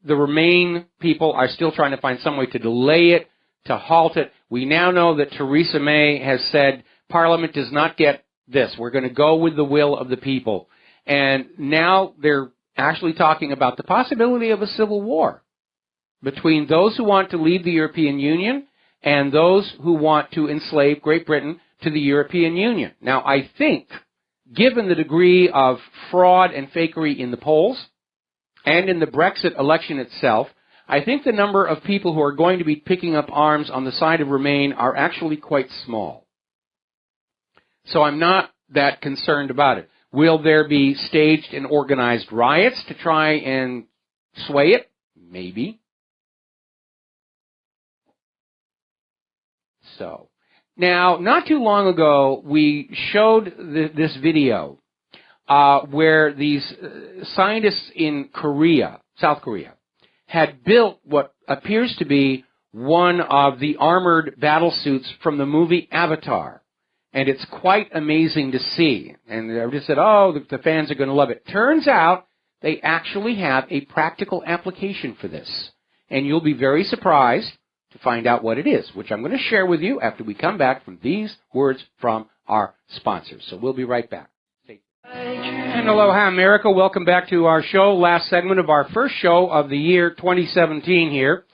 the Remain people are still trying to find some way to delay it, to halt it. We now know that Theresa May has said Parliament does not get this. We're going to go with the will of the people. And now they're actually talking about the possibility of a civil war between those who want to leave the European Union and those who want to enslave Great Britain to the European Union. Now, I think, given the degree of fraud and fakery in the polls and in the Brexit election itself, I think the number of people who are going to be picking up arms on the side of Remain are actually quite small. So I'm not that concerned about it. Will there be staged and organized riots to try and sway it? Maybe. So, now, not too long ago, we showed this video where these scientists in Korea, South Korea, had built what appears to be one of the armored battle suits from the movie Avatar. And it's quite amazing to see. And I just said, oh, the fans are going to love it. Turns out they actually have a practical application for this. And you'll be very surprised to find out what it is, which I'm going to share with you after we come back from these words from our sponsors. So we'll be right back. And aloha, America. Welcome back to our show, last segment of our first show of the year 2017 here.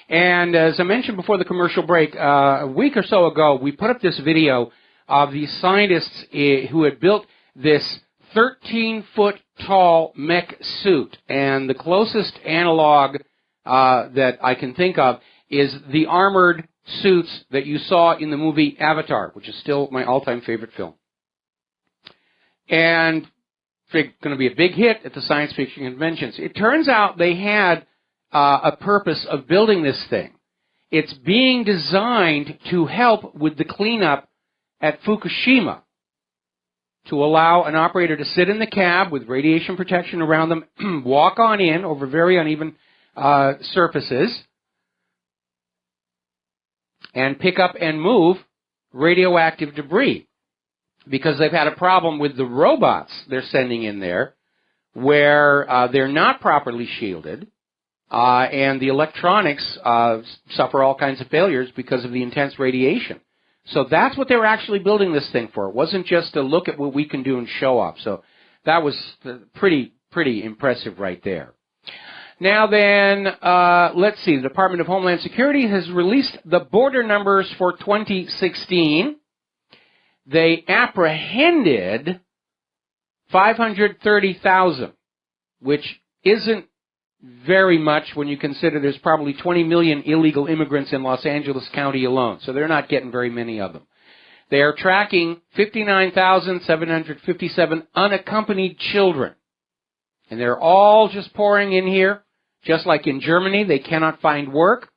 And as I mentioned before the commercial break, a week or so ago, we put up this video of these scientists who had built this 13-foot tall mech suit. And the closest analog that I can think of is the armored suits that you saw in the movie Avatar, which is still my all-time favorite film. And it's going to be a big hit at the science fiction conventions. It turns out they had a purpose of building this thing. It's being designed to help with the cleanup at Fukushima, to allow an operator to sit in the cab with radiation protection around them, walk on in over very uneven surfaces, and pick up and move radioactive debris. Because they've had a problem with the robots they're sending in there, where they're not properly shielded, and the electronics suffer all kinds of failures because of the intense radiation. So that's what they were actually building this thing for. It wasn't just to look at what we can do and show off. So that was pretty impressive right there. Now then, let's see. The Department of Homeland Security has released the border numbers for 2016. They apprehended 530,000, which isn't very much when you consider there's probably 20 million illegal immigrants in Los Angeles County alone, so they're not getting very many of them. They are tracking 59,757 unaccompanied children, and they're all just pouring in here, just like in Germany. They cannot find work.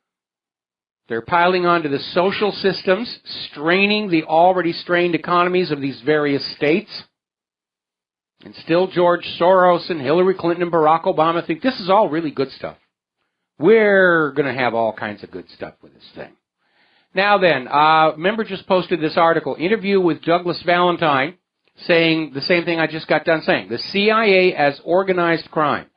They're piling onto the social systems, straining the already strained economies of these various states. And still George Soros and Hillary Clinton and Barack Obama think this is all really good stuff. We're going to have all kinds of good stuff with this thing. Now then, member just posted this article, interview with Douglas Valentine, saying the same thing I just got done saying, the CIA as organized crime.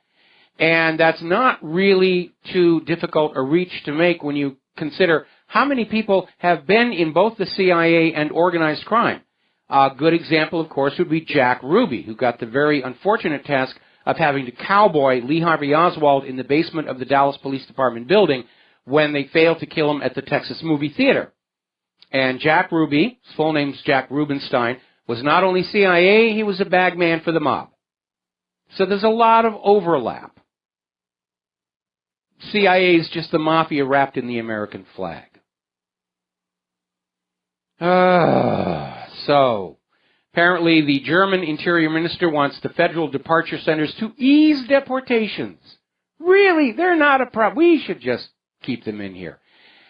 And that's not really too difficult a reach to make when you consider how many people have been in both the CIA and organized crime. A good example, of course, would be Jack Ruby, who got the very unfortunate task of having to cowboy Lee Harvey Oswald in the basement of the Dallas Police Department building when they failed to kill him at the Texas Movie Theater. And Jack Ruby, his full name's Jack Rubenstein, was not only CIA, he was a bag man for the mob. So there's a lot of overlap. CIA is just the mafia wrapped in the American flag. So, apparently the German Interior Minister wants the federal departure centers to ease deportations. Really, they're not a problem. We should just keep them in here.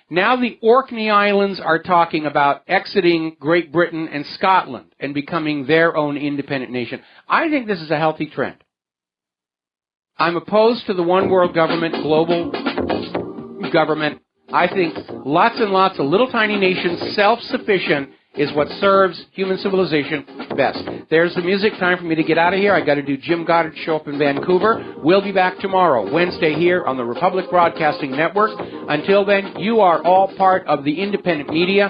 Now the Orkney Islands are talking about exiting Great Britain and Scotland and becoming their own independent nation. I think this is a healthy trend. I'm opposed to the one world government, global government. I think lots and lots of little tiny nations, self-sufficient, is what serves human civilization best. There's the music. Time for me to get out of here. I got to do Jim Goddard's show up in Vancouver. We'll be back tomorrow, Wednesday, here on the Republic Broadcasting Network. Until then, you are all part of the independent media.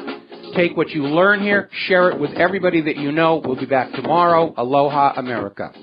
Take what you learn here, share it with everybody that you know. We'll be back tomorrow. Aloha, America.